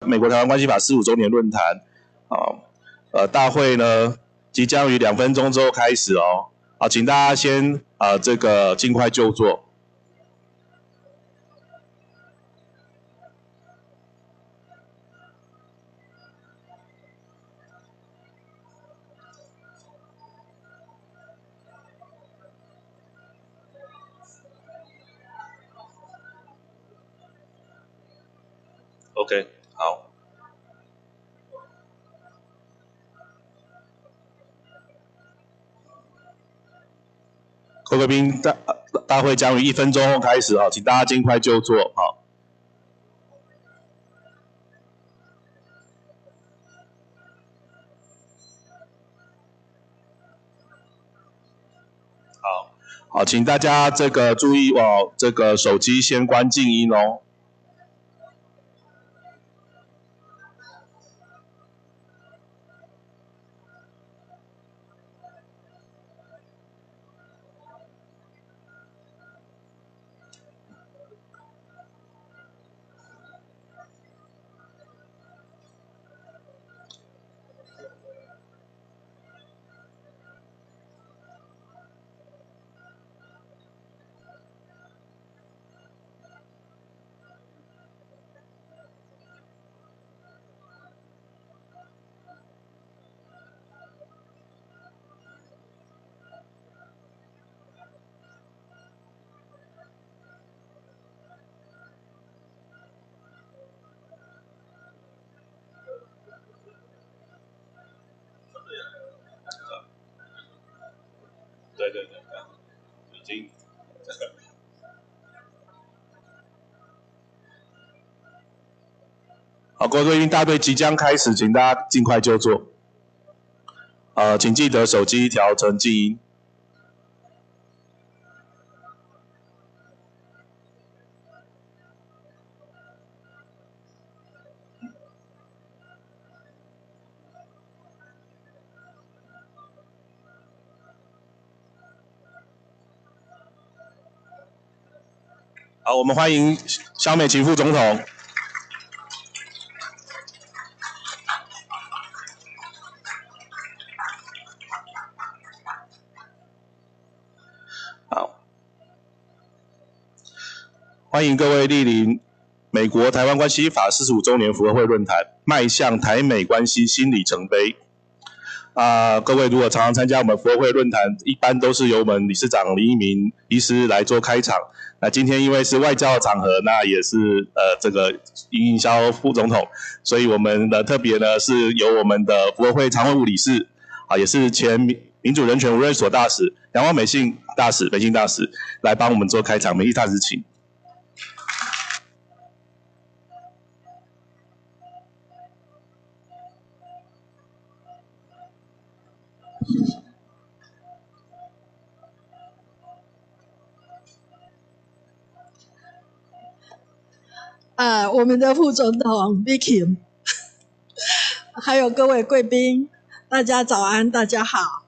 美国台湾关系法45周年论坛，大会呢即将于2分钟之后开始哦。好，请大家先这个尽快就座。OK， 好。各位贵宾，大会将于1分钟后开始请大家尽快就座。好。好，请大家这个注意这个手机先关静音哦。对，已经。好，各位贵宾，大队即将开始，请大家尽快就座。请记得手机调成静音。好，我们欢迎萧美琴副总统。好，欢迎各位莅临美国台湾关系法45周年福和会论坛，迈向台美关系新里程碑。各位如果常常参加我们福和会论坛，一般都是由我们理事长林一鸣医师来做开场。那今天因为是外交的场合，那也是这个尹萧副总统，所以我们特别呢是由我们的福和会常会务理事也是前民主人权无任所大使阳光美信大使来帮我们做开场，美意大使请。我们的副总统 Vicky， 还有各位贵宾，大家早安，大家好。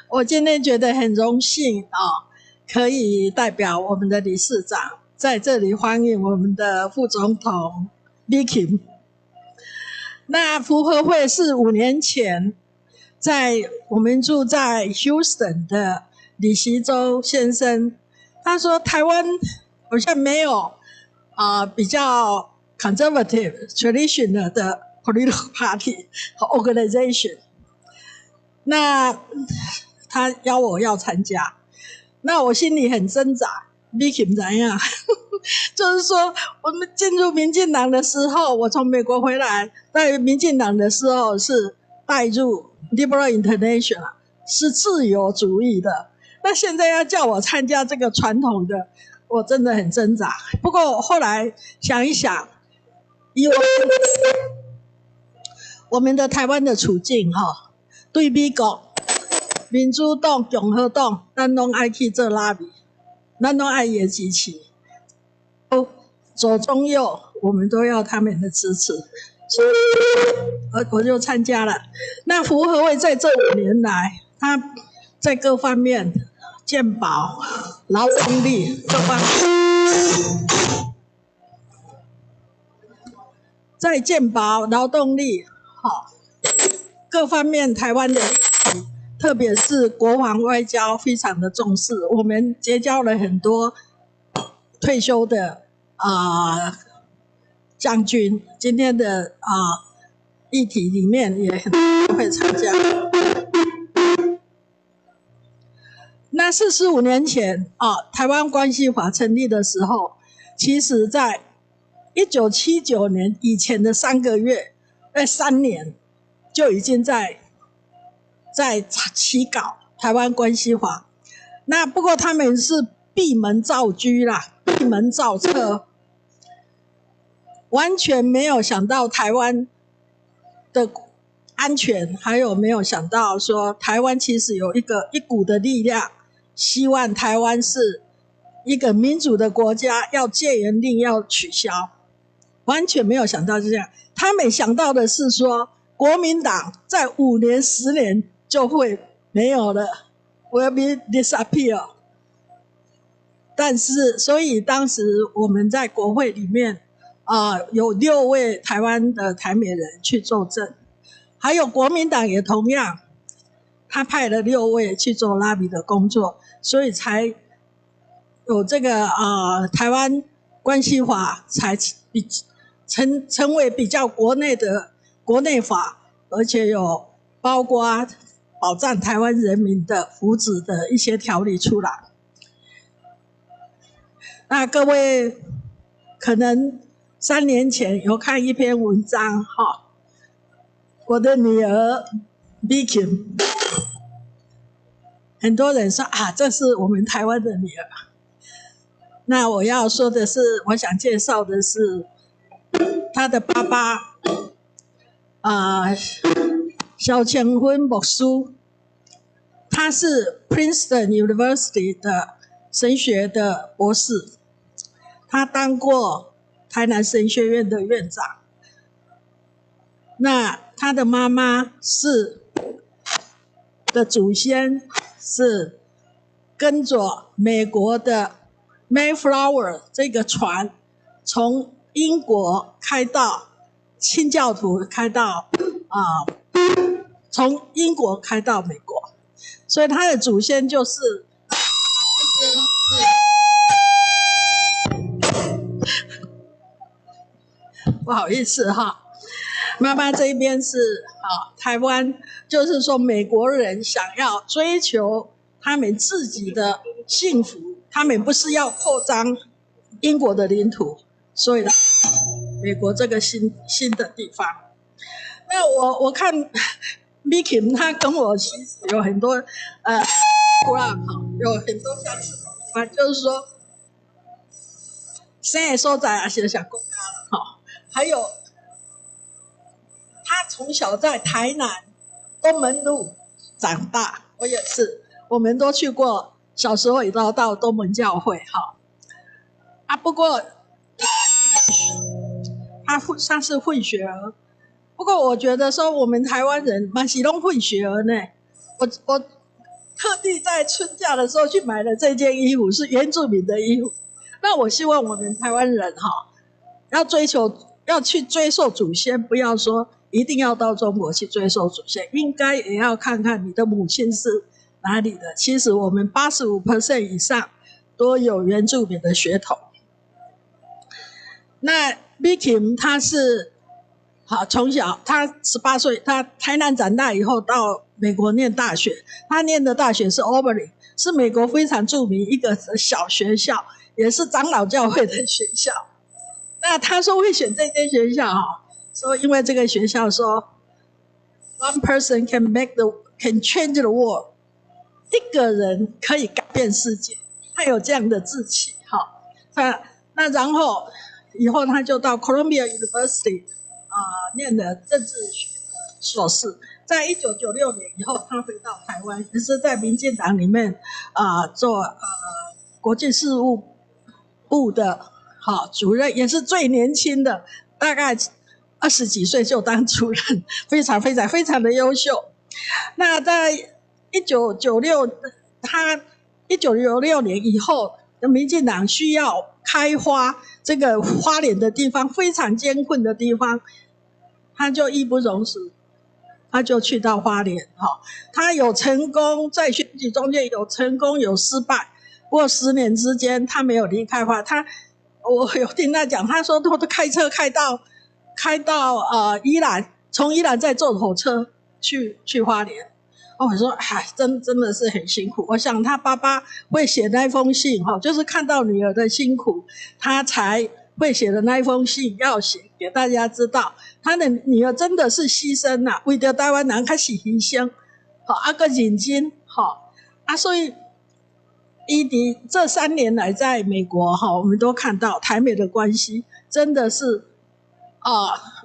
我今天觉得很荣幸可以代表我们的理事长在这里欢迎我们的副总统 Vicky。那福和会是5年前在我们住在 Houston 的李习洲先生，他说台湾好像没有比较 conservative traditional 的 political party 和 organization， 那他邀我要参加，那我心里很挣扎。Vicky 怎样？就是说，我们进入民进党的时候，我从美国回来，在民进党的时候是带入 Liberal International， 是自由主义的。那现在要叫我参加这个传统的，我真的很挣扎。不过后来想一想，以我们的台湾的处境对美国民主党、共和党，咱拢爱去做拉比，咱拢爱伊的支持，左中右我们都要他们的支持，所以我就参加了。那福和会在这5年来，他在各方面健保、劳动力各方面。在健保、劳动力各方面，台湾的特别是国防外交非常的重视，我们结交了很多退休的将军，今天的议题里面也很多会参加。那45年前台湾关系法成立的时候，其实在1979年以前的3年就已经在起稿台湾关系法。那不过他们是闭门造车啦，闭门造车，完全没有想到台湾的安全，还有没有想到说台湾其实有一股的力量，希望台湾是一个民主的国家，要戒严令要取消，完全没有想到是这样。他们想到的是说国民党在5年10年就会没有了 will be disappear。 但是所以当时我们在国会里面有6位台湾的台美人去作证，还有国民党也同样，他派了6位去做拉比的工作，所以才有这个台湾关系法才成为比较国内法，而且有包括保障台湾人民的福祉的一些条例出来。那各位可能3年前有看一篇文章我的女儿 Vicky， 很多人说这是我们台湾的女儿。那我要说的是，我想介绍的是她的爸爸萧千芬牧师，他是 Princeton University 的神学的博士，他当过台南神学院的院长。那他的妈妈的祖先是跟着美国的 Mayflower 这个船，从英国开到清教徒开到从英国开到美国，所以他的祖先就是不好意思妈妈这边是台湾，就是说美国人想要追求他们自己的幸福，他们不是要扩张英国的领土，所以来美国这个新的地方。那我看 Vicky 他跟我其实有很多有很多相似的地方，就是说生的所在也是想讲了还有他从小在台南东门路长大，我也是，我们都去过，小时候也都到东门教会不过他是混血儿，不过我觉得说我们台湾人嘛是都混血儿呢。我特地在春假的时候去买了这件衣服，是原住民的衣服。那我希望我们台湾人要去追溯祖先，不要说一定要到中国去追溯祖先，应该也要看看你的母亲是哪里的。其实我们 85% 以上都有原住民的血统。那 Vicky 他是从小他18岁，他台南长大以后到美国念大学，他念的大学是 Auburn， 是美国非常著名一个小学校，也是长老教会的学校。那他说会选这间学校说因为这个学校说 one person can change the world， 一个人可以改变世界，他有这样的志气那然后以后他就到 Columbia University念了政治学的硕士。在1996年以后，他回到台湾，也是在民进党里面做国际事务部的主任，也是最年轻的，大概20几岁就当主任，非常非常非常的优秀。那在1996，他1966年以后，民进党需要开发这个花莲的地方非常艰困的地方，他就义不容辞，他就去到花莲。他有成功，在选举中间有成功有失败，不过10年之间他没有离开花莲。我有听他讲，他说他都开车开到宜兰，从宜兰再坐火车去花莲。我说真的是很辛苦。我想他爸爸会写那封信，就是看到女儿的辛苦，他才会写的那封信，要写给大家知道，他的女儿真的是牺牲了，为了台湾人开始牺牲，个认真，所以这3年来在美国，我们都看到台美的关系真的是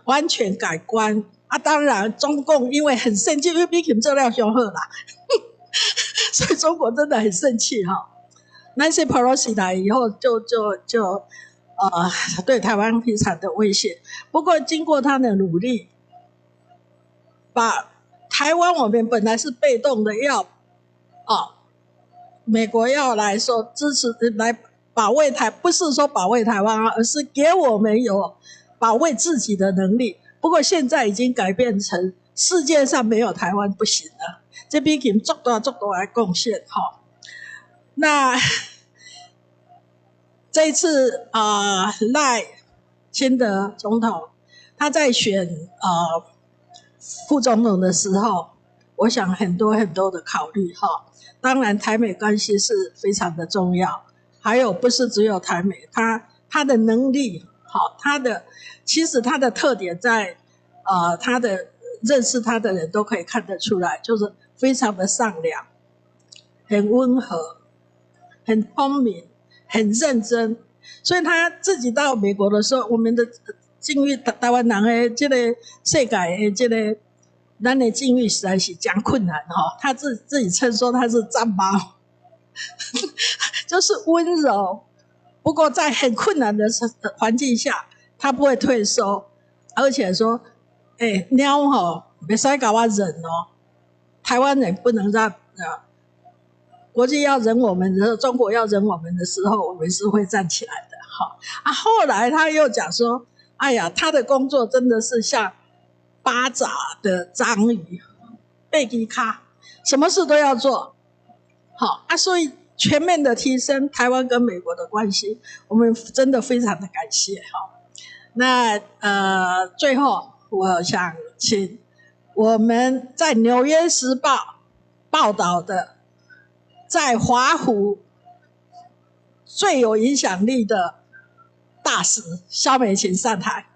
完全改观。当然中共因为很生气，因为美琴做了伤好啦所以中国真的很生气。Nancy Pelosi 来以后就对台湾非常的威胁。不过经过他的努力，把台湾我们本来是被动的，美国要来说支持来保卫不是说保卫台湾而是给我们有保卫自己的能力。不过现在已经改变成世界上没有台湾不行了，这比起做大的贡献。那这一次赖清德总统他在选副总统的时候，我想很多的考虑。当然台美关系是非常的重要，还有不是只有台美，他的能力，其实他的特点在他的认识他的人都可以看得出来，就是非常的善良，很温和，很聪明，很认真。所以他自己到美国的时候，我们的境遇，台湾人的这个世界的这个咱的境遇实在是讲困难。他自己称说他是战猫就是温柔，不过在很困难的环境下他不会退缩，而且说猫不可以给我忍台湾人不能让国际要忍我们的时候，中国要忍我们的时候，我们是会站起来的。后来他又讲说，他的工作真的是像8爪的章鱼，背基卡，什么事都要做。所以全面的提升台湾跟美国的关系，我们真的非常的感谢。那最后我想请我们在《纽约时报》报道的，在华府最有影响力的大使萧美琴上台。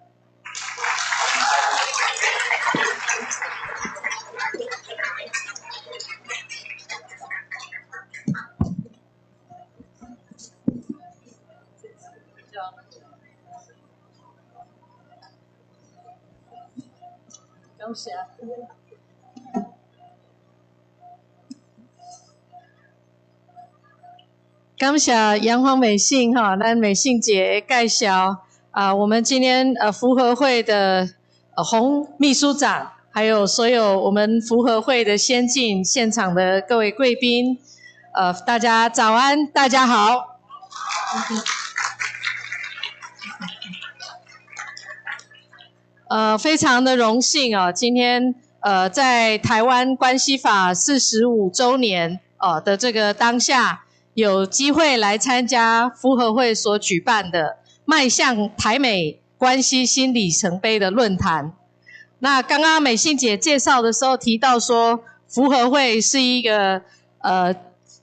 感谢杨黄美信咱美信姐介绍我们今天福和会的洪秘书长，还有所有我们福和会的先进现场的各位贵宾，大家早安，大家好。非常的荣幸今天在台湾关系法45周年的这个当下，有机会来参加福和会所举办的迈向台美关系新里程碑的论坛。那刚刚美信姐介绍的时候提到说，福和会是一个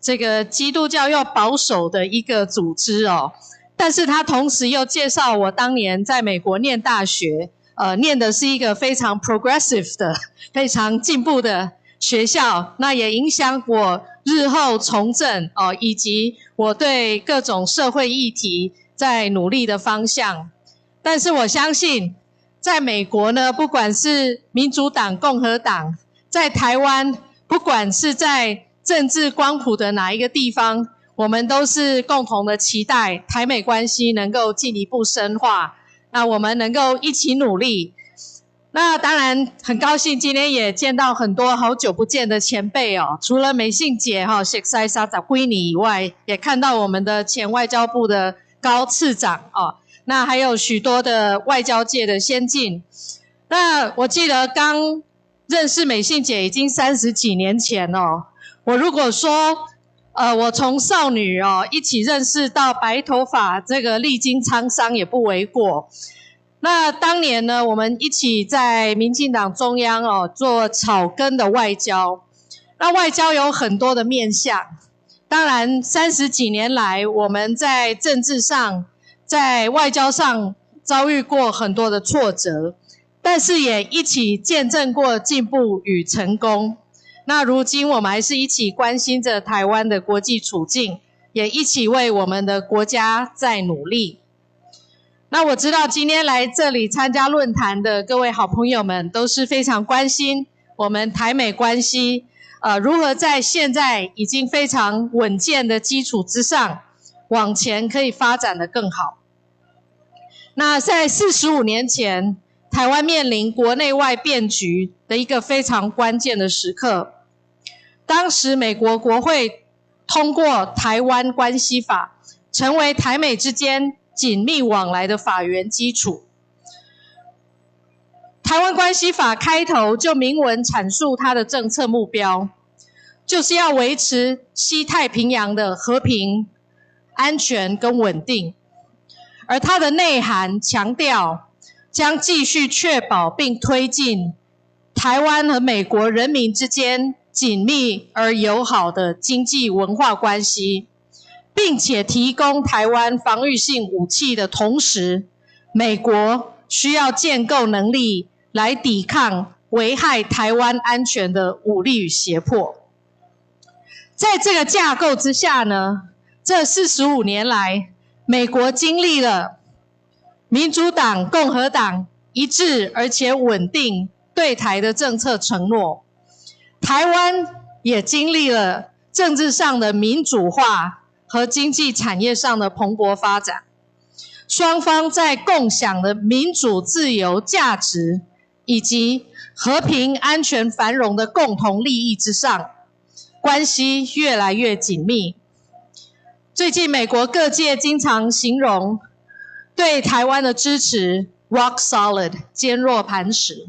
这个基督教又保守的一个组织但是她同时又介绍我当年在美国念大学，念的是一个非常 progressive 的、非常进步的学校，那也影响我日后从政以及我对各种社会议题在努力的方向。但是我相信，在美国呢，不管是民主党、共和党，在台湾，不管是在政治光谱的哪一个地方，我们都是共同的期待台美关系能够进一步深化。那我们能够一起努力。那当然很高兴今天也见到很多好久不见的前辈哦，除了美信姐熟悉30几年以外，也看到我们的前外交部的高次长哦，那还有许多的外交界的先进。那我记得刚认识美信姐已经30几年前哦，我如果说我从少女一起认识到白头发，这个历经沧桑也不为过。那当年呢，我们一起在民进党中央做草根的外交。那外交有很多的面向，当然30几年来，我们在政治上、在外交上遭遇过很多的挫折，但是也一起见证过进步与成功。那如今我们还是一起关心着台湾的国际处境，也一起为我们的国家在努力。那我知道今天来这里参加论坛的各位好朋友们都是非常关心我们台美关系如何在现在已经非常稳健的基础之上往前可以发展得更好。那在45年前，台湾面临国内外变局的一个非常关键的时刻，当时美国国会通过《台湾关系法》，成为台美之间紧密往来的法源基础。台湾关系法开头就明文阐述它的政策目标，就是要维持西太平洋的和平、安全跟稳定。而它的内涵强调，将继续确保并推进台湾和美国人民之间紧密而友好的经济文化关系，并且提供台湾防御性武器的同时，美国需要建构能力来抵抗危害台湾安全的武力与胁迫。在这个架构之下呢，这45年来，美国经历了民主党、共和党一致而且稳定对台的政策承诺，台湾也经历了政治上的民主化和经济产业上的蓬勃发展，双方在共享的民主自由价值以及和平、安全、繁荣的共同利益之上，关系越来越紧密。最近美国各界经常形容对台湾的支持 rock solid 坚若磐石，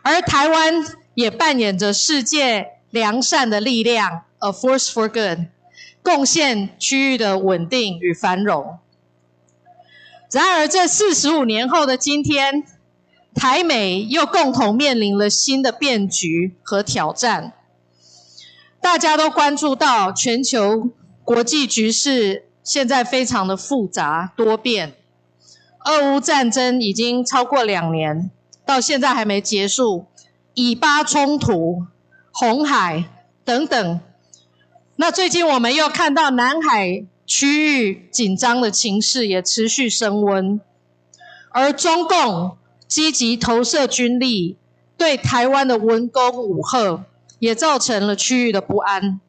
而台湾也扮演着世界良善的力量 a force for good，贡献区域的稳定与繁荣。然而这45年后的今天，台美又共同面临了新的变局和挑战。大家都关注到全球国际局势现在非常的复杂多变，俄乌战争已经超过2年，到现在还没结束，以巴冲突、红海等等。那最近我们又看到南海区域紧张的情势也持续升温，而中共积极投射军力，对台湾的文攻武吓，也造成了区域的不安。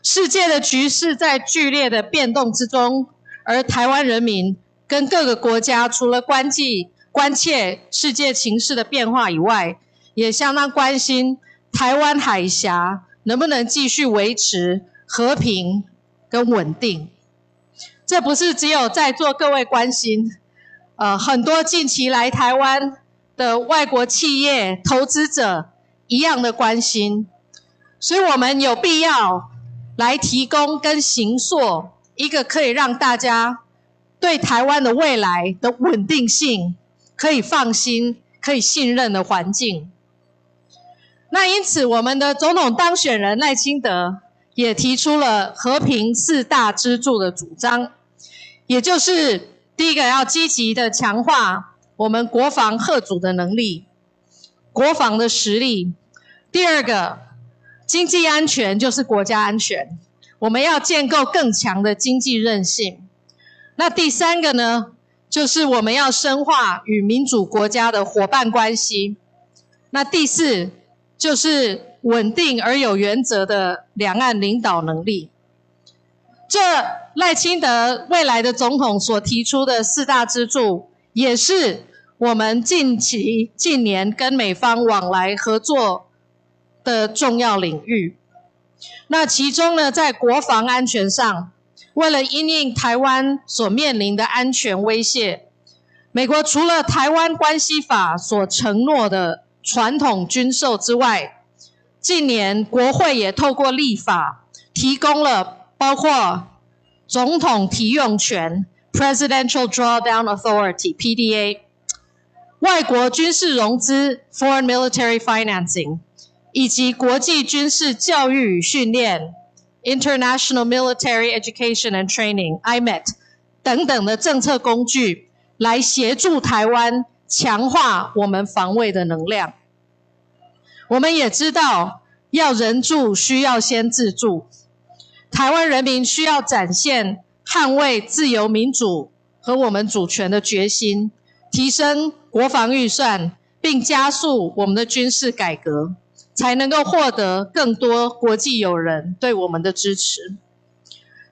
世界的局势在剧烈的变动之中，而台湾人民跟各个国家除了关切世界情势的变化以外，也相当关心台湾海峡能不能继续维持和平跟稳定。这不是只有在座各位关心，很多近期来台湾的外国企业投资者一样的关心，所以我们有必要来提供跟形塑一个可以让大家对台湾的未来的稳定性可以放心、可以信任的环境。那因此我们的总统当选人赖清德也提出了和平4大支柱的主张，也就是第一个要积极的强化我们国防嚇阻的能力、国防的实力。第二个，经济安全就是国家安全，我们要建构更强的经济韧性。那第三个呢，就是我们要深化与民主国家的伙伴关系。那第四，就是稳定而有原则的两岸领导能力。这赖清德未来的总统所提出的4大支柱，也是我们近年跟美方往来合作的重要领域。那其中呢，在国防安全上，为了因应台湾所面临的安全威胁，美国除了台湾关系法所承诺的传统军售之外，近年国会也透过立法提供了包括总统提用权 Presidential Drawdown Authority PDA、 外国军事融资 Foreign Military Financing， 以及国际军事教育与训练 International Military Education and Training IMET 等等的政策工具，来协助台湾强化我们防卫的能量。我们也知道，要人助需要先自助，台湾人民需要展现捍卫自由民主和我们主权的决心，提升国防预算，并加速我们的军事改革，才能够获得更多国际友人对我们的支持。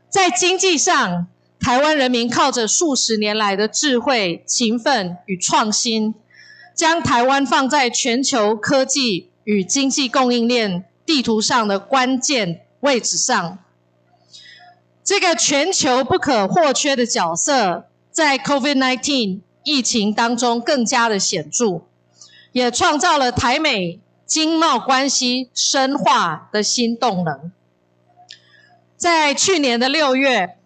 在经济上，台湾人民靠着数十年来的智慧、勤奋与创新，将台湾放在全球科技与经济供应链地图上的关键位置上。这个全球不可或缺的角色，在 COVID-19 疫情当中更加的显著，也创造了台美经贸关系深化的新动能。在去年的6月，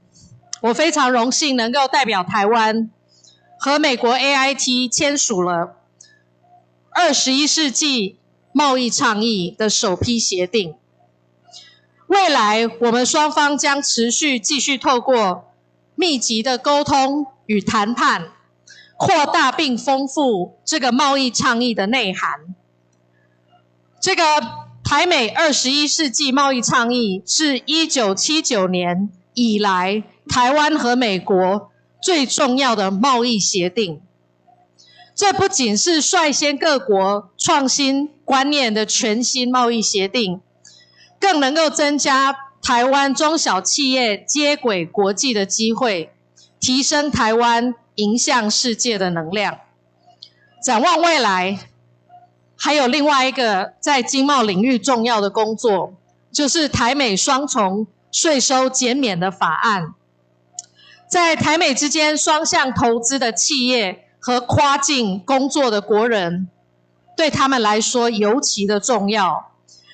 我非常荣幸能够代表台湾和美国 AIT 签署了21世纪贸易倡议的首批协定。未来我们双方将持续继续透过密集的沟通与谈判，扩大并丰富这个贸易倡议的内涵。这个台美21世纪贸易倡议是1979年以来台湾和美国最重要的贸易协定。这不仅是率先各国创新观念的全新贸易协定，更能够增加台湾中小企业接轨国际的机会，提升台湾迎向世界的能量。展望未来，还有另外一个在经贸领域重要的工作，就是台美双重税收减免的法案。在台美之间双向投资的企业和跨境工作的国人，对他们来说尤其的重要。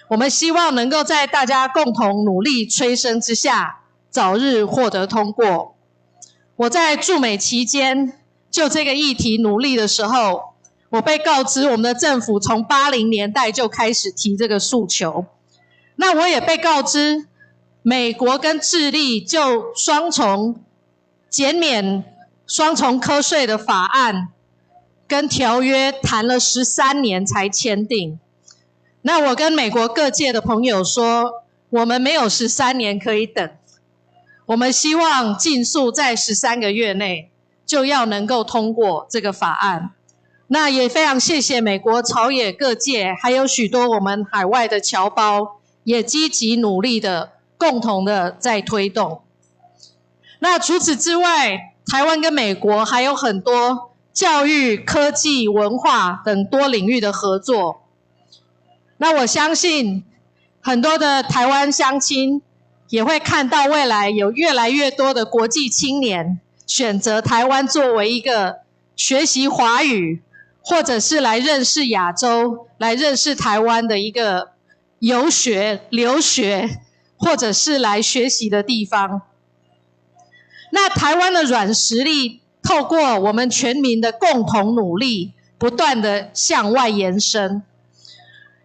我们希望能够在大家共同努力催生之下，早日获得通过。我在驻美期间就这个议题努力的时候，我被告知我们的政府从80年代就开始提这个诉求。那我也被告知，美国跟智利就双重减免双重课税的法案跟条约谈了13年才签订。那我跟美国各界的朋友说，我们没有13年可以等，我们希望尽速在13个月内就要能够通过这个法案。那也非常谢谢美国朝野各界，还有许多我们海外的侨胞，也积极努力的共同的在推动。那除此之外，台湾跟美国还有很多教育、科技、文化等多领域的合作。那我相信很多的台湾乡亲也会看到未来有越来越多的国际青年选择台湾作为一个学习华语，或者是来认识亚洲、来认识台湾的一个游学、留学，或者是来学习的地方。那台湾的软实力透过我们全民的共同努力，不断的向外延伸，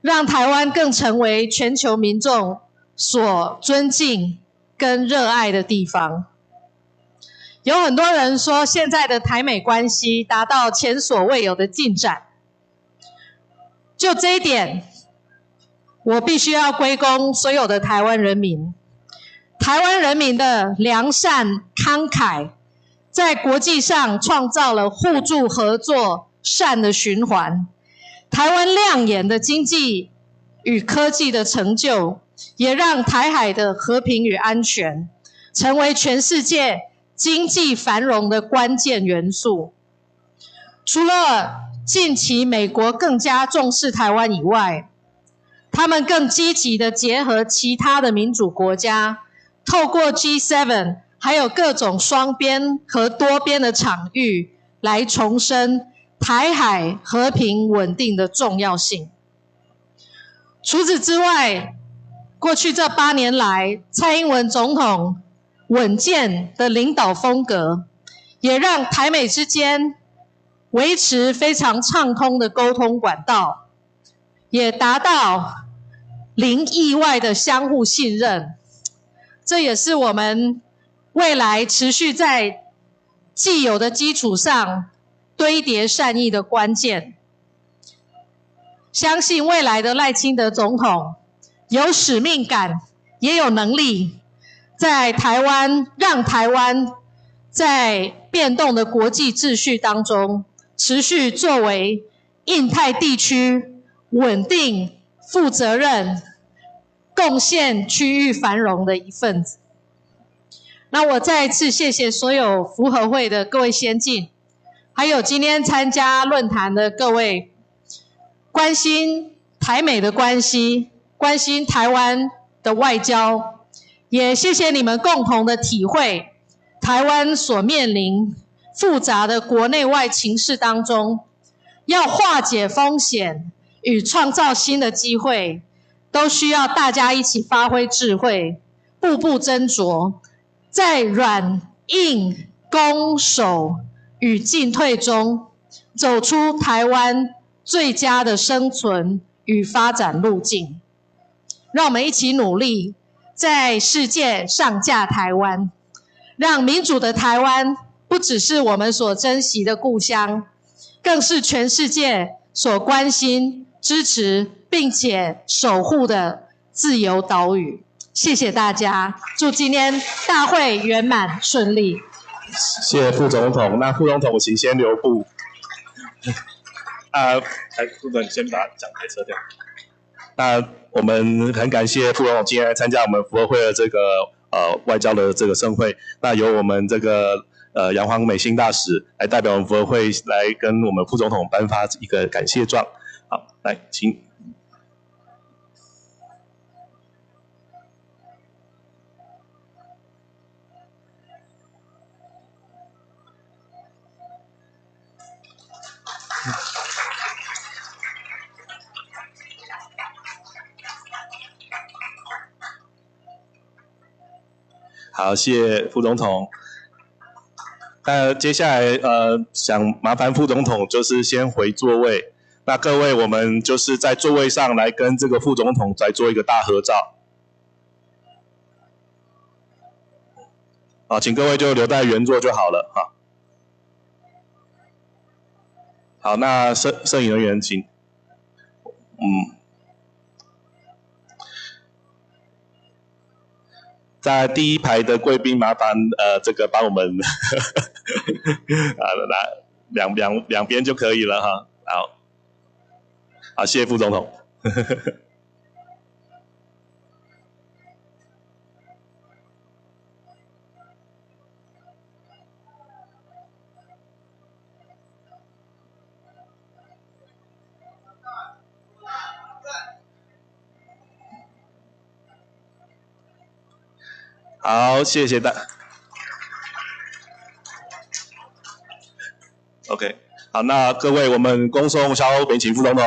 让台湾更成为全球民众所尊敬跟热爱的地方。有很多人说，现在的台美关系达到前所未有的进展。就这一点，我必须要归功所有的台湾人民。台湾人民的良善慷慨，在国际上创造了互助合作善的循环。台湾亮眼的经济与科技的成就，也让台海的和平与安全成为全世界经济繁荣的关键元素。除了近期美国更加重视台湾以外，他们更积极的结合其他的民主国家，透过 G7 还有各种双边和多边的场域来重申台海和平稳定的重要性。除此之外，过去这8年来，蔡英文总统稳健的领导风格，也让台美之间维持非常畅通的沟通管道，也达到零意外的相互信任。这也是我们未来持续在既有的基础上堆叠善意的关键。相信未来的赖清德总统有使命感，也有能力，在台湾让台湾在变动的国际秩序当中，持续作为印太地区稳定、负责任、贡献区域繁荣的一份子。那我再一次谢谢所有福和会的各位先进，还有今天参加论坛的各位关心台美的关系，关心台湾的外交，也谢谢你们共同的体会台湾所面临复杂的国内外情势当中，要化解风险与创造新的机会，都需要大家一起发挥智慧，步步斟酌，在软硬攻守与进退中，走出台湾最佳的生存与发展路径。让我们一起努力，在世界上架台湾，让民主的台湾不只是我们所珍惜的故乡，更是全世界所关心、支持并且守护的自由岛屿。谢谢大家，祝今天大会圆满顺利。谢谢副总统。那副总统请先留步。副总，你先把讲台撤掉。那我们很感谢副总统今天来参加我们福和会的这个外交的这个盛会。那由我们这个杨黄美心大使来代表我们福和会来跟我们副总统颁发一个感谢状。好，来，请。好，谢谢副总统。那接下来想麻烦副总统就是先回座位。那各位，我们就是在座位上来跟这个副总统来做一个大合照。好，请各位就留在原座就好了哈。好，那摄影人员请。在第一排的贵宾，麻烦这个帮我们两边就可以了哈。好，谢谢副总统。好，谢谢大家。OK， 好，那各位，我们恭送萧美琴副总统。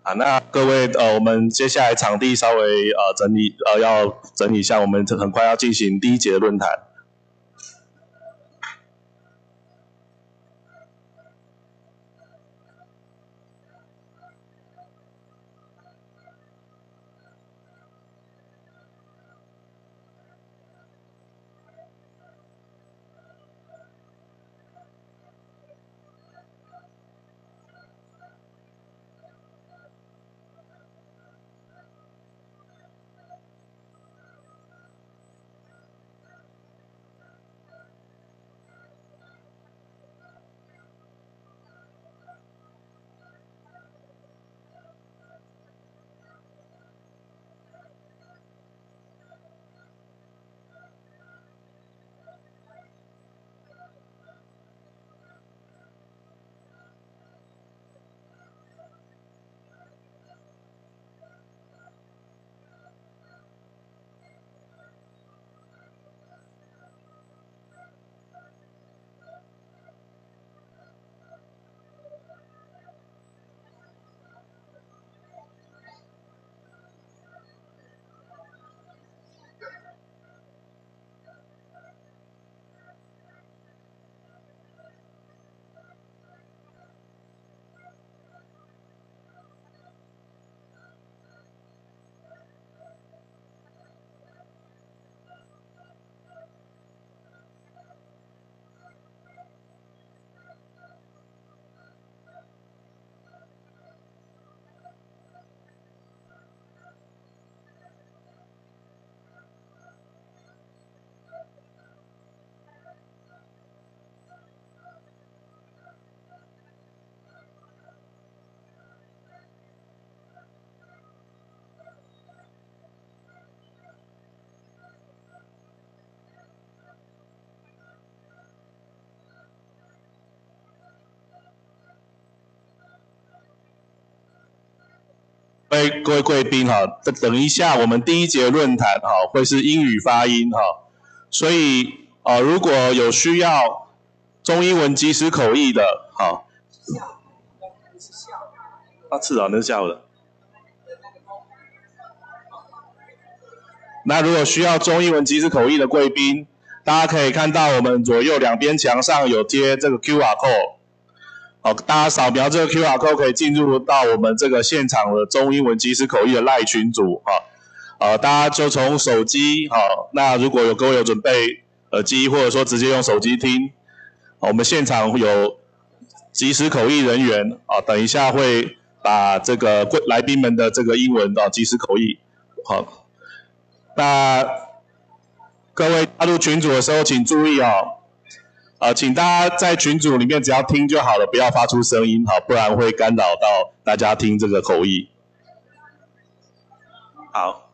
好，那各位我们接下来场地稍微整理要整理一下，我们很快要进行第一节的论坛。各位贵宾哈，等一下我们第一节论坛哈会是英语发音哈，所以如果有需要中英文即时口译的，好，是啊，那是下午的。那如果需要中英文即时口译的贵宾，大家可以看到我们左右两边墙上有贴这个 QR code。好，大家扫描这个 QR code 可以进入到我们这个现场的中英文即时口译的LINE群组大家就从手机那如果各位有准备耳机，或者说直接用手机听，我们现场有即时口译人员等一下会把这个来宾们的这个英文即时口译。好，那各位加入群组的时候请注意请大家在群组里面只要听就好了，不要发出声音不然会干扰到大家听这个口译。好，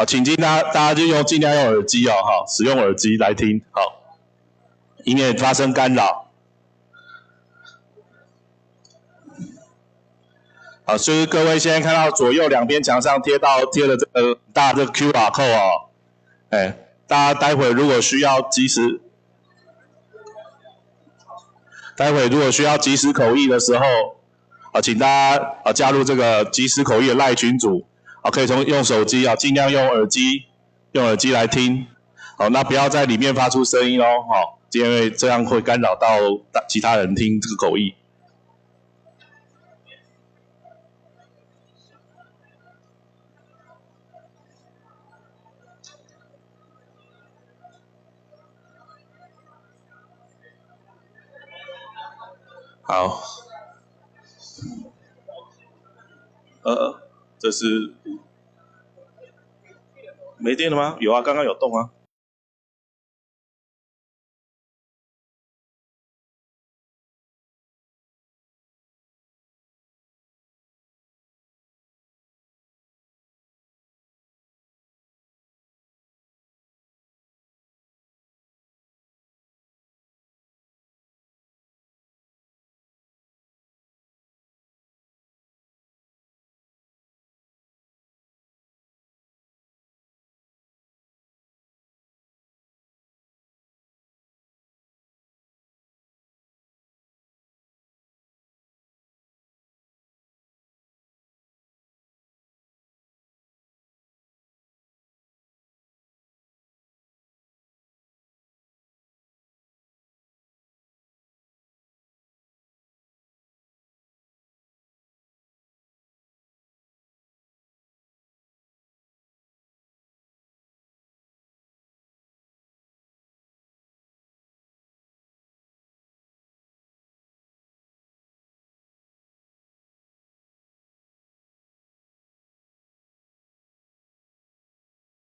请大家就尽量用耳机使用耳机来听以免发生干扰。好，所以各位现在看到左右两边墙上贴了这个大的 QR code 大家待会如果需要即时口译的时候请大家加入这个即时口译的LINE群组可以用手机尽量用耳机来听那不要在里面发出声音因为这样会干扰到其他人听这个口译。好，这是没电了吗？有啊，刚刚有动啊。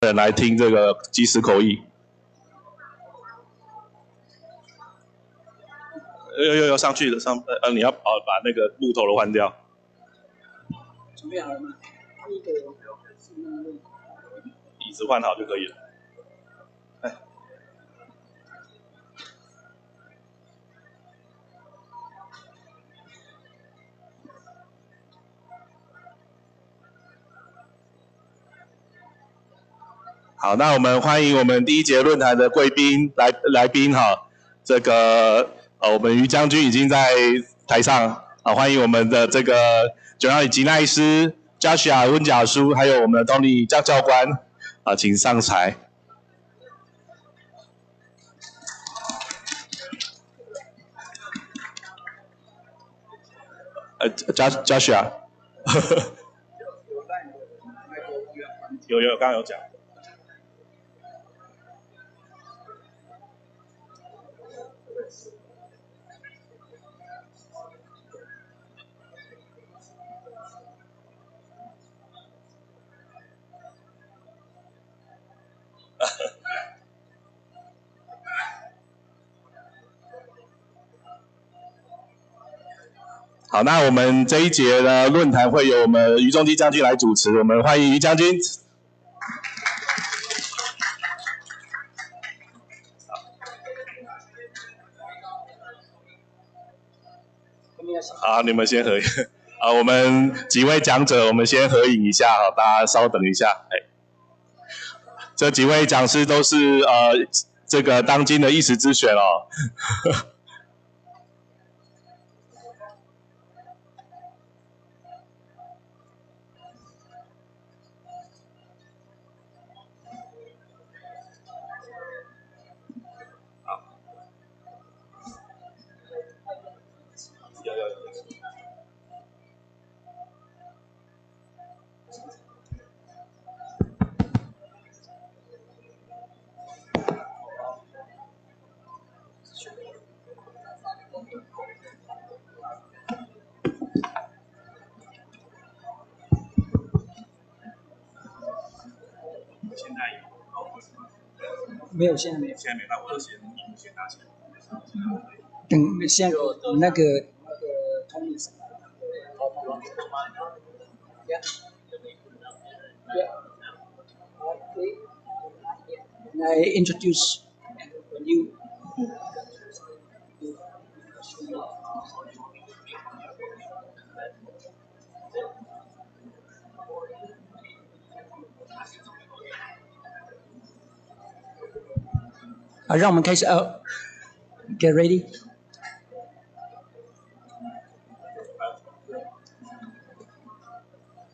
人来听这个即时口译。有上去的你要把那个木头的换掉。准备好了吗？椅子换好就可以了。好，那我们欢迎我们第一节论坛的贵宾来宾这个我们于将军已经在台上欢迎我们的这个九号吉奈斯、Joshua 温甲书，还有我们的 Tony 教官请上台。Joshua 有刚刚有讲。好，那我们这一节的论坛会由我们于中基将军来主持，我们欢迎于将军。好，你们先合影。我们几位讲者，我们先合影一下哈，大家稍等一下。这几位讲师都是这个当今的一时之选哦。没有，现在没有。现在没办法，我先拿起来。等现在那个Tony。I introduce when you. Get ready.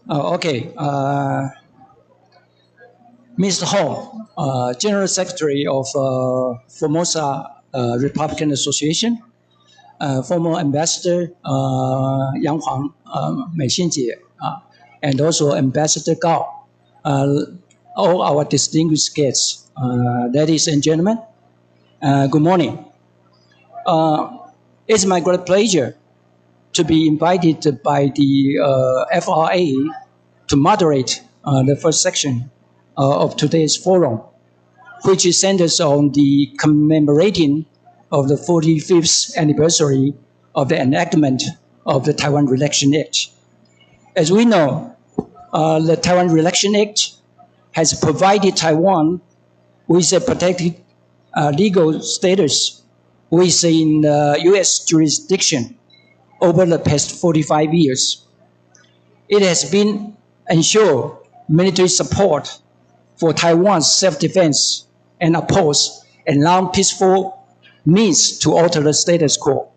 Okay. Mr. Hall, General Secretary of Formosa Republican Association, former Ambassador Yang Huang, Mei Xianjie, and also Ambassador Gao, all our distinguished guests, ladies and gentlemen. Good morning. It's my great pleasure to be invited by the FRA to moderate the first section of today's forum, which centers on the commemorating of the 45th anniversary of the enactment of the Taiwan Relation Act. As we know, the Taiwan Relation Act has provided Taiwan with a protected legal status within U.S. jurisdiction over the past 45 years. It has been ensured military support for Taiwan's self-defense and oppose a non-peaceful means to alter the status quo.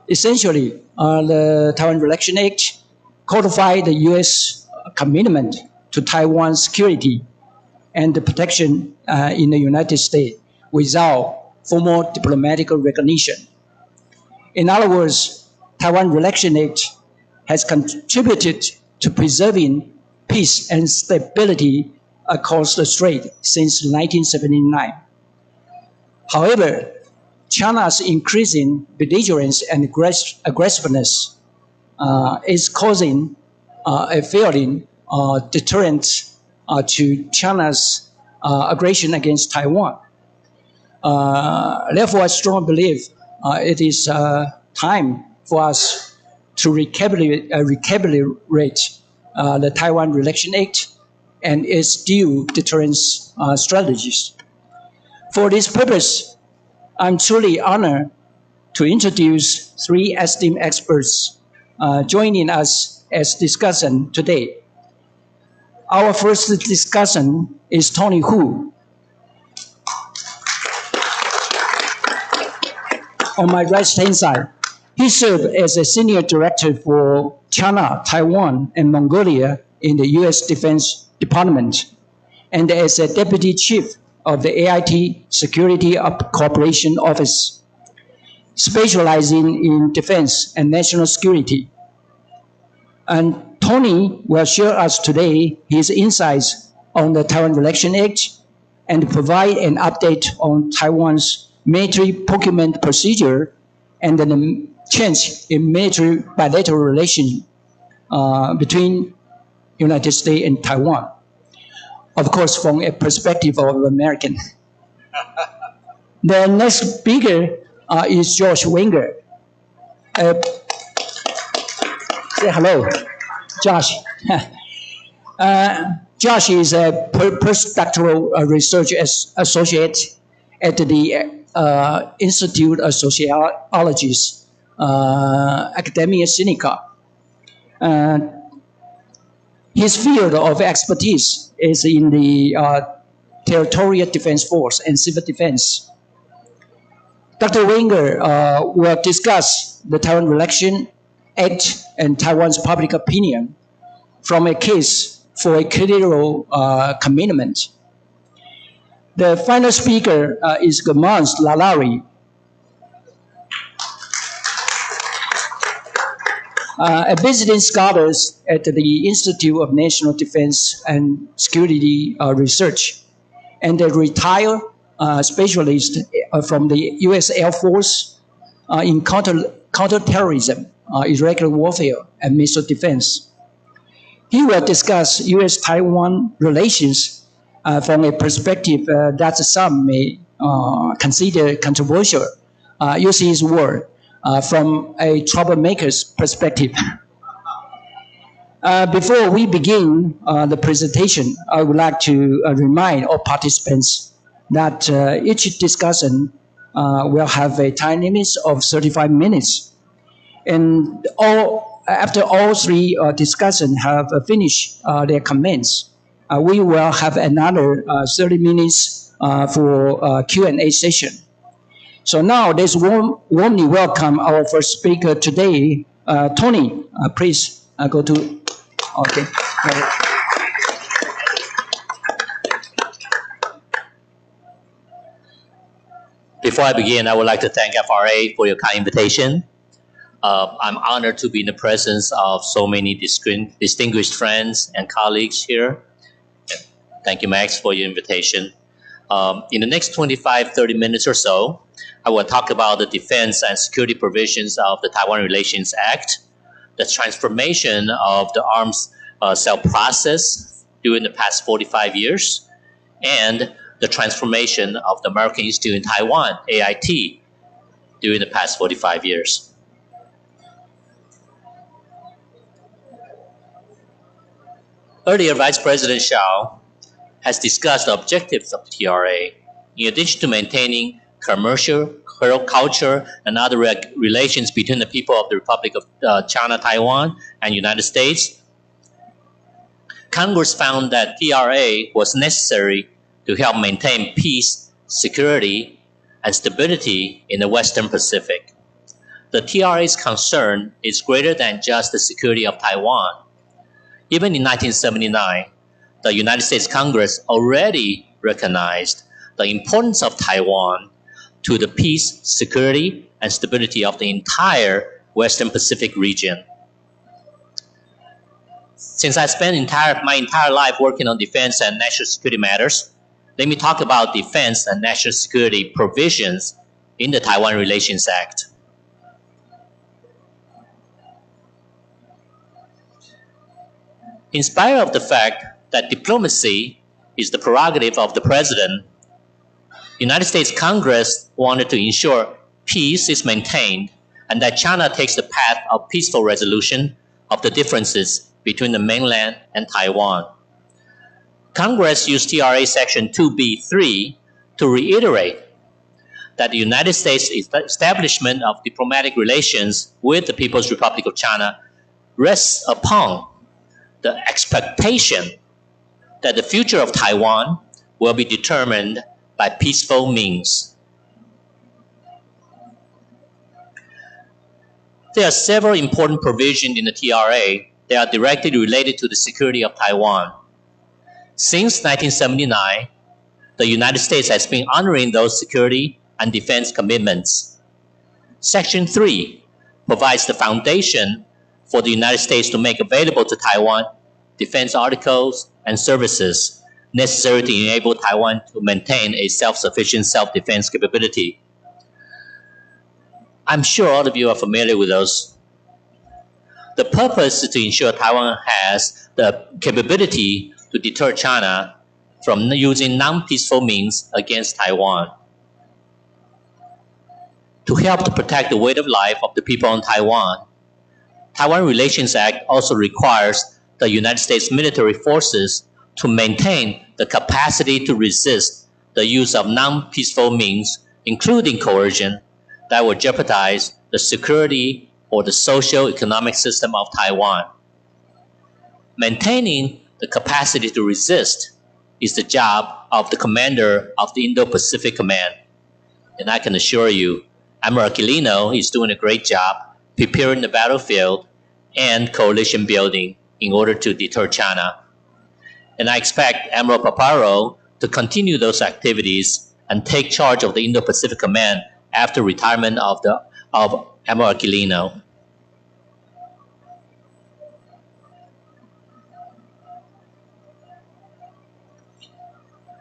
Essentially, the Taiwan Relation Act codified the U.S. commitment to Taiwan's security and the protection in the United States without formal diplomatic recognition. In other words, Taiwan Relation Act has contributed to preserving peace and stability across the strait since 1979. However, China's increasing belligerence and aggressiveness is causing a failing deterrent to China's aggression against Taiwan. Therefore, I strongly believe it is time for us to recalibrate the Taiwan Relation Act and its due deterrence strategies. For this purpose, I'm truly honored to introduce three esteemed experts joining us as discussant today. Our first discussant is Tony Hu. On my right-hand side, he served as a senior director for China, Taiwan, and Mongolia in the U.S. Defense Department, and as a deputy chief of the AIT Security Cooperation Office, specializing in defense and national security. And Tony will share us today his insights on the Taiwan Relation Act and provide an update on Taiwan's military procurement procedure and the change in military bilateral relations between United States and Taiwan. Of course, from a perspective of American. The next speaker is Josh Wenger. Say hello, Josh. Josh is a postdoctoral research associate at the Institute of Sociology's Academia Sinica. His field of expertise is in the territorial defense force and civil defense. Dr. Wenger will discuss the Taiwan Relation Act and Taiwan's public opinion from a case for a critical commitment. The final speaker is Gamans Lalari. A visiting scholar at the Institute of National Defense and Security Research, and a retired specialist from the U.S. Air Force in counterterrorism, irregular warfare, and missile defense. He will discuss U.S.-Taiwan relations from a perspective that some may consider controversial, using his word, from a troublemaker's perspective. Before we begin the presentation, I would like to remind all participants that each discussion will have a time limit of 35 minutes. And after all three discussants have finished their comments, we will have another 30 minutes for Q&A session. So now let's warmly welcome our first speaker today, Tony. Please go to, okay. Before I begin, I would like to thank FRA for your kind invitation. I'm honored to be in the presence of so many distinguished friends and colleagues here. Thank you, Max, for your invitation. In the next 25-30 minutes or so, I will talk about the defense and security provisions of the Taiwan Relations Act, the transformation of the arms sale process during the past 45 years, and the transformation of the American Institute in Taiwan, AIT, during the past 45 years. Earlier, Vice President Xiao has discussed the objectives of TRA. In addition to maintaining commercial, culture, and other relations between the people of the Republic of China, Taiwan, and United States, Congress found that TRA was necessary to help maintain peace, security, and stability in the Western Pacific. The TRA's concern is greater than just the security of Taiwan. Even in 1979, the United States Congress already recognized the importance of Taiwan to the peace, security, and stability of the entire Western Pacific region. Since I spent my entire life working on defense and national security matters, let me talk about defense and national security provisions in the Taiwan Relations Act. In spite of the fact that diplomacy is the prerogative of the president, the United States Congress wanted to ensure peace is maintained and that China takes the path of peaceful resolution of the differences between the mainland and Taiwan. Congress used TRA Section 2B3 to reiterate that the United States' establishment of diplomatic relations with the People's Republic of China rests upon the expectation that the future of Taiwan will be determined by peaceful means. There are several important provisions in the TRA that are directly related to the security of Taiwan. Since 1979, the United States has been honoring those security and defense commitments. Section 3 provides the foundation for the United States to make available to Taiwan defense articles and services necessary to enable Taiwan to maintain a self-sufficient self-defense capability. I'm sure all of you are familiar with those. The purpose is to ensure Taiwan has the capability to deter China from using non-peaceful means against Taiwan. To help to protect the way of life of the people in Taiwan, Taiwan Relations Act also requires the United States military forces to maintain the capacity to resist the use of non-peaceful means, including coercion, that would jeopardize the security or the socio-economic system of Taiwan. Maintaining the capacity to resist is the job of the commander of the Indo-Pacific Command. And I can assure you, Admiral Aquilino is doing a great job preparing the battlefield and coalition building in order to deter China. And I expect Admiral Paparo to continue those activities and take charge of the Indo-Pacific Command after retirement of Admiral Aquilino.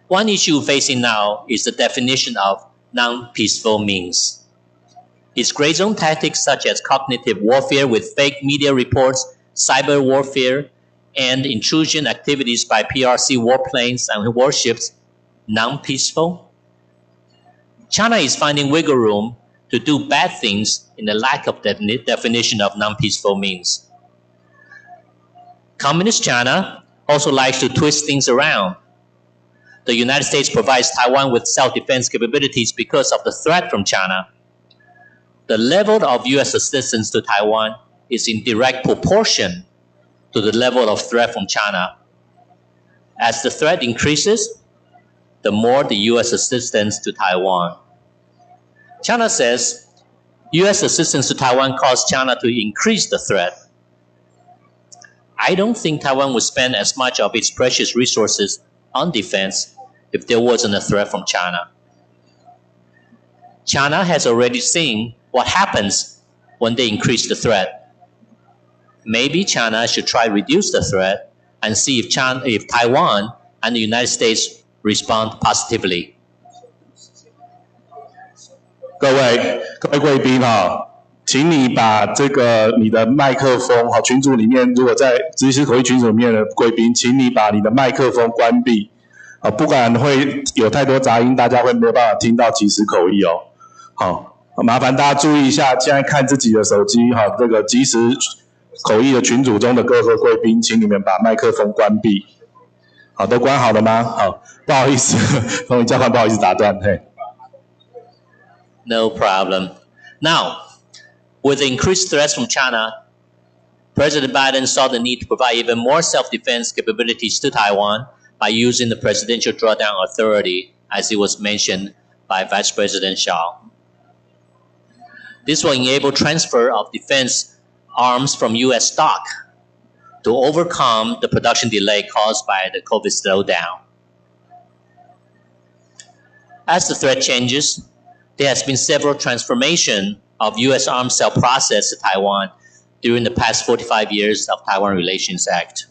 One issue facing now is the definition of non-peaceful means. Its gray zone tactics such as cognitive warfare with fake media reports, cyber warfare, and intrusion activities by PRC warplanes and warships non-peaceful? China is finding wiggle room to do bad things in the lack of definition of non-peaceful means. Communist China also likes to twist things around. The United States provides Taiwan with self-defense capabilities because of the threat from China. The level of U.S. assistance to Taiwan is in direct proportion to the level of threat from China. As the threat increases, the more the U.S. assistance to Taiwan. China says U.S. assistance to Taiwan caused China to increase the threat. I don't think Taiwan would spend as much of its precious resources on defense if there wasn't a threat from China. China has already seen what happens when they increase the threat. Maybe China should try to reduce the threat and see if Taiwan and the United States respond positively. 各位贵宾哈，请你把你的麦克风群组里面，如果在直系口译群组里面的贵宾，请你把你的麦克风关闭，不然会有太多杂音，大家会没有办法听到即时口译哦。好，麻烦大家注意一下，现在看自己的手机即时口译的群组中的各个贵宾，请你们把麦克风关闭。好，都关好了吗？好，不好意思，风云教官，不好意思打断，嘿。No problem. Now, with the increased threats from China, President Biden saw the need to provide even more self-defense capabilities to Taiwan by using the Presidential Drawdown Authority, as it was mentioned by Vice President Shaw. This will enable transfer of defense arms from U.S. stock to overcome the production delay caused by the COVID slowdown. As the threat changes, there has been several transformations of U.S. arms sale process to Taiwan during the past 45 years of Taiwan Relations Act.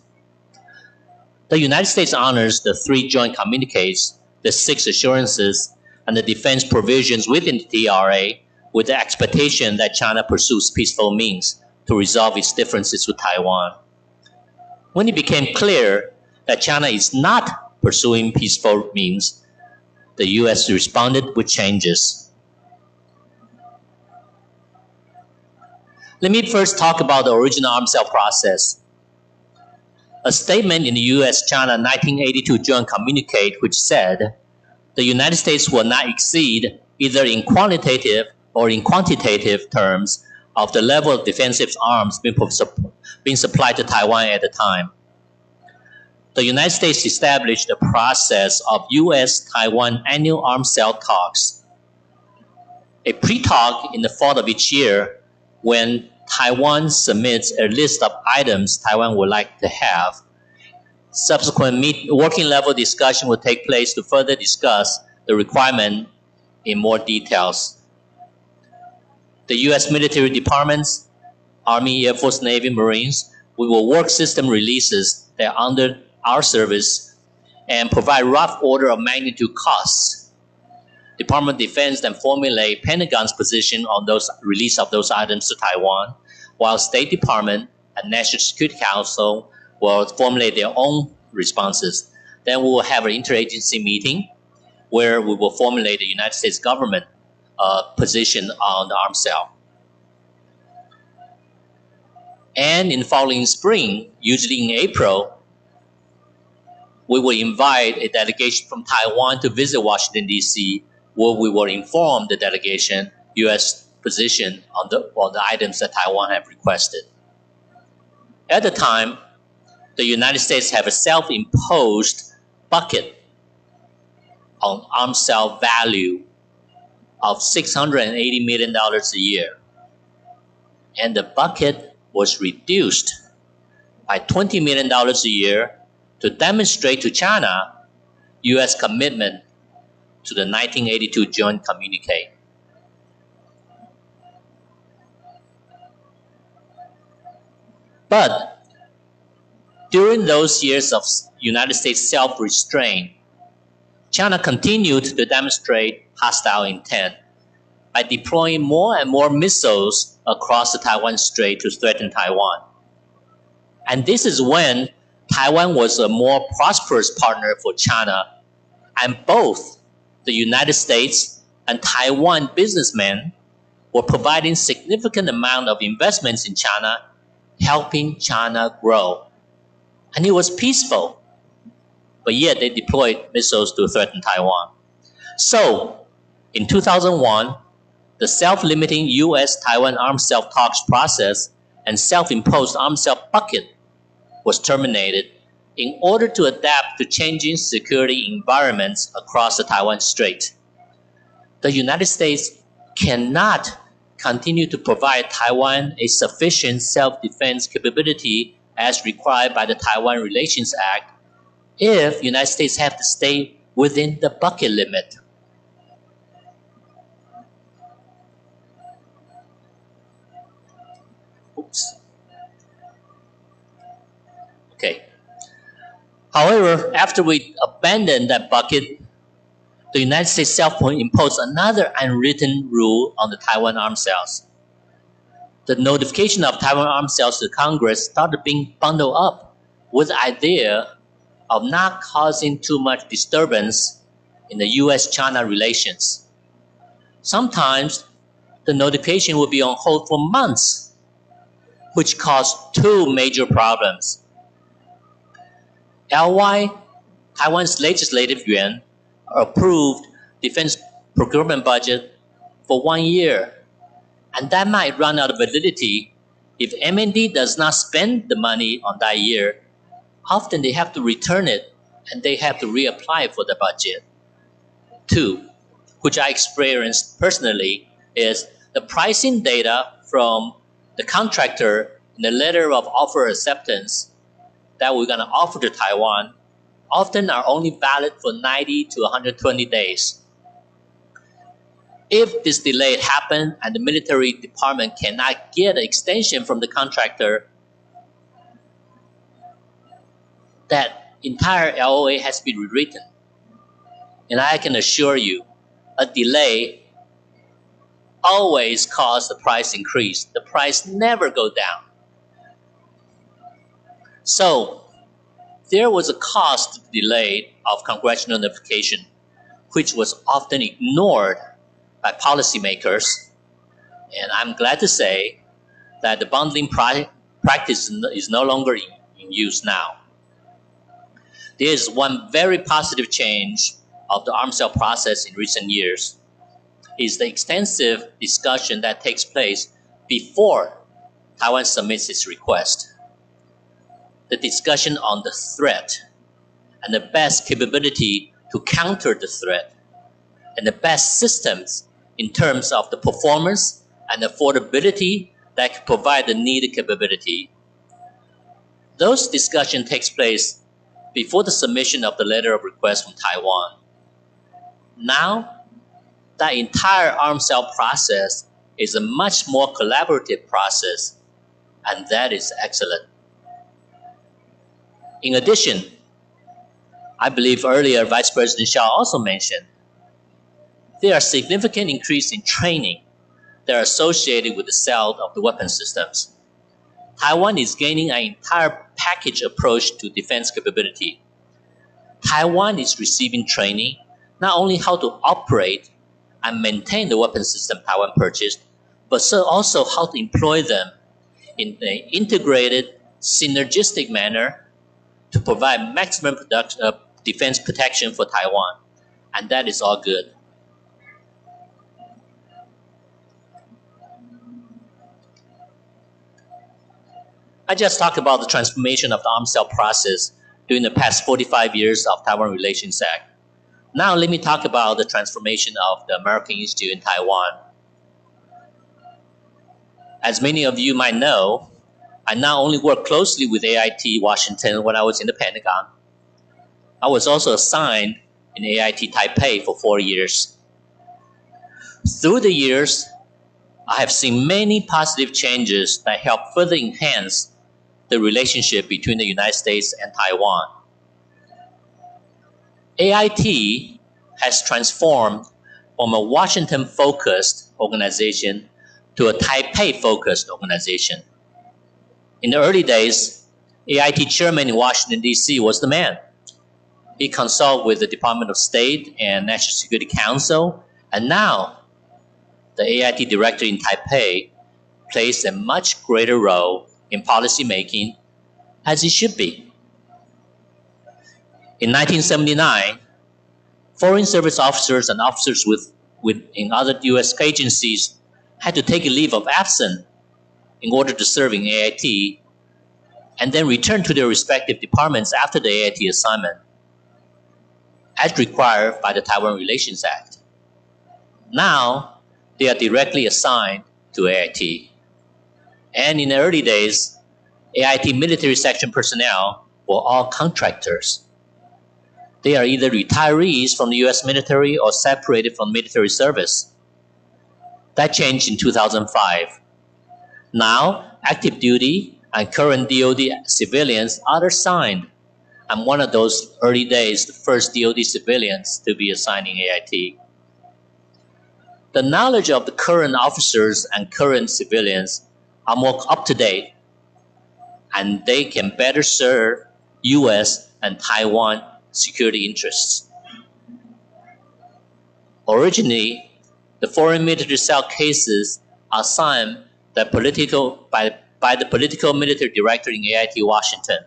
The United States honors the 3 joint communiques, the 6 assurances, and the defense provisions within the TRA with the expectation that China pursues peaceful means to resolve its differences with Taiwan. When it became clear that China is not pursuing peaceful means, the U.S. responded with changes. Let me first talk about the original arms sale process. A statement in the U.S.-China 1982 joint communique which said, the United States will not exceed either in qualitative or in quantitative terms of the level of defensive arms being supplied to Taiwan at the time. The United States established the process of U.S.-Taiwan annual arms sale talks. A pre-talk in the fall of each year when Taiwan submits a list of items Taiwan would like to have. Subsequent working level discussion will take place to further discuss the requirement in more details. The U.S. military departments, Army, Air Force, Navy, Marines, we will work system releases that are under our service and provide rough order of magnitude costs. Department of Defense then formulate Pentagon's position on those release of those items to Taiwan, while State Department and National Security Council will formulate their own responses. Then we will have an interagency meeting where we will formulate the United States government position on the arms sale. And in following spring, usually in April, we will invite a delegation from Taiwan to visit Washington, D.C., where we will inform the delegation U.S. position on the items that Taiwan have requested. At the time, the United States have a self-imposed bucket on arms sale value of $680 million a year. And the bucket was reduced by $20 million a year to demonstrate to China U.S. commitment to the 1982 Joint Communique. But during those years of United States self-restraint, China continued to demonstrate hostile intent by deploying more and more missiles across the Taiwan Strait to threaten Taiwan. And this is when Taiwan was a more prosperous partner for China, and both the United States and Taiwan businessmen were providing significant amount of investments in China, helping China grow. And it was peaceful, but yet they deployed missiles to threaten Taiwan. So, in 2001, the self-limiting U.S.-Taiwan arms sale talks process and self-imposed arms sale bucket was terminated in order to adapt to changing security environments across the Taiwan Strait. The United States cannot continue to provide Taiwan a sufficient self-defense capability as required by the Taiwan Relations Act if the United States have to stay within the bucket limit. Oops. Okay. However, after we abandoned that bucket, the United States self-imposed another unwritten rule on the Taiwan arms sales. The notification of Taiwan arms sales to Congress started being bundled up with the idea of not causing too much disturbance in the U.S.-China relations. Sometimes the notification would be on hold for months, which caused two major problems. LY, Taiwan's legislative yuan, approved defense procurement budget for 1 year, and that might run out of validity if MND does not spend the money on that year. Often they have to return it and they have to reapply for the budget. Two, which I experienced personally, is the pricing data from the contractor in the letter of offer acceptance that we're going to offer to Taiwan often are only valid for 90 to 120 days. If this delay happens and the military department cannot get an extension from the contractor, that entire LOA has to be rewritten. And I can assure you, a delay always causes the price increase. The price never go down. So there was a cost delay of congressional notification, which was often ignored by policymakers. And I'm glad to say that the bundling practice is no longer in use now. There is one very positive change of the arms sale process in recent years, is the extensive discussion that takes place before Taiwan submits its request. The discussion on the threat and the best capability to counter the threat and the best systems in terms of the performance and affordability that can provide the needed capability. Those discussions takes place before the submission of the letter of request from Taiwan. Now, that entire arms sale process is a much more collaborative process, and that is excellent. In addition, I believe earlier Vice President Xiao also mentioned, there are significant increase in training that are associated with the sale of the weapon systems. Taiwan is gaining an entire package approach to defense capability. Taiwan is receiving training not only how to operate and maintain the weapon system Taiwan purchased, but also how to employ them in an integrated, synergistic manner to provide maximum defense protection for Taiwan. And that is all good. I just talked about the transformation of the arms sale process during the past 45 years of Taiwan Relations Act. Now let me talk about the transformation of the American Institute in Taiwan. As many of you might know, I not only worked closely with AIT Washington when I was in the Pentagon, I was also assigned in AIT Taipei for 4 years. Through the years, I have seen many positive changes that help further enhance the relationship between the United States and Taiwan. AIT has transformed from a Washington-focused organization to a Taipei-focused organization. In the early days, AIT chairman in Washington, D.C. was the man. He consulted with the Department of State and National Security Council, and now the AIT director in Taipei plays a much greater role in policy making, as it should be. In 1979, foreign service officers and officers in other U.S. agencies had to take a leave of absence in order to serve in AIT and then return to their respective departments after the AIT assignment, as required by the Taiwan Relations Act. Now, they are directly assigned to AIT. And in the early days, AIT military section personnel were all contractors. They are either retirees from the U.S. military or separated from military service. That changed in 2005. Now, active duty and current DoD civilians are assigned. I'm one of those early days, the first DoD civilians to be assigned in AIT. The knowledge of the current officers and current civilians are more up-to-date, and they can better serve U.S. and Taiwan security interests. Originally, the foreign military cell cases are assigned by the political military director in AIT Washington.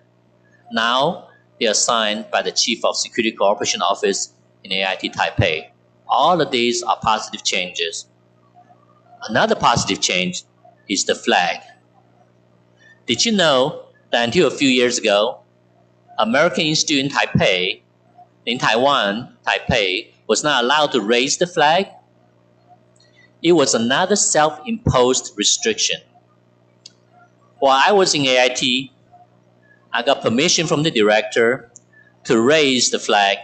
Now, they are assigned by the Chief of Security Cooperation Office in AIT Taipei. All of these are positive changes. Another positive change is the flag. Did you know that until a few years ago, American Institute in Taipei, in Taiwan, Taipei, was not allowed to raise the flag? It was another self-imposed restriction. While I was in AIT, I got permission from the director to raise the flag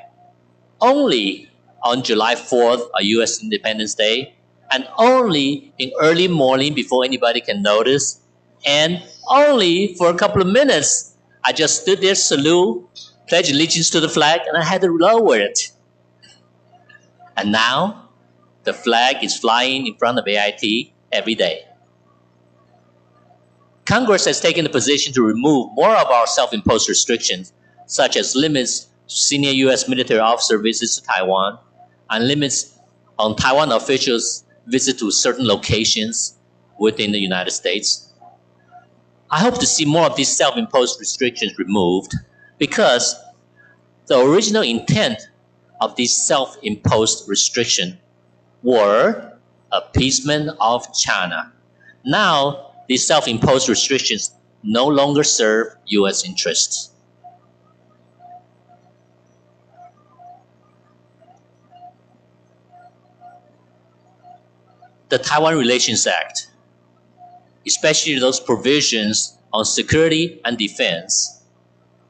only on July 4th, a U.S. Independence Day, and only in early morning before anybody can notice, and only for a couple of minutes. I just stood there, salute, pledge allegiance to the flag, and I had to lower it. And now, the flag is flying in front of AIT every day. Congress has taken the position to remove more of our self-imposed restrictions, such as limits to senior U.S. military officer visits to Taiwan, and limits on Taiwan officials' visit to certain locations within the United States. I hope to see more of these self-imposed restrictions removed because the original intent of these self-imposed restrictions were appeasement of China. Now, these self-imposed restrictions no longer serve U.S. interests. The Taiwan Relations Act, especially those provisions on security and defense,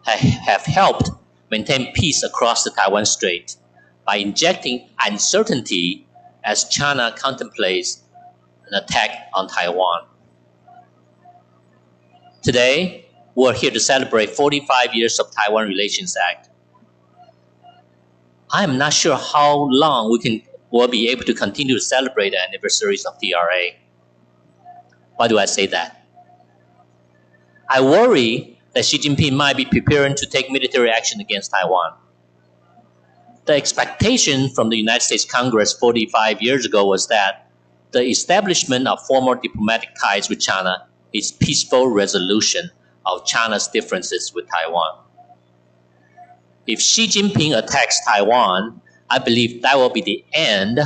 have helped maintain peace across the Taiwan Strait by injecting uncertainty as China contemplates an attack on Taiwan. Today, we're here to celebrate 45 years of Taiwan Relations Act. I'm not sure how long we'll be able to continue to celebrate the anniversaries of TRA. Why do I say that? I worry that Xi Jinping might be preparing to take military action against Taiwan. The expectation from the United States Congress 45 years ago was that the establishment of formal diplomatic ties with China is peaceful resolution of China's differences with Taiwan. If Xi Jinping attacks Taiwan, I believe that will be the end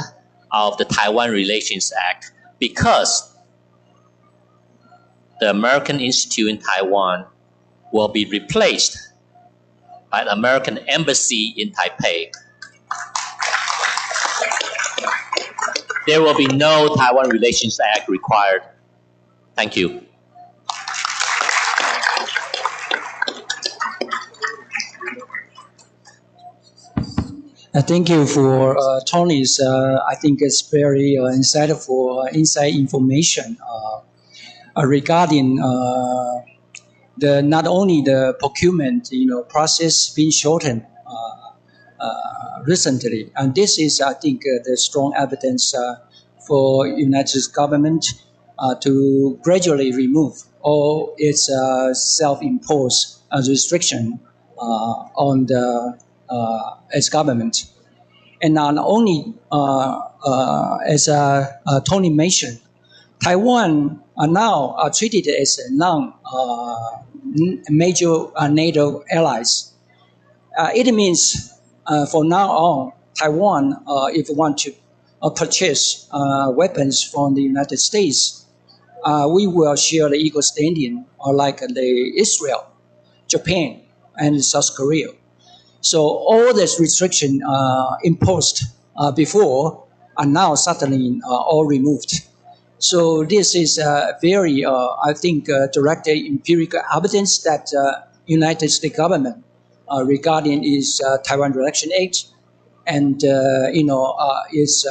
of the Taiwan Relations Act because the American Institute in Taiwan will be replaced by the American Embassy in Taipei. There will be no Taiwan Relations Act required. Thank you. Thank you for Tony's, I think it's very insightful inside information regarding the not only the procurement process being shortened recently, and this is I think the strong evidence for United States government to gradually remove all its self-imposed restriction on the its government. And not only, as Tony mentioned, Taiwan are now treated as a non-major NATO allies. It means for now on, Taiwan, if you want to purchase weapons from the United States, we will share the equal standing like the Israel, Japan, and South Korea. So all these restrictions imposed before are now suddenly all removed. So this is very, I think, direct empirical evidence that United States government regarding its Taiwan Relation Act and is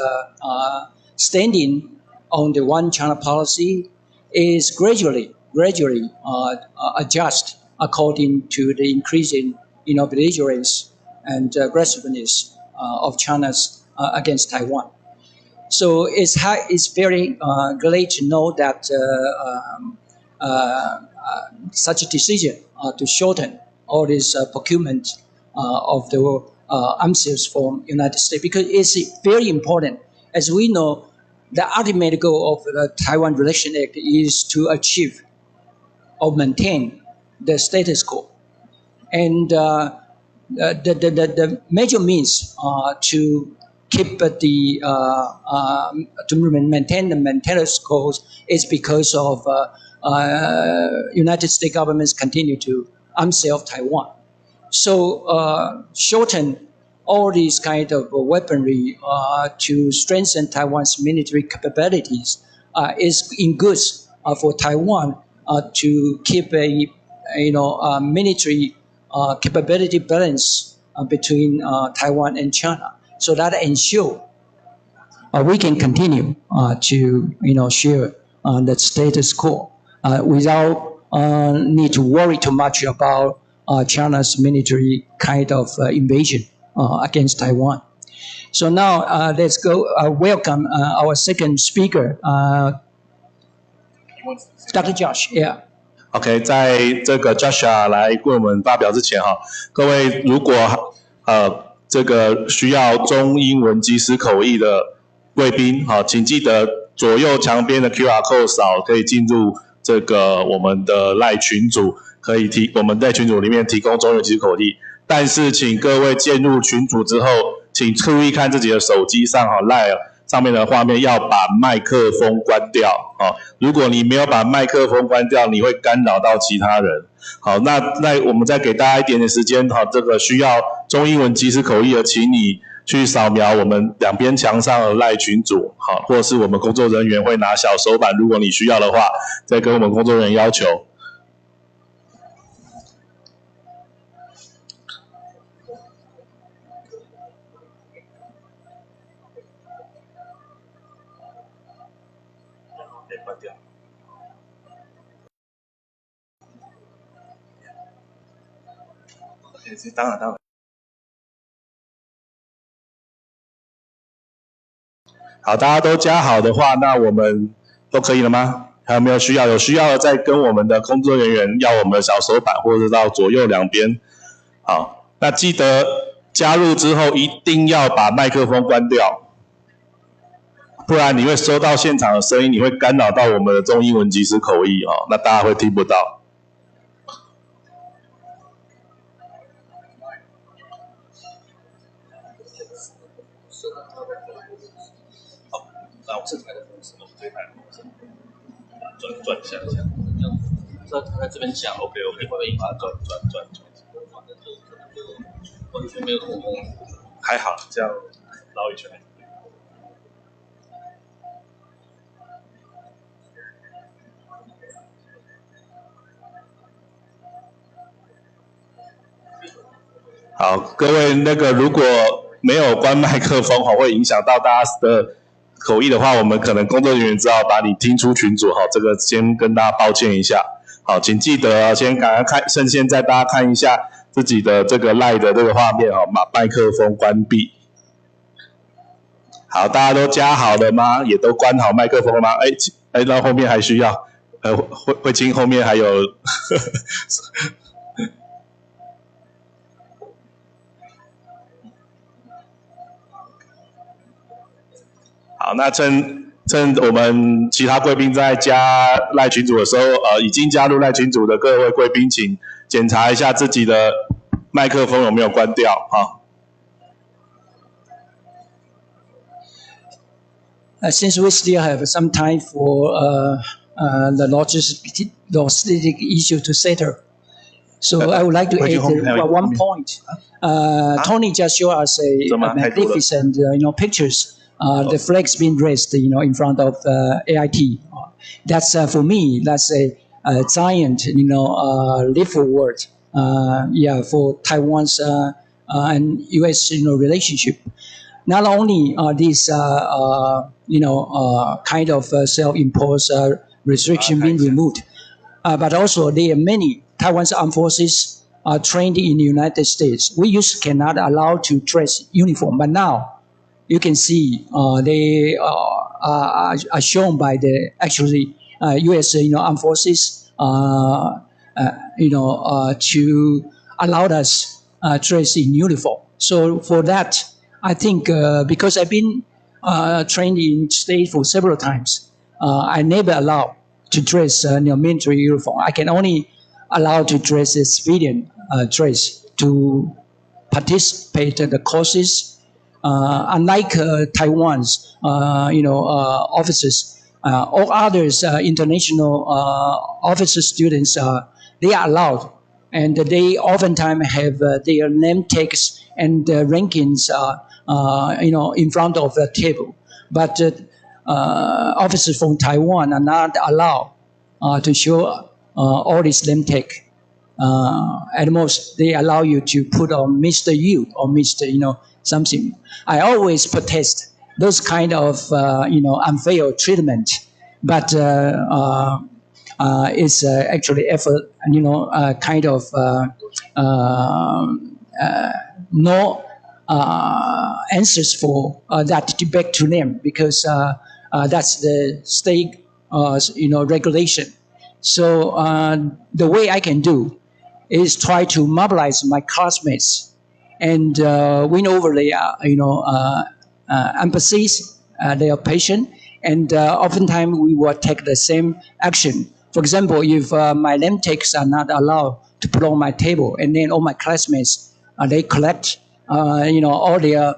standing on the one China policy is gradually adjust according to the increasing belligerence and aggressiveness of China's against Taiwan. So it's very great to know that such a decision to shorten all this procurement of the arms from United States, because it's very important. As we know, the ultimate goal of the Taiwan Relation Act is to achieve or maintain the status quo. And the major means to keep to maintain the status quo is because of United States governments continue to arm self Taiwan. So shorten all these kind of weaponry to strengthen Taiwan's military capabilities is in good for Taiwan to keep a military capability balance between Taiwan and China, so that ensure we can continue to share the status quo without need to worry too much about China's military kind of invasion against Taiwan. So now let's go welcome our second speaker, Dr. Josh. Yeah. OK， 在这个 Joshua 来为我们发表之前哈，各位如果这个需要中英文即时口译的贵宾，好，请记得左右墙边的 QR code 扫可以进入这个我们的 LINE 群组，可以我们在群组里面提供中英文即时口译。但是请各位进入群组之后，请注意看自己的手机上哈 LINE 上面的画面，要把麦克风关掉。如果你没有把麦克风关掉，你会干扰到其他人。好，那我们再给大家一点点时间，这个需要中英文即时口译的，请你去扫描我们两边墙上的 LINE 群组，好，或者是我们工作人员会拿小手板，如果你需要的话，再跟我们工作人员要求。当然。好，大家都加好的话，那我们都可以了吗？还有没有需要？有需要的再跟我们的工作人员要我们的小手板，或者是到左右两边。好，那记得加入之后一定要把麦克风关掉，不然你会收到现场的声音，你会干扰到我们的中英文即时口译那大家会听不到。那我这台的风是我们这台的风是转一下。他在这边讲 OK， 会不会把它转？完全没有空。还好，这样绕一圈。好，各位如果没有关麦克风会影响到大家的口译的话，我们可能工作人员只好把你踢出群组。这个先跟大家抱歉一下。好，请记得先赶快看，趁现在大家看一下自己的这个 LINE 的这个画面，把麦克风关闭。好，大家都加好了吗？也都关好麦克风了吗？那后面还需要，慧清后面还有好，那趁我们其他贵宾在加赖群组的时候，已经加入赖群组的各位贵宾，请检查一下自己的麦克风有没有关掉啊。Since we still have some time for the logistic issue to settle, so I would like to add one point. Tony just showed us a magnificent, pictures. The flag's been raised, in front of AIT. That's for me. That's a giant, leap forward. For Taiwan's and U.S. relationship. Not only are these kind of self-imposed restriction being removed, but also there are many Taiwan's armed forces are trained in the United States. We used cannot allow to dress uniform, but now you can see they are shown by the actually U.S. Armed forces to allow us dress in uniform. So for that, I think because I've been trained in state for several times, I never allow to dress military uniform. I can only allow to dress a civilian dress to participate in the courses. Unlike Taiwan's, officers, all others international officer students, they are allowed, and they oftentimes have their name tags and rankings, in front of the table. But officers from Taiwan are not allowed to show all this name tag. At most, they allow you to put on Mr. U or Mr. Something. I always protest those kind of unfair treatment, but it's actually effort, kind of no answers for that back to them, because that's the state regulation. So the way I can do is try to mobilize my classmates and win over their embassies, their patient, and oftentimes we will take the same action. For example, if my name tags are not allowed to put on my table, and then all my classmates they collect all their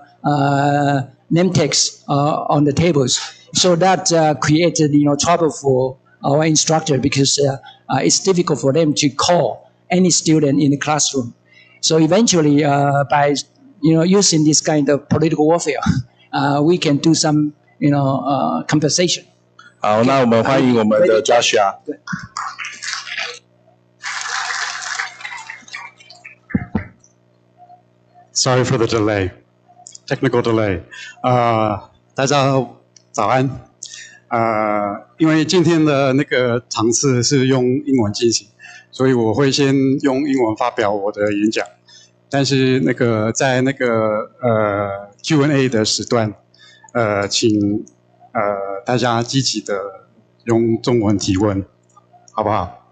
name tags on the tables, so that created trouble for our instructor, because it's difficult for them to call any student in the classroom. So eventually, by using this kind of political warfare, we can do some compensation. 好，那我们欢迎我们的 Joshua。Sorry for the delay, technical delay. 大家早安。因为今天的那个场次是用英文进行，所以我会先用英文发表我的演讲。但是在Q&A 的时段，请大家积极的用中文提问，好不好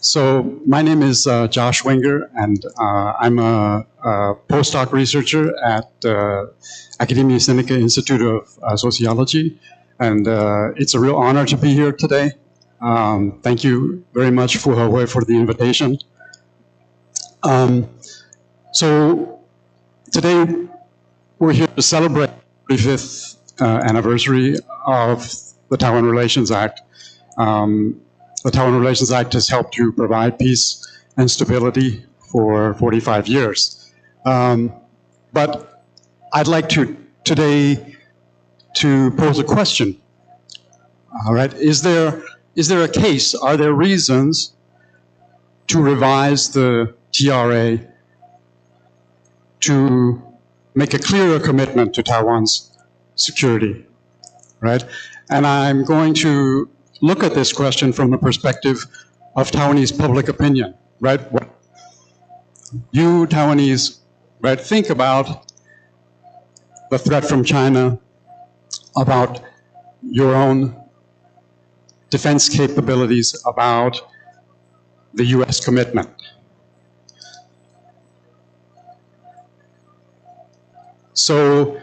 ？So my name is Josh Wenger, and I'm a postdoc researcher at the Academia Sinica Institute of Sociology, and it's a real honor to be here today. Thank you very much, Fu He, for the invitation. So today we're here to celebrate the 35th anniversary of the Taiwan Relations Act. The Taiwan Relations Act has helped to provide peace and stability for 45 years. But I'd like to today to pose a question. All right, is there a case, are there reasons to revise the TRA to make a clearer commitment to Taiwan's security, right? And I'm going to look at this question from the perspective of Taiwanese public opinion, right? What you Taiwanese, right, think about the threat from China, about your own defense capabilities, about the U.S. commitment. So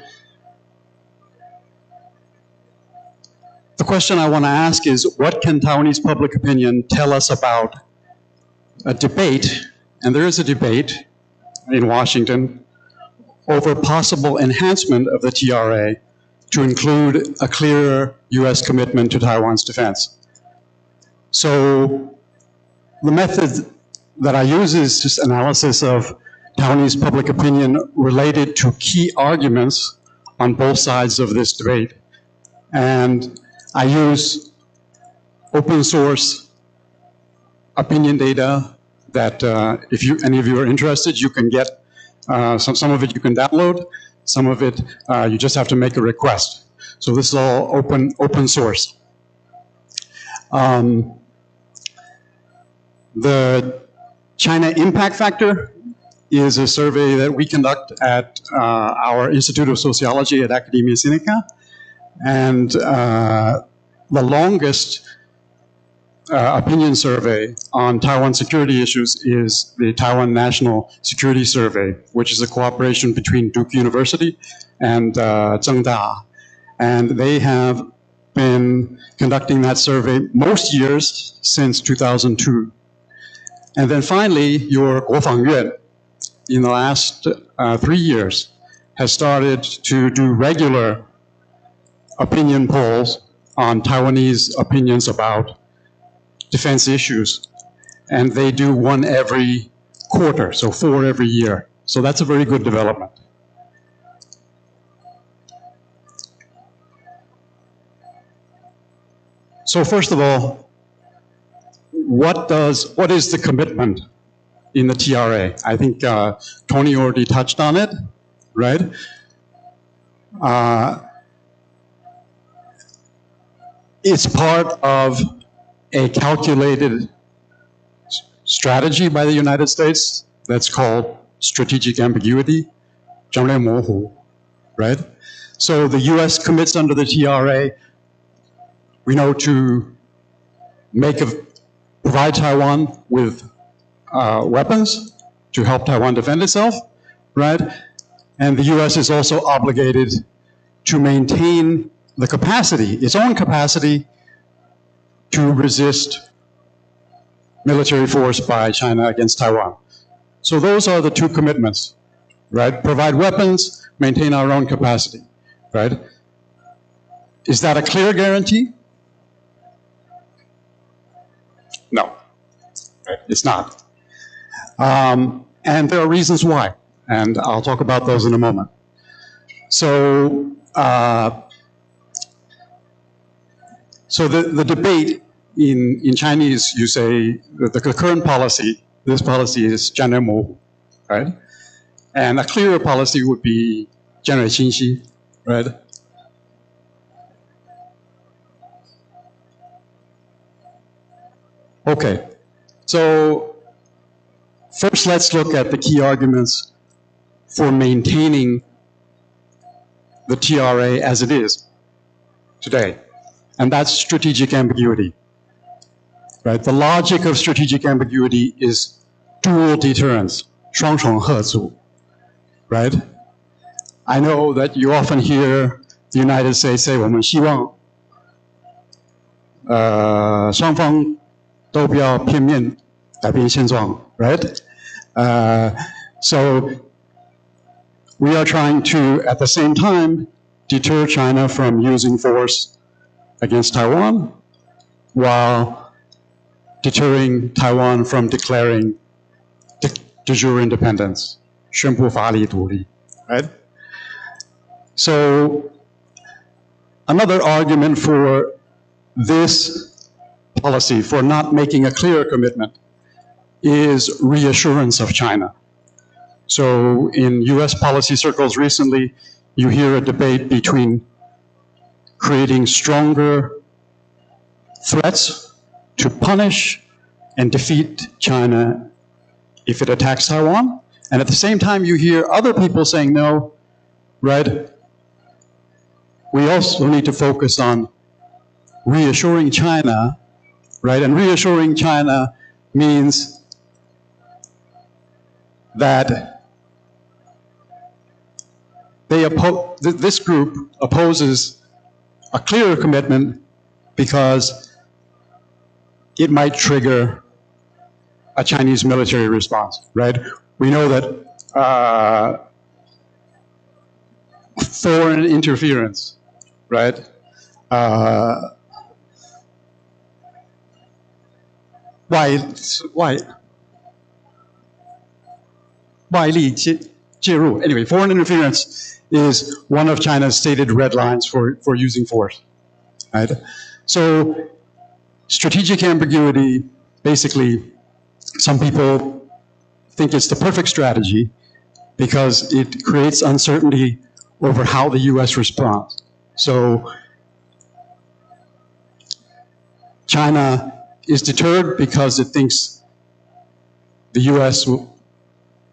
the question I want to ask is, what can Taiwanese public opinion tell us about a debate, and there is a debate in Washington, over possible enhancement of the TRA to include a clearer U.S. commitment to Taiwan's defense. So the method that I use is just analysis of Taiwanese public opinion related to key arguments on both sides of this debate. And I use open source opinion data that if any of you are interested, you can get some of it you can download, some of it you just have to make a request. So this is all open source. The China Impact Factor is a survey that we conduct at our Institute of Sociology at Academia Sinica. And the longest opinion survey on Taiwan security issues is the Taiwan National Security Survey, which is a cooperation between Duke University and Zhengda. And they have been conducting that survey most years since 2002. And then finally, your Guofang in the last 3 years has started to do regular opinion polls on Taiwanese opinions about defense issues. And they do one every quarter, so 4 every year. So that's a very good development. So first of all, what is the commitment in the TRA? I think Tony already touched on it, right? It's part of a calculated strategy by the United States that's called strategic ambiguity, 战略模糊, right? So the U.S. commits under the TRA, we know, to provide Taiwan with weapons to help Taiwan defend itself, right? And the U.S. is also obligated to maintain the capacity, its own capacity, to resist military force by China against Taiwan. So those are the two commitments, right? Provide weapons, maintain our own capacity, right? Is that a clear guarantee? No, it's not. And there are reasons why, and I'll talk about those in a moment. So, the debate in Chinese, you say the current policy, this policy is 战略模糊, right? And a clearer policy would be 战略清晰, right? Okay, so first let's look at the key arguments for maintaining the TRA as it is today, and that's strategic ambiguity, right? The logic of strategic ambiguity is dual deterrence, 双重吓阻, right? I know that you often hear the United States say, 我们希望双方都不要片面改变现状, right? So we are trying to, at the same time, deter China from using force against Taiwan while deterring Taiwan from declaring de jure independence, 宣布法理独立, right? So another argument for this policy, for not making a clear commitment, is reassurance of China. So in US policy circles recently, you hear a debate between creating stronger threats to punish and defeat China if it attacks Taiwan. And at the same time, you hear other people saying, no, right? We also need to focus on reassuring China, right? And reassuring China means that this group opposes a clearer commitment because it might trigger a Chinese military response, right? We know that foreign interference, right? 外力介入. Anyway, foreign interference is one of China's stated red lines for using force, right? So strategic ambiguity, basically, some people think it's the perfect strategy because it creates uncertainty over how the US responds. So China is deterred because it thinks the US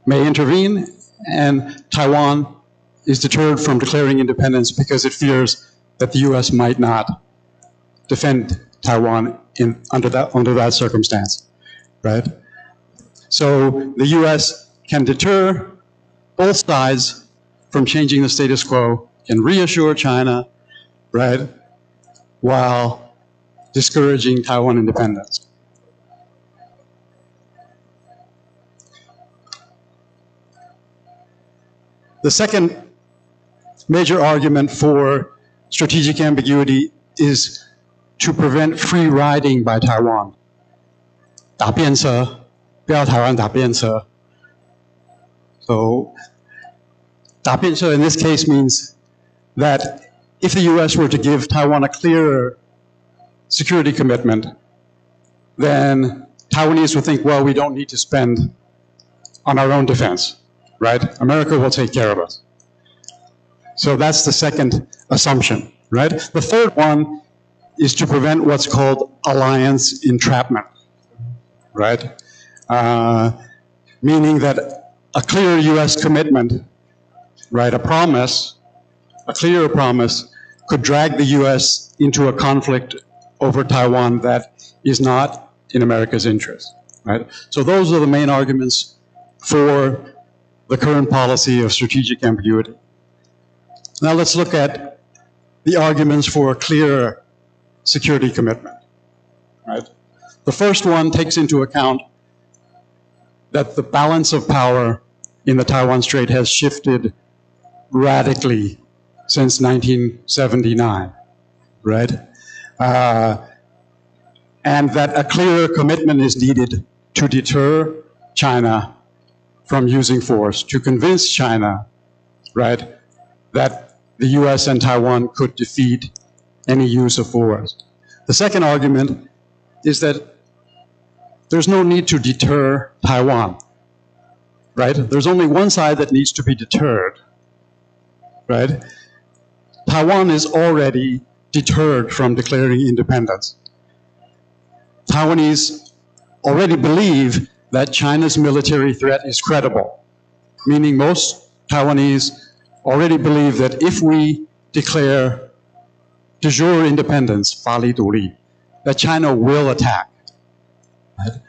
may intervene, and Taiwan is deterred from declaring independence because it fears that the US might not defend Taiwan under that circumstance, right? So the US can deter both sides from changing the status quo, can reassure China, right, while discouraging Taiwan independence. The second major argument for strategic ambiguity is to prevent free riding by Taiwan. 打便车，不要台湾打便车. So 打便车 in this case means that if the US were to give Taiwan a clearer security commitment, then Taiwanese would think, well, we don't need to spend on our own defense, right? America will take care of us. So that's the second assumption, right? The third one is to prevent what's called alliance entrapment, right? Meaning that a clear US commitment, right, a clear promise could drag the US into a conflict over Taiwan that is not in America's interest, right? So those are the main arguments for the current policy of strategic ambiguity. Now let's look at the arguments for a clear security commitment, right? The first one takes into account that the balance of power in the Taiwan Strait has shifted radically since 1979, right? And that a clear commitment is needed to deter China from using force, to convince China, right, that the US and Taiwan could defeat any use of force. The second argument is that there's no need to deter Taiwan, right? There's only one side that needs to be deterred, right? Taiwan is already deterred from declaring independence. Taiwanese already believe that China's military threat is credible, meaning most Taiwanese already believe that if we declare de jure independence, 法理独立, that China will attack. Right?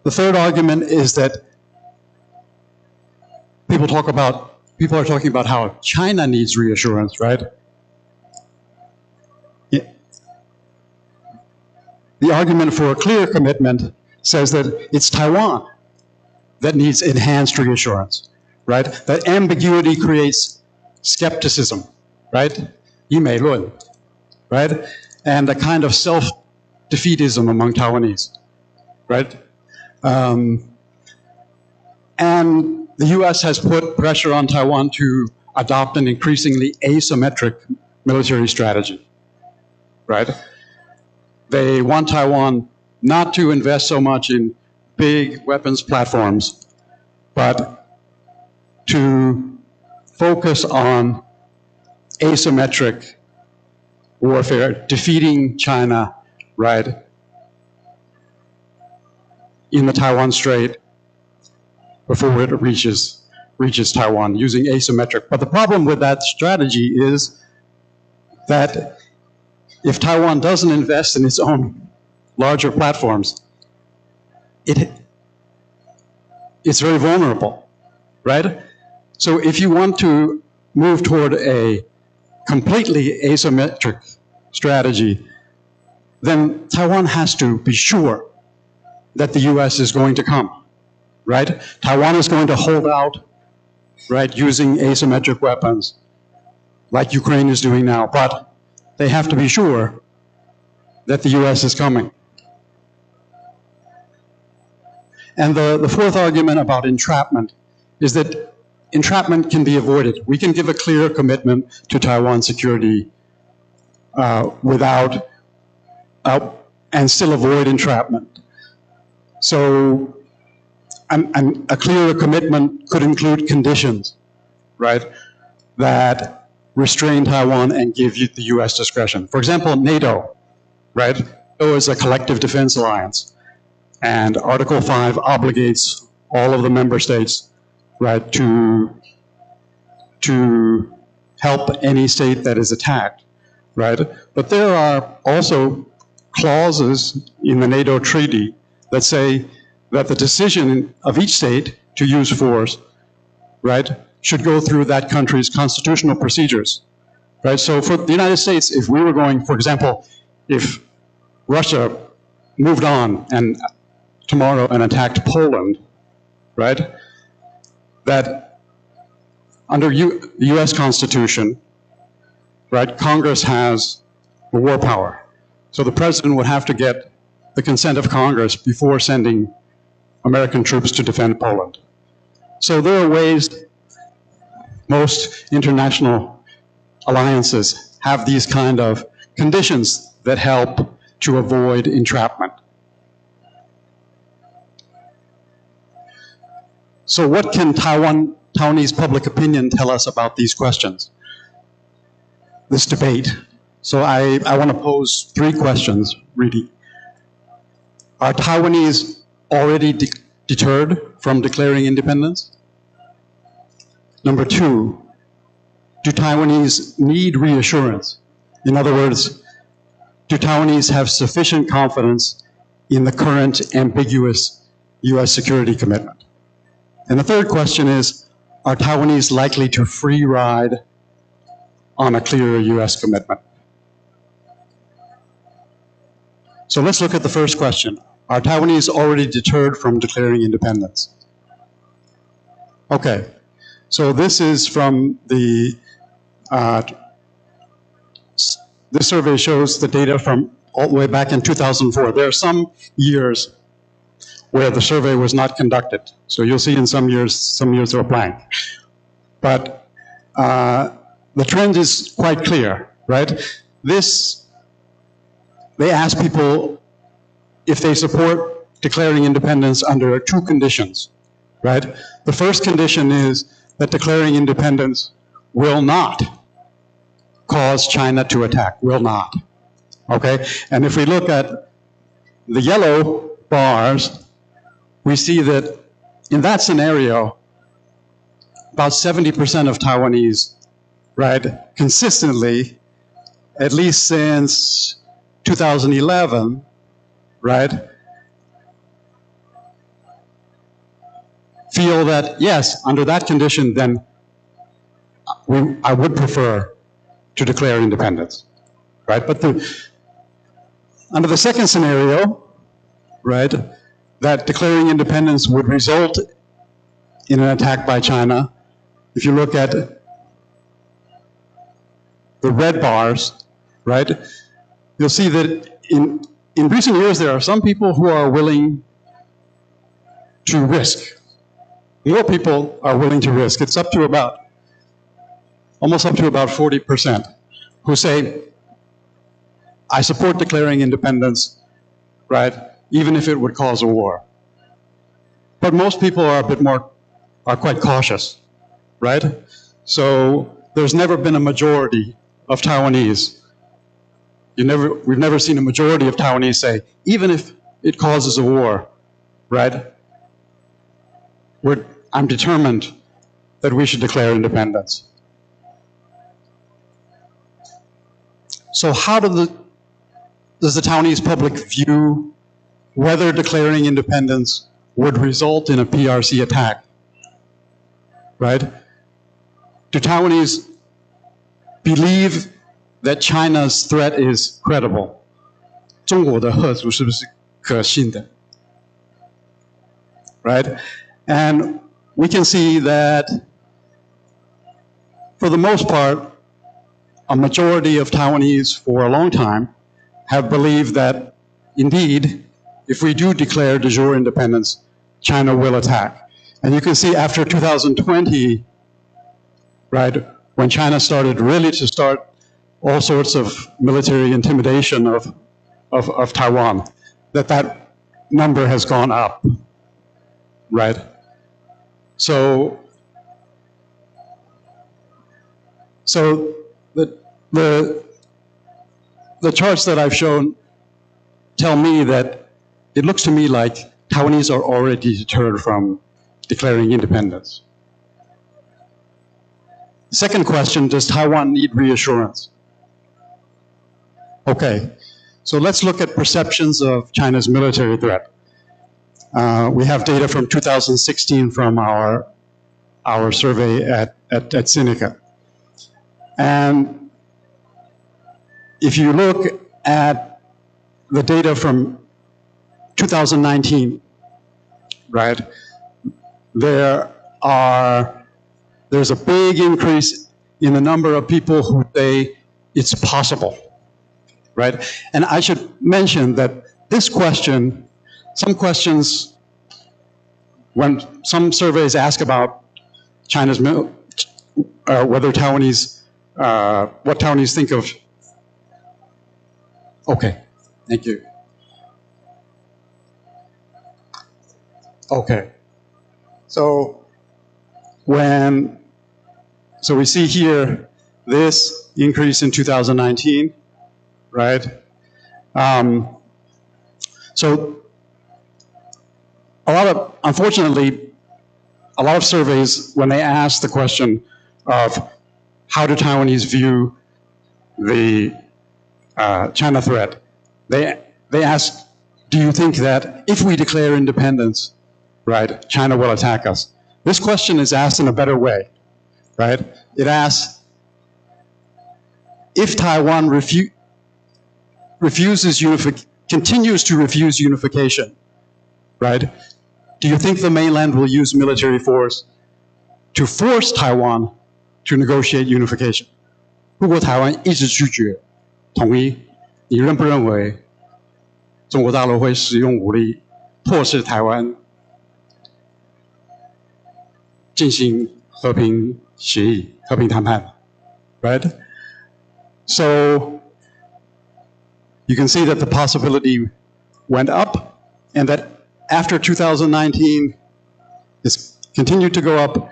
The third argument is that people are talking about how China needs reassurance, right? The argument for a clear commitment says that it's Taiwan that needs enhanced reassurance, right? That ambiguity creates skepticism, right? 以美论, right? and a kind of self-defeatism among Taiwanese, right? And the U.S. has put pressure on Taiwan to adopt an increasingly asymmetric military strategy, right? They want Taiwan not to invest so much in big weapons platforms, but to focus on asymmetric warfare, defeating China, right, in the Taiwan Strait before it reaches Taiwan, using asymmetric. But the problem with that strategy is that if Taiwan doesn't invest in its own larger platforms, it's very vulnerable, right? So if you want to move toward a completely asymmetric strategy, then Taiwan has to be sure that the U.S. is going to come, right? Taiwan is going to hold out, right, using asymmetric weapons like Ukraine is doing now, but they have to be sure that the U.S. is coming. And the fourth argument about entrapment is that entrapment can be avoided. We can give a clear commitment to Taiwan security and still avoid entrapment. So a clearer commitment could include conditions, right, that restrain Taiwan and give you the U.S. discretion. For example, NATO, right? NATO is a collective defense alliance, and Article 5 obligates all of the member states, right, to help any state that is attacked, right? But there are also clauses in the NATO treaty that say that the decision of each state to use force, right, should go through that country's constitutional procedures, right? So for the United States, if we were going, for example, if Russia moved on and tomorrow and attacked Poland, right, that under the U.S. Constitution, right, Congress has the war power. So the president would have to get the consent of Congress before sending American troops to defend Poland. So there are ways most international alliances have these kind of conditions that help to avoid entrapment. So what can Taiwanese public opinion tell us about these questions? This debate. So I want to pose three questions, really. Are Taiwanese already deterred from declaring independence? Number two, do Taiwanese need reassurance? In other words, do Taiwanese have sufficient confidence in the current ambiguous U.S. security commitment? And the third question is, are Taiwanese likely to free ride on a clear U.S. commitment? So let's look at the first question. Are Taiwanese already deterred from declaring independence? Okay, so this is from the, this survey shows the data from all the way back in 2004. There are some years where the survey was not conducted. So you'll see in some years are blank. But the trend is quite clear, right? They ask people if they support declaring independence under two conditions, right? The first condition is that declaring independence will not cause China to attack, will not, okay? And if we look at the yellow bars, we see that in that scenario, about 70% of Taiwanese, right, consistently, at least since 2011, right, feel that, yes, under that condition, then I would prefer to declare independence, right? But under the second scenario, right, that declaring independence would result in an attack by China. If you look at the red bars, right, you'll see that in recent years, there are some people who are willing to risk. More people are willing to risk. It's almost up to about 40% who say, I support declaring independence, right, even if it would cause a war. But most people are quite cautious, right? So there's never been a majority of Taiwanese. We've never seen a majority of Taiwanese say, even if it causes a war, right, I'm determined that we should declare independence. So how does the Taiwanese public view whether declaring independence would result in a PRC attack, right? Do Taiwanese believe that China's threat is credible? 中国的吓阻是不是可信的? Right? And we can see that for the most part, a majority of Taiwanese for a long time have believed that indeed, if we do declare de jure independence, China will attack. And you can see after 2020, right, when China started really to start all sorts of military intimidation of Taiwan, that number has gone up, right? So the charts that I've shown tell me that it looks to me like Taiwanese are already deterred from declaring independence. Second question, does Taiwan need reassurance? Okay, so let's look at perceptions of China's military threat. We have data from 2016 from our survey at Seneca. And if you look at the data from 2019, right, there's a big increase in the number of people who say it's possible, right? And I should mention that this question, some questions, when some surveys ask about China's, whether Taiwanese, what Taiwanese think of. Okay, thank you. Okay, so we see here this increase in 2019, right? So unfortunately, a lot of surveys, when they ask the question of how do Taiwanese view the China threat, they ask, do you think that if we declare independence, right, China will attack us? This question is asked in a better way, right? It asks, if Taiwan continues to refuse unification, right, do you think the mainland will use military force to force Taiwan to negotiate unification? 如果台湾一直拒绝统一，你认不认为中国大陆会使用武力迫使台湾进行和平协议、和平谈判 right? So you can see that the possibility went up and that after 2019 it's continued to go up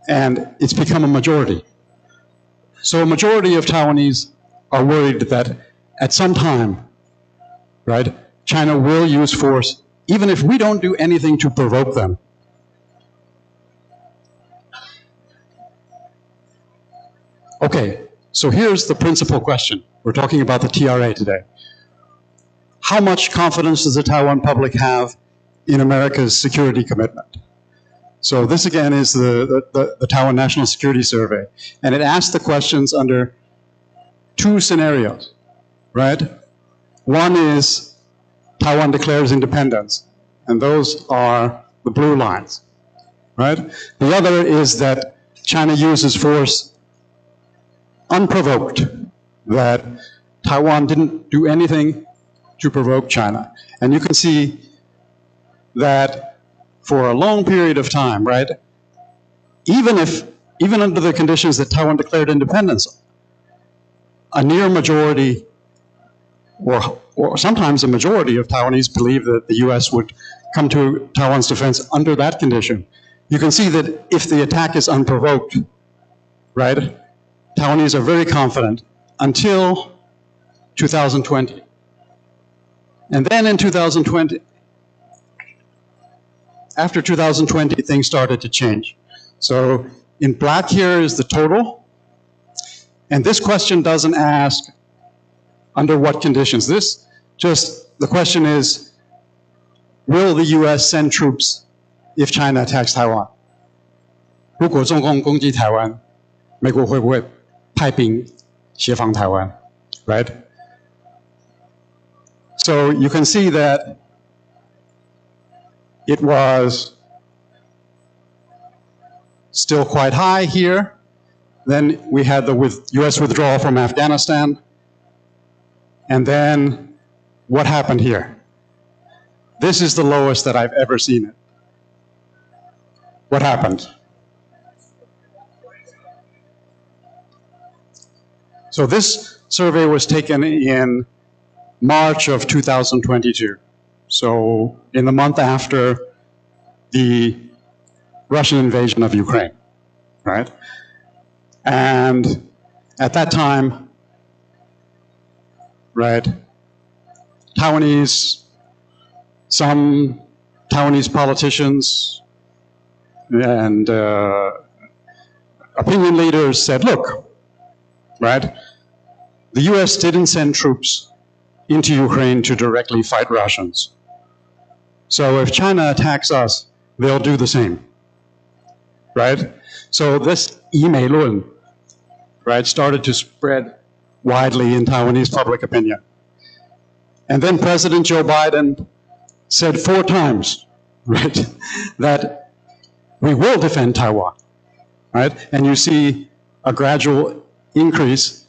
and it's become a majority. So a majority of Taiwanese are worried that at some time, right, China will use force even if we don't do anything to provoke them. Okay, so here's the principal question. We're talking about the TRA today. How much confidence does the Taiwan public have in America's security commitment? So this again is the Taiwan National Security Survey, and it asks the questions under two scenarios, right? One is Taiwan declares independence, and those are the blue lines, right? The other is that China uses force unprovoked, that Taiwan didn't do anything to provoke China. And you can see that for a long period of time, right, even under the conditions that Taiwan declared independence, a near majority or sometimes a majority of Taiwanese believe that the US would come to Taiwan's defense under that condition. You can see that if the attack is unprovoked, right, Taiwanese are very confident until 2020. And then in 2020, after 2020, things started to change. So in black here is the total. And this question doesn't ask under what conditions. The question is, will the US send troops if China attacks Taiwan? 如果中共攻击台湾，美国会不会派兵协防台湾？ Right? So you can see that it was still quite high here. Then we had the US withdrawal from Afghanistan. And then what happened here? This is the lowest that I've ever seen it. What happened? So this survey was taken in March of 2022. So in the month after the Russian invasion of Ukraine, right? And at that time, right, some Taiwanese politicians and opinion leaders said, look, right, the US didn't send troops into Ukraine to directly fight Russians. So if China attacks us, they'll do the same, right? So this 以美论, right, started to spread widely in Taiwanese public opinion. And then President Joe Biden said 4 times, right, that we will defend Taiwan, right? And you see a gradual increase,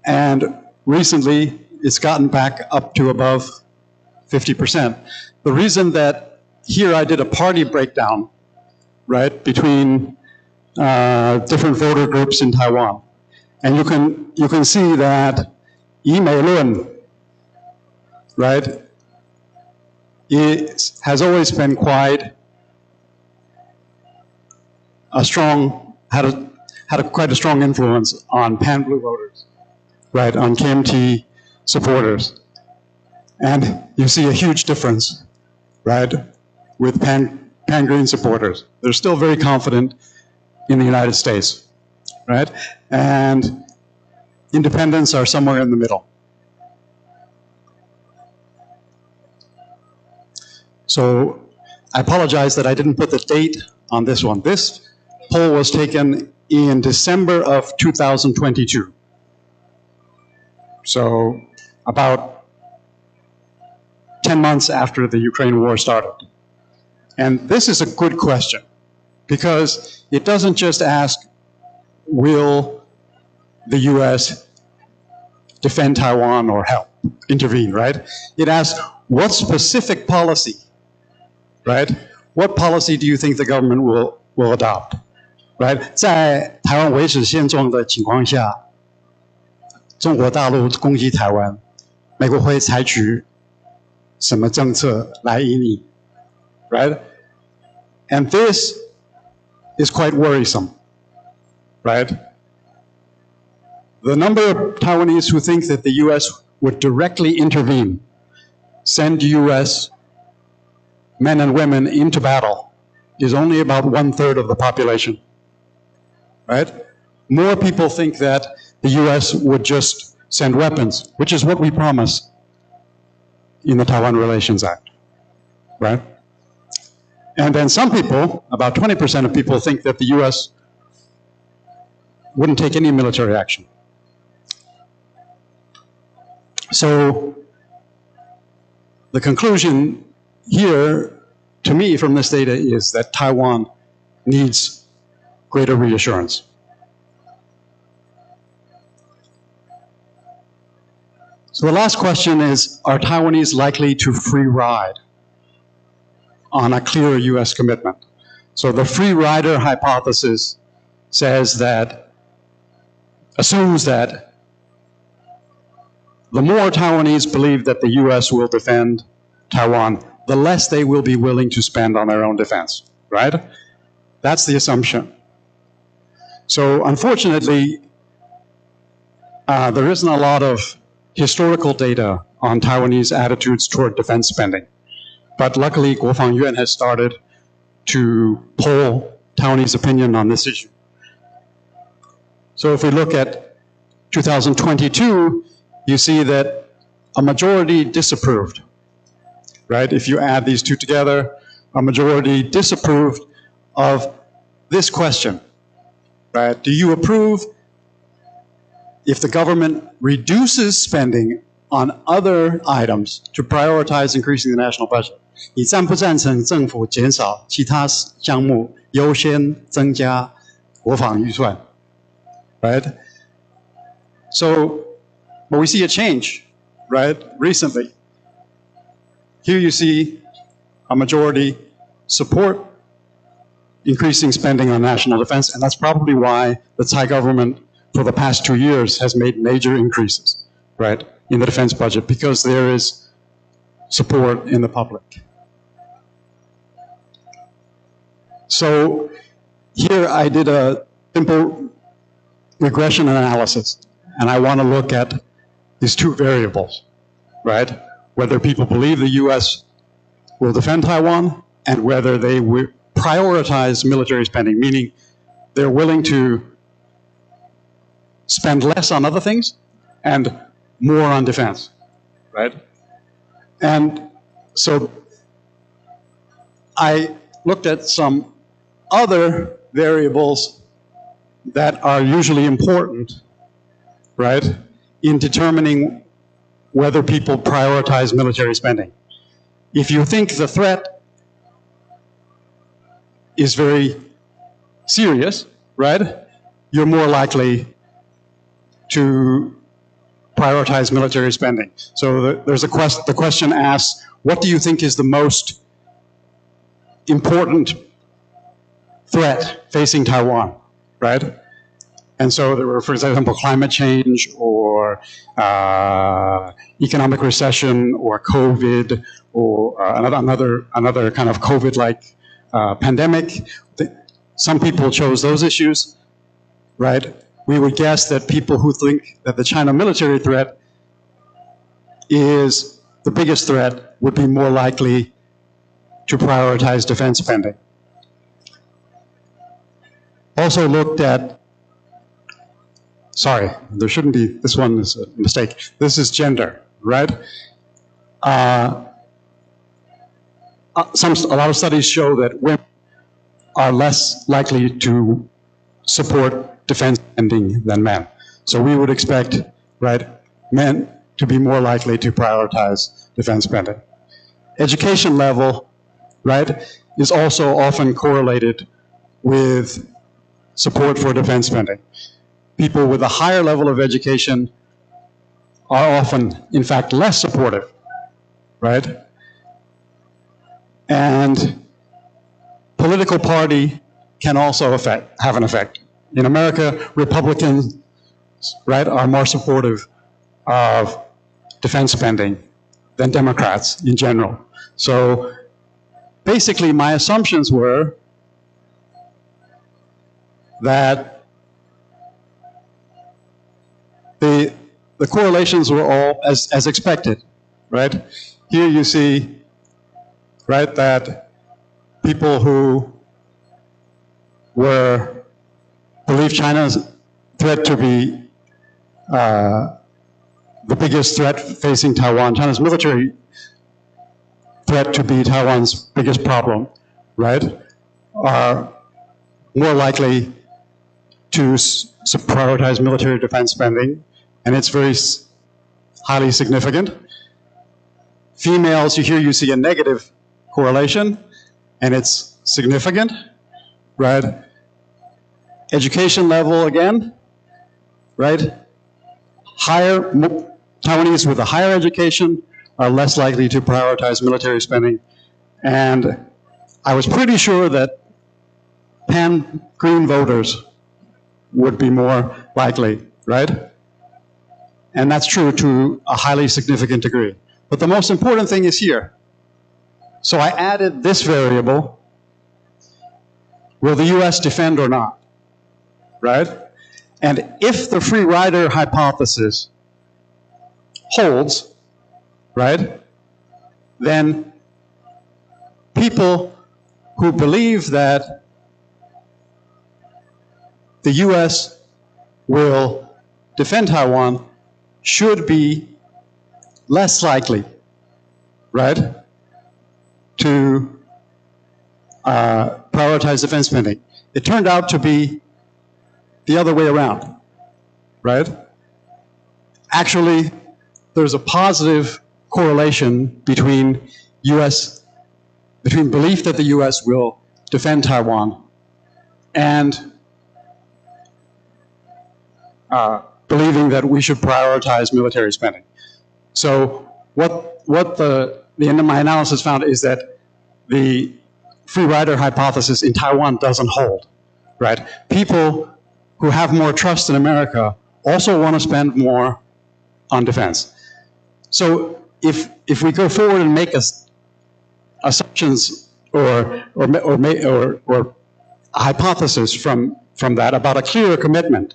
and recently it's gotten back up to above 50%. The reason that here I did a party breakdown, right, between different voter groups in Taiwan, and you can see that 以美论, right, has always been quite a strong, had quite a strong influence on pan-blue voters, right, on KMT supporters. And you see a huge difference, right, with pan-green supporters. They're still very confident in the United States, right? And independents are somewhere in the middle. So I apologize that I didn't put the date on this one. This poll was taken in December of 2022. So about 10 months after the Ukraine war started. And this is a good question because it doesn't just ask, will the US defend Taiwan or help, intervene, right? It asks, what specific policy, right? What policy do you think the government will adopt, right? 在台湾维持现状的情况下，中国大陆攻击台湾，美国会采取什么政策来应对 right? And this is quite worrisome, right? The number of Taiwanese who think that the US would directly intervene, send US men and women into battle, is only about 1/3 of the population, right? More people think that the US would just send weapons, which is what we promised in the Taiwan Relations Act, right? And then some people, about 20% of people, think that the US wouldn't take any military action. So the conclusion here, to me, from this data is that Taiwan needs greater reassurance. So the last question is, are Taiwanese likely to free ride on a clear U.S. commitment? So the free rider hypothesis assumes that the more Taiwanese believe that the U.S. will defend Taiwan, the less they will be willing to spend on their own defense, right? That's the assumption. So unfortunately, there isn't a lot of historical data on Taiwanese attitudes toward defense spending. But luckily, Guofang has started to poll Taiwanese opinion on this issue. So if we look at 2022, you see that a majority disapproved, right? If you add these two together, a majority disapproved of this question, right? Do you approve if the government reduces spending on other items to prioritize increasing the national budget? 你赞不赞成政府减少其他项目，优先增加国防预算？ Right? So, but we see a change, right, recently. Here you see a majority support increasing spending on national defense, and that's probably why the Tsai government for the past 2 years has made major increases, right, in the defense budget, because there is support in the public. So here I did a simple regression analysis, and I want to look at these two variables, right? Whether people believe the U.S. will defend Taiwan and whether they will prioritize military spending, meaning they're willing to spend less on other things and more on defense, right? And so I looked at some other variables that are usually important, right, in determining whether people prioritize military spending. If you think the threat is very serious, right, you're more likely to prioritize military spending. So there's the question asks, what do you think is the most important threat facing Taiwan, right? And so there were, for example, climate change or economic recession or COVID or another kind of COVID-like pandemic. Some people chose those issues, right? We would guess that people who think that the China military threat is the biggest threat would be more likely to prioritize defense spending. Also looked at, sorry, there shouldn't be, this one is a mistake. This is gender, right? A lot of studies show that women are less likely to support defense spending than men. So we would expect, right, men to be more likely to prioritize defense spending. Education level, right, is also often correlated with support for defense spending. People with a higher level of education are often, in fact, less supportive, right? And political party can also have an effect. In America, Republicans, right, are more supportive of defense spending than Democrats in general. So basically, my assumptions were that the correlations were all as expected, right? Here you see, right, that people who believe China's threat to be the biggest threat facing Taiwan, China's military threat to be Taiwan's biggest problem, right, are more likely to prioritize military defense spending, and it's very highly significant. Females, here you see a negative correlation, and it's significant, right? Education level again, right? Taiwanese with a higher education are less likely to prioritize military spending. And I was pretty sure that pan-green voters would be more likely, right? And that's true to a highly significant degree. But the most important thing is here. So I added this variable. Will the US defend or not? Right? And if the free rider hypothesis holds, right, then people who believe that the US will defend Taiwan should be less likely, right, to prioritize defense spending. It turned out to be the other way around, right? Actually, there's a positive correlation between belief that the US will defend Taiwan and believing that we should prioritize military spending. So what the end of my analysis found is that the free rider hypothesis in Taiwan doesn't hold, right? People who have more trust in America also want to spend more on defense. So if we go forward and make assumptions or a hypothesis from that about a clearer commitment,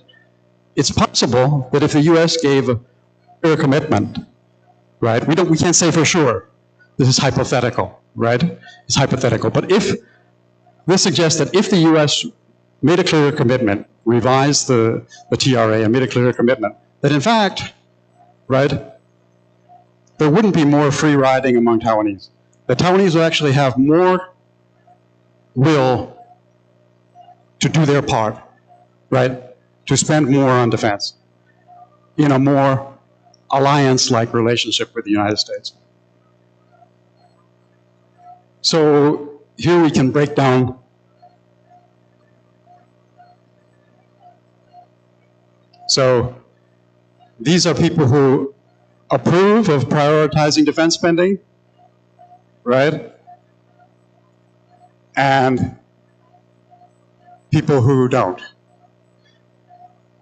it's possible that if the U.S. gave a clear commitment, right? We can't say for sure. This is hypothetical, right? It's hypothetical. But if this suggests that if the U.S. made a clear commitment, revised the TRA and made a clear commitment, that in fact, right, there wouldn't be more free riding among Taiwanese. The Taiwanese would actually have more will to do their part, right, to spend more on defense in a more alliance-like relationship with the United States. So here we can break down so these are people who approve of prioritizing defense spending, right? And people who don't.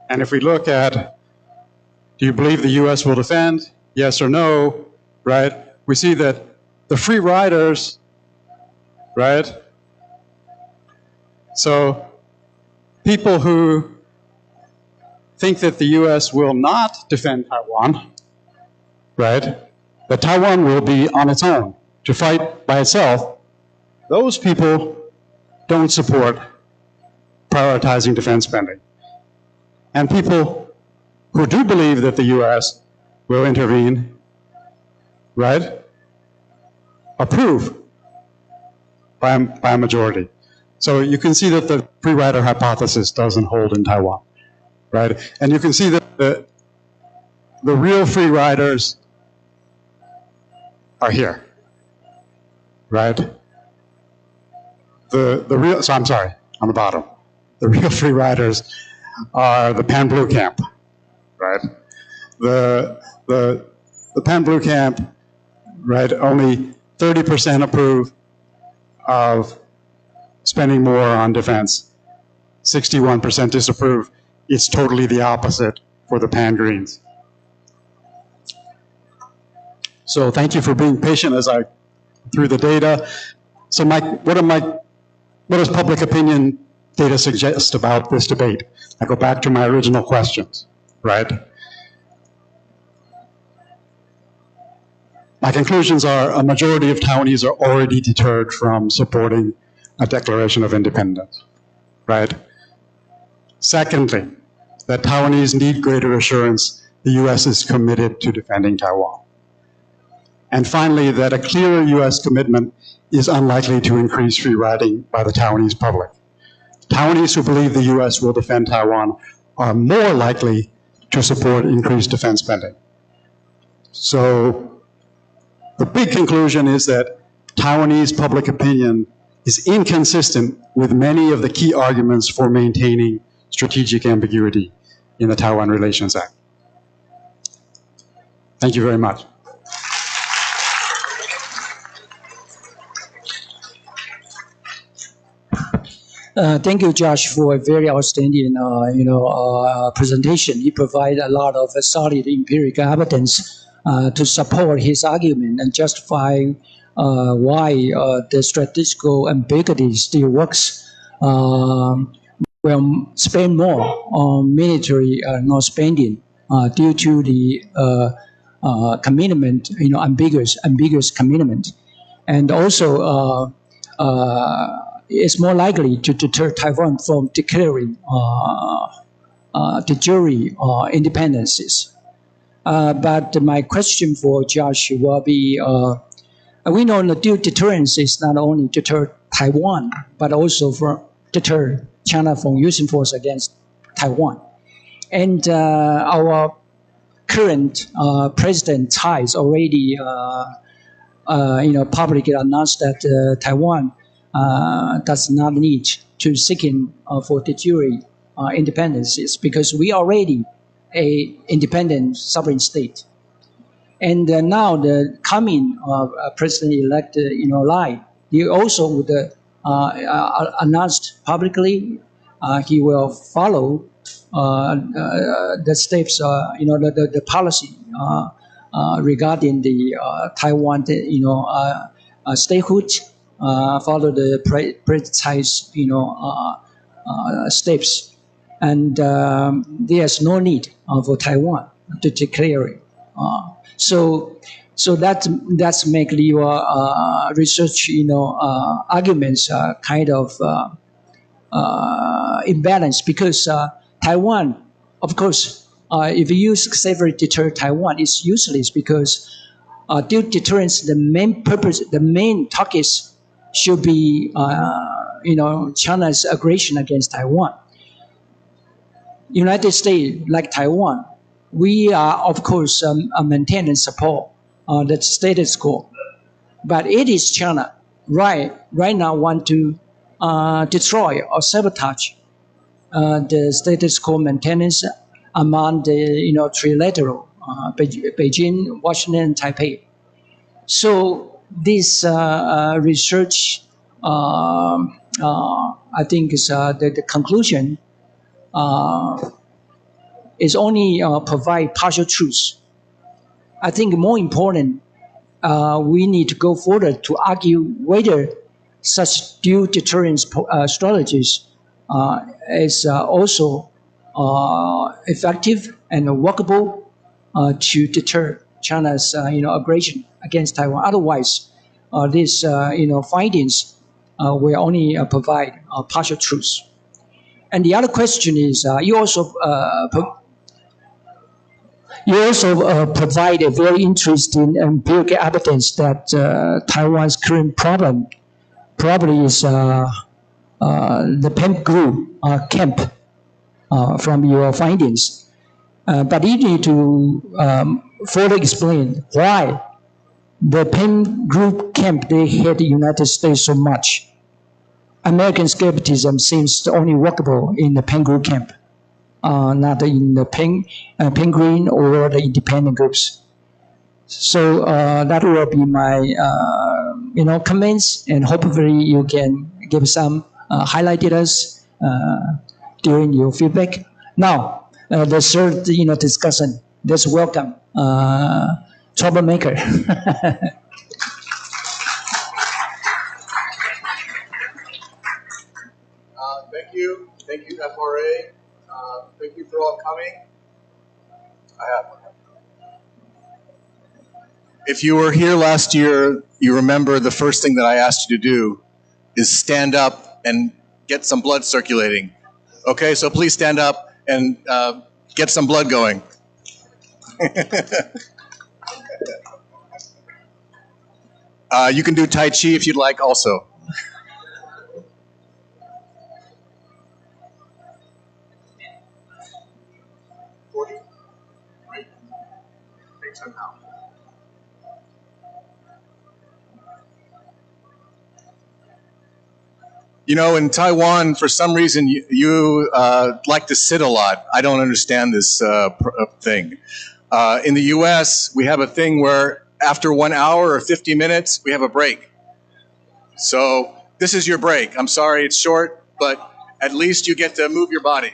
And if we look at, do you believe the US will defend? Yes or no, right? We see that the free riders, right? So people who think that the US will not defend Taiwan, right? That Taiwan will be on its own to fight by itself, those people don't support prioritizing defense spending. And people who do believe that the US will intervene, right, approve by a majority. So you can see that the free rider hypothesis doesn't hold in Taiwan, right? And you can see that the real free riders are here, right? The real, so I'm sorry, on the bottom. The real free riders are the pan-blue camp, right? The pan-blue camp, right, only 30% approve of spending more on defense. 61% disapprove. It's totally the opposite for the pan-greens. So thank you for being patient as I through the data. So what does public opinion data suggest about this debate? I go back to my original questions, right? My conclusions are a majority of Taiwanese are already deterred from supporting a declaration of independence, right? Secondly, that Taiwanese need greater assurance the U.S. is committed to defending Taiwan. And finally, that a clearer U.S. commitment is unlikely to increase free riding by the Taiwanese public. Taiwanese who believe the U.S. will defend Taiwan are more likely to support increased defense spending. So the big conclusion is that Taiwanese public opinion is inconsistent with many of the key arguments for maintaining strategic ambiguity in the Taiwan Relations Act. Thank you very much. Thank you, Josh, for a very outstanding, presentation. He provided a lot of solid empirical evidence to support his argument and justify why the strategical ambiguity still works. We'll spend more on military not spending due to the commitment, ambiguous commitment, and also it's more likely to deter Taiwan from declaring de jure independences. But my question for Josh will be, we know the deterrence is not only deter Taiwan, but also for deter China from using force against Taiwan. And our current President Tsai already, publicly announced that Taiwan does not need to seeking for de jure independences because we are already a independent sovereign state. And now the coming president-elect, Lai, he also would announced publicly he will follow the steps, the policy regarding the Taiwan, statehood. Follow the precise, steps, and there's no need for Taiwan to declare it. So that's make your research, arguments kind of imbalanced because Taiwan, of course, if you use successfully deter Taiwan, it's useless because due deterrence, the main purpose, the main target should be, China's aggression against Taiwan. United States, like Taiwan, we are, of course, maintain and support the status quo. But it is China, right now want to destroy or sabotage the status quo maintenance among the, trilateral, Beijing, Washington, and Taipei. So this research, I think, is the conclusion is only provide partial truth. I think more important, we need to go further to argue whether such dual deterrence strategies is also effective and workable to deter China's aggression against Taiwan. Otherwise, these findings will only provide partial truth. And the other question is, you also provide a very interesting empirical evidence that Taiwan's current problem probably is the PEM group camp from your findings. But you need to further explain why the PEM group camp, they hate the United States so much. American skepticism seems only workable in the PEM group camp, not in the Penguin or the independent groups. So that will be my comments, and hopefully you can give some highlighted us during your feedback. Now, the third discussion. Let's welcome troublemaker. Thank you, FRA. Thank you for all coming. If you were here last year, you remember the first thing that I asked you to do is stand up and get some blood circulating. Okay, so please stand up and get some blood going. You can do Tai Chi if you'd like also. In Taiwan, for some reason, you like to sit a lot. I don't understand this thing. In the US, we have a thing where after 1 hour or 50 minutes, we have a break. So this is your break. I'm sorry it's short, but at least you get to move your body.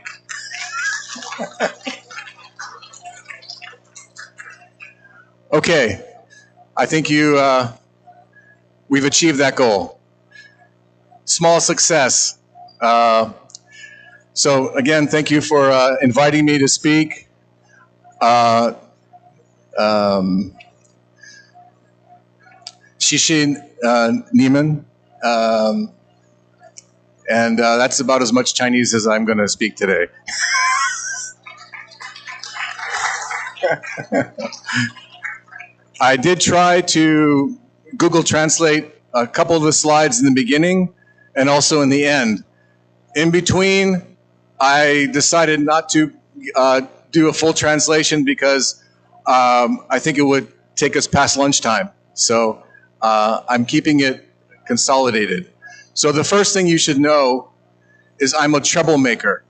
Okay, I think we've achieved that goal. Small success. So again, thank you for inviting me to speak. Shishin Nieman. And that's about as much Chinese as I'm going to speak today. I did try to Google Translate a couple of the slides in the beginning and also in the end. In between, I decided not to do a full translation because I think it would take us past lunchtime. So I'm keeping it consolidated. So the first thing you should know is I'm a troublemaker.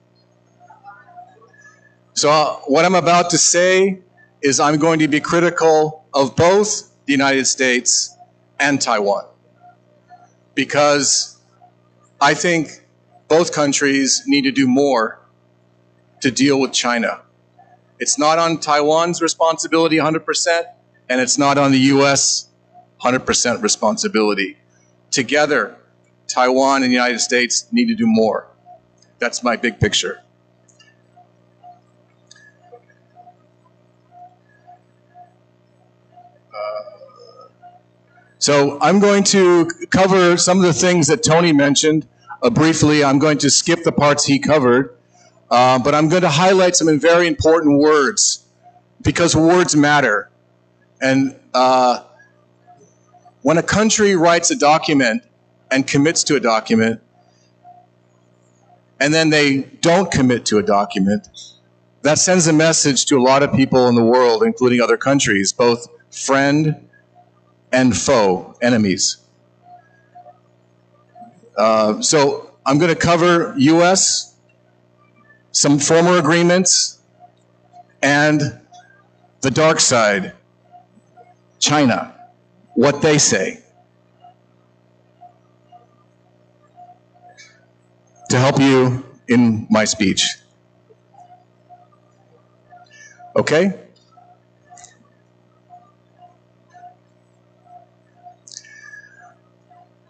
So what I'm about to say is I'm going to be critical of both the United States and Taiwan, because I think both countries need to do more to deal with China. It's not on Taiwan's responsibility 100%, and it's not on the US 100% responsibility. Together, Taiwan and the United States need to do more. That's my big picture. So I'm going to cover some of the things that Tony mentioned briefly. I'm going to skip the parts he covered, but I'm going to highlight some very important words, because words matter. And when a country writes a document and commits to a document, and then they don't commit to a document, that sends a message to a lot of people in the world, including other countries, both friend and foe, enemies. So I'm going to cover US, some former agreements, and the dark side, China, what they say, to help you in my speech. Okay?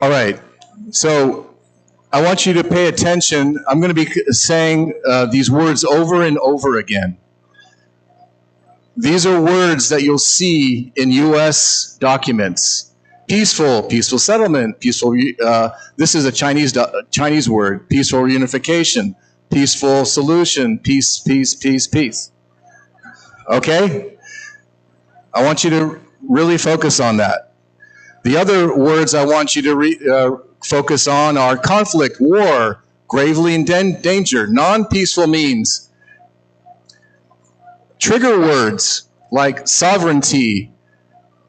All right, so I want you to pay attention. I'm going to be saying these words over and over again. These are words that you'll see in U.S. documents. Peaceful, peaceful settlement, peaceful, this is a Chinese word, peaceful reunification, peaceful solution, peace, peace, peace, peace. Okay? I want you to really focus on that. The other words I want you to focus on are conflict, war, gravely in danger, non-peaceful means. Trigger words like sovereignty,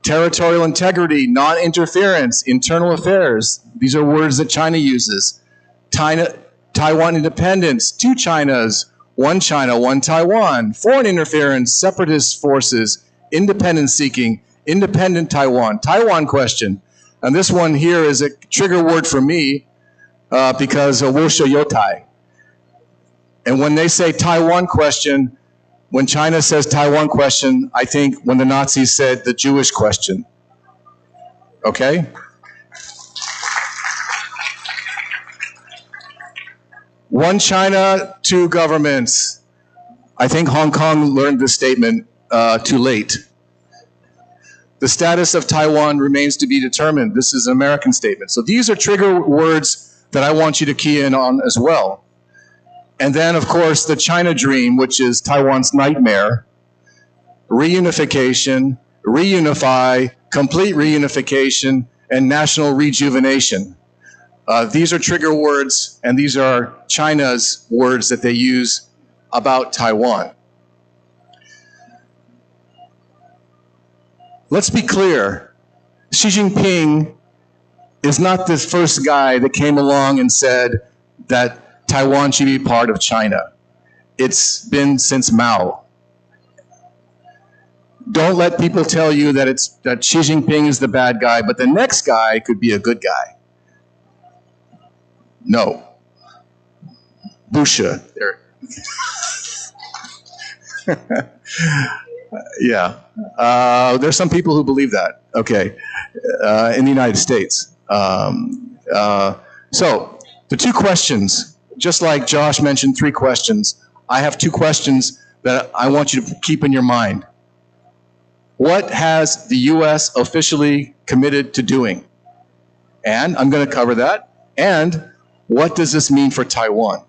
territorial integrity, non-interference, internal affairs. These are words that China uses. Taiwan independence, two Chinas, one China, one Taiwan. Foreign interference, separatist forces, independence seeking, independent Taiwan, Taiwan question. And this one here is a trigger word for me because of Wusha Yotai. And when they say Taiwan question, when China says Taiwan question, I think when the Nazis said the Jewish question. Okay? One China, two governments. I think Hong Kong learned this statement too late. The status of Taiwan remains to be determined. This is an American statement. So these are trigger words that I want you to key in on as well. And then, of course, the China dream, which is Taiwan's nightmare, reunification, reunify, complete reunification, and national rejuvenation. These are trigger words, and these are China's words that they use about Taiwan. Let's be clear. Xi Jinping is not the first guy that came along and said that Taiwan should be part of China. It's been since Mao. Don't let people tell you that that Xi Jinping is the bad guy, but the next guy could be a good guy. No. Busha. There. Yeah. There's some people who believe that. Okay. In the United States. So, the two questions, just like Josh mentioned 3 questions, I have 2 questions that I want you to keep in your mind. What has the U.S. officially committed to doing? And I'm going to cover that. And what does this mean for Taiwan?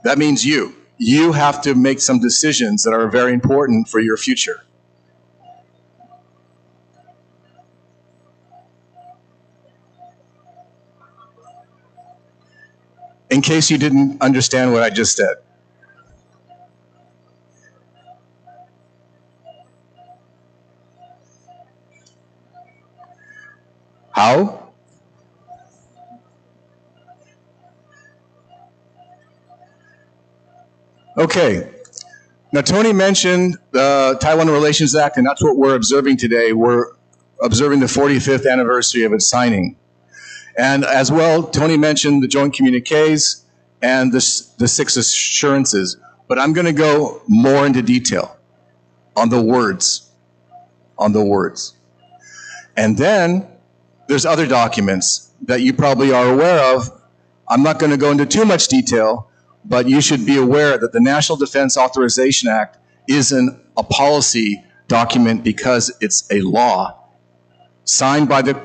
That means you. You have to make some decisions that are very important for your future. In case you didn't understand what I just said. How? Okay. Now, Tony mentioned the Taiwan Relations Act, and that's what we're observing today. We're observing the 45th anniversary of its signing. And as well, Tony mentioned the joint communiques and the 6 assurances. But I'm going to go more into detail on the words. On the words. And then there's other documents that you probably are aware of. I'm not going to go into too much detail, but you should be aware that the National Defense Authorization Act isn't a policy document because it's a law signed by the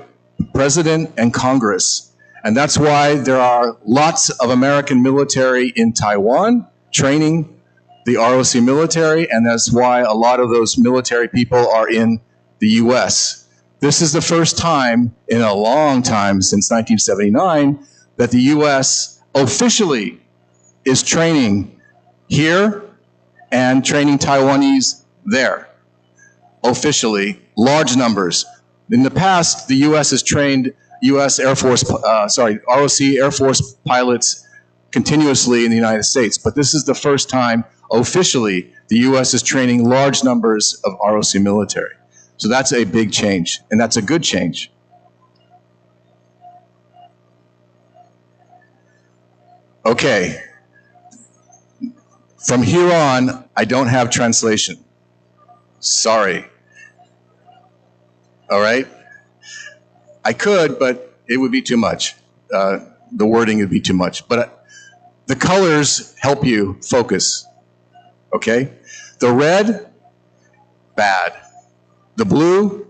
President and Congress. And that's why there are lots of American military in Taiwan training the ROC military, and that's why a lot of those military people are in the U.S. This is the first time in a long time, since 1979, that the U.S. officially is training here and training Taiwanese there. Officially, large numbers. In the past, the U.S. has trained U.S. Air Force, ROC Air Force pilots continuously in the United States, but this is the first time officially the U.S. is training large numbers of ROC military. So that's a big change, and that's a good change. Okay. From here on, I don't have translation. Sorry. All right? I could, but it would be too much. The wording would be too much. But the colors help you focus. Okay? The red, bad. The blue,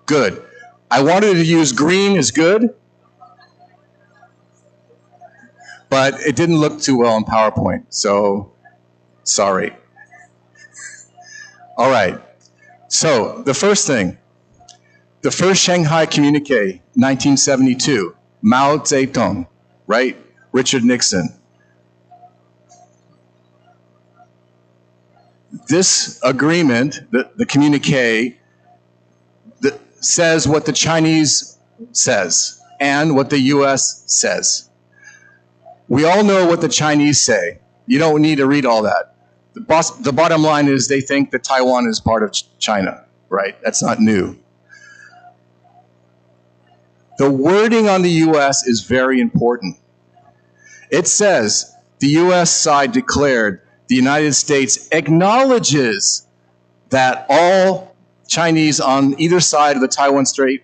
good. I wanted to use green as good, but it didn't look too well on PowerPoint, so sorry. All right. So the first thing, the first Shanghai Communique, 1972, Mao Zedong, right? Richard Nixon. This agreement, the communique, says what the Chinese says and what the U.S. says. We all know what the Chinese say. You don't need to read all that. The bottom line is they think that Taiwan is part of China, right? That's not new. The wording on the U.S. is very important. It says the U.S. side declared the United States acknowledges that all Chinese on either side of the Taiwan Strait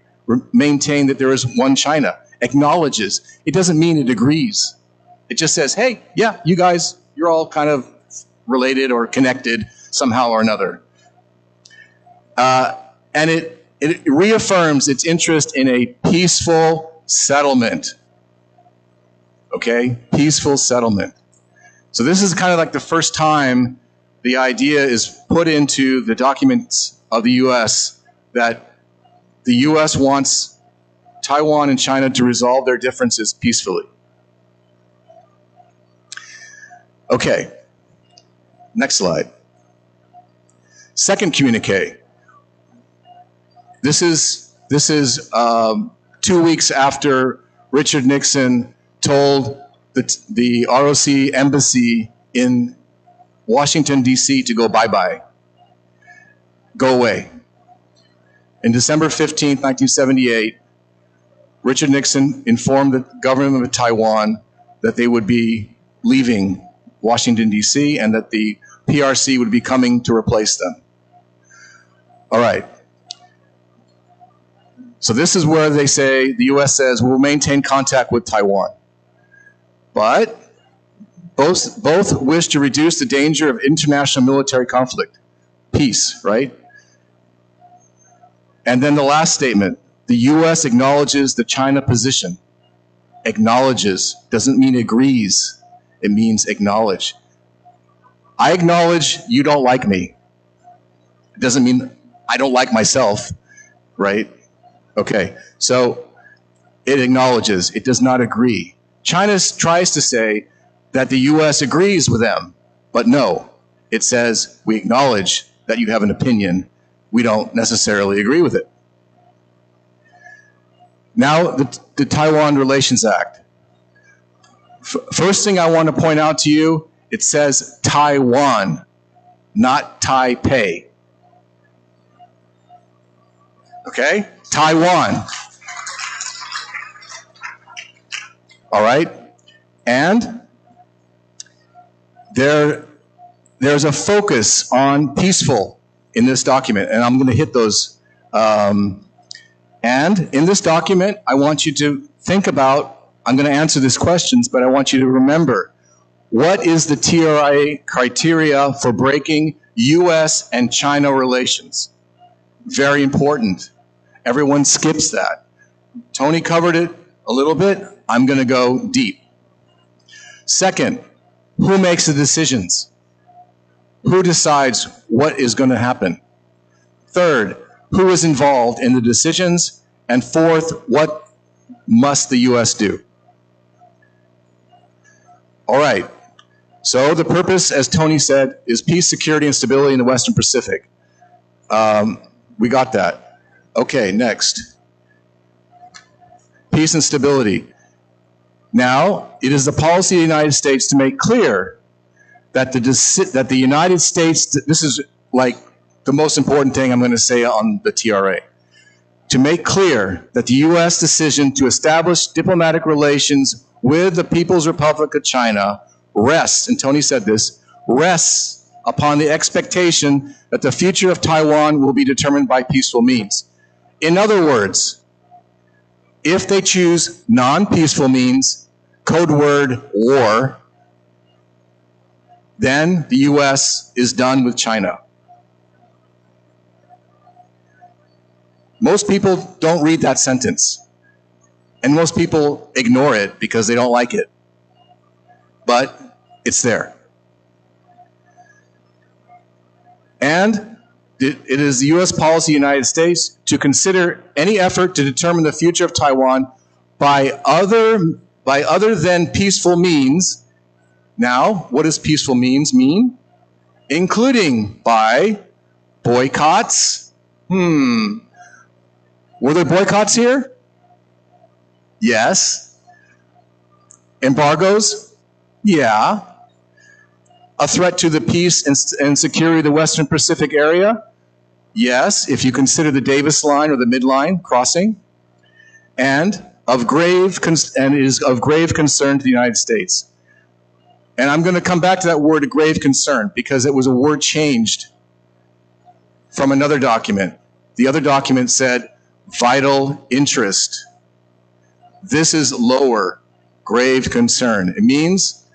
maintain that there is one China. Acknowledges. It doesn't mean it agrees. It just says, hey, yeah, you guys, you're all kind of related or connected somehow or another. And it reaffirms its interest in a peaceful settlement. Okay? Peaceful settlement. So this is kind of like the first time the idea is put into the documents of the U.S. that the U.S. wants Taiwan and China to resolve their differences peacefully. Okay, next slide. Second communique. This is 2 weeks after Richard Nixon told the ROC embassy in Washington, D.C. to go bye-bye. go away. In December 15, 1978, Richard Nixon informed the government of Taiwan that they would be leaving Washington, D.C., and that the PRC would be coming to replace them. All right. So this is where they say, the U.S. says, we'll maintain contact with Taiwan. But both wish to reduce the danger of international military conflict. Peace, right? And then the last statement, the U.S. acknowledges the China position. Acknowledges doesn't mean agrees. It means acknowledge. I acknowledge you don't like me. It doesn't mean I don't like myself, right? Okay, so it acknowledges, it does not agree. China tries to say that the U.S. agrees with them, but no, it says we acknowledge that you have an opinion. We don't necessarily agree with it. Now, the Taiwan Relations Act. First thing I want to point out to you, it says Taiwan, not Taipei. Okay? Taiwan. All right? And there's a focus on peaceful in this document, and I'm going to hit those. And in this document, I want you to think about, I'm going to answer these questions, but I want you to remember, what is the TRA criteria for breaking U.S. and China relations? Very important. Everyone skips that. Tony covered it a little bit. I'm going to go deep. Second, who makes the decisions? Who decides what is going to happen? Third, who is involved in the decisions? And fourth, what must the U.S. do? All right. So the purpose, as Tony said, is peace, security, and stability in the Western Pacific. We got that. Okay, next. Peace and stability. Now, it is the policy of the United States to make clear that the United States, this is like the most important thing I'm going to say on the TRA, to make clear that the U.S. decision to establish diplomatic relations with the People's Republic of China rests, and Tony said this, rests upon the expectation that the future of Taiwan will be determined by peaceful means. In other words, if they choose non-peaceful means, code word war, then the U.S. is done with China. Most people don't read that sentence, and most people ignore it because they don't like it. But it's there. And it is the U.S. policy of the United States to consider any effort to determine the future of Taiwan by other than peaceful means. Now, what does peaceful means mean? Including by boycotts. Were there boycotts here? Yes. Embargoes? Yeah. A threat to the peace and security of the Western Pacific area? Yes, if you consider the Davis Line or the Midline crossing. And is of grave concern to the United States. And I'm going to come back to that word, grave concern, because it was a word changed from another document. The other document said vital interest. This is lower, grave concern. It means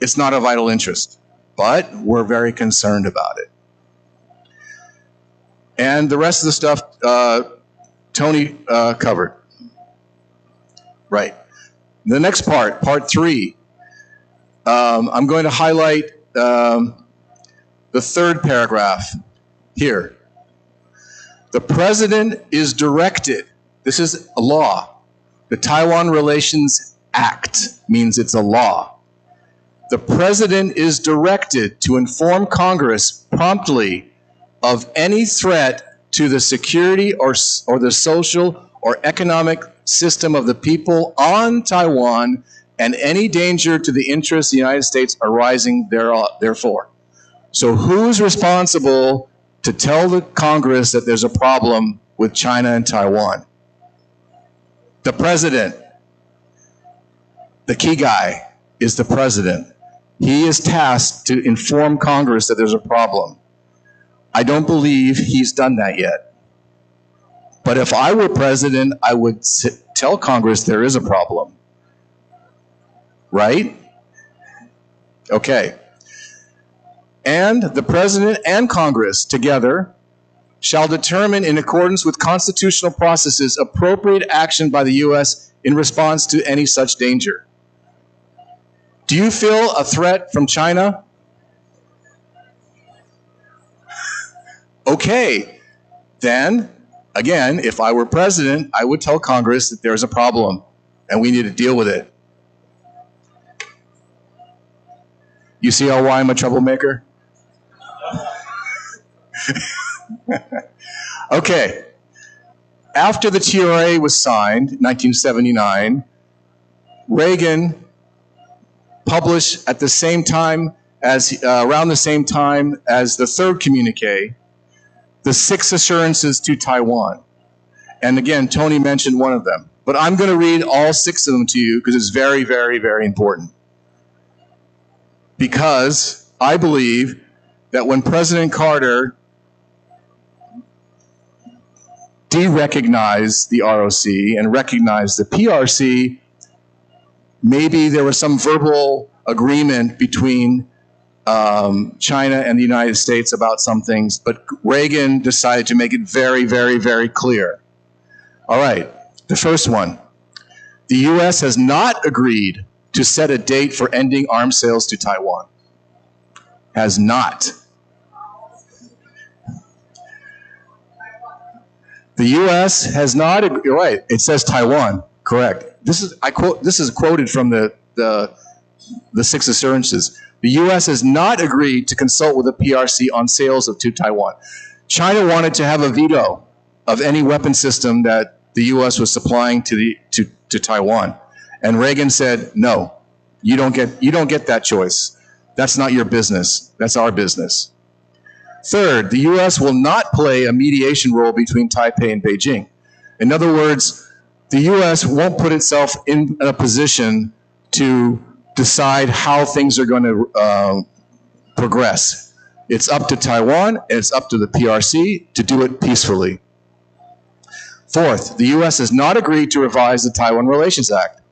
it's not a vital interest, but we're very concerned about it. And the rest of the stuff Tony covered. Right. The next part 3, I'm going to highlight the third paragraph here. The president is directed, this is a law. The Taiwan Relations Act means it's a law. The president is directed to inform Congress promptly of any threat to the security or the social or economic system of the people on Taiwan and any danger to the interests of the United States arising therefore. So who's responsible to tell the Congress that there's a problem with China and Taiwan. The president, the key guy, is the president. He is tasked to inform Congress that there's a problem. I don't believe he's done that yet. But if I were president, I would tell Congress there is a problem. Right? Okay. And the president and Congress together shall determine, in accordance with constitutional processes, appropriate action by the U.S. in response to any such danger. Do you feel a threat from China? Okay. Then, again, if I were president, I would tell Congress that there's a problem and we need to deal with it. You see why I'm a troublemaker? Okay. After the TRA was signed in 1979, Reagan published at the same time as, around the same time as the third communique, the 6 assurances to Taiwan. And again, Tony mentioned one of them. But I'm going to read all 6 of them to you because it's very, very, very important. Because I believe that when President Carter de-recognized the ROC and recognized the PRC, maybe there was some verbal agreement between China and the United States about some things, but Reagan decided to make it very, very, very clear. All right, the first one. The U.S. has not agreed to set a date for ending arms sales to Taiwan. Has not. The U.S. has not. You're right. It says Taiwan. Correct. This is quoted from the 6 assurances. The U.S. has not agreed to consult with the PRC on sales to Taiwan. China wanted to have a veto of any weapon system that the U.S. was supplying to Taiwan, and Reagan said, "No, you don't get that choice. That's not your business. That's our business." Third, the U.S. will not play a mediation role between Taipei and Beijing. In other words, the U.S. won't put itself in a position to decide how things are going to progress. It's up to Taiwan, and it's up to the PRC to do it peacefully. Fourth, the U.S. has not agreed to revise the Taiwan Relations Act.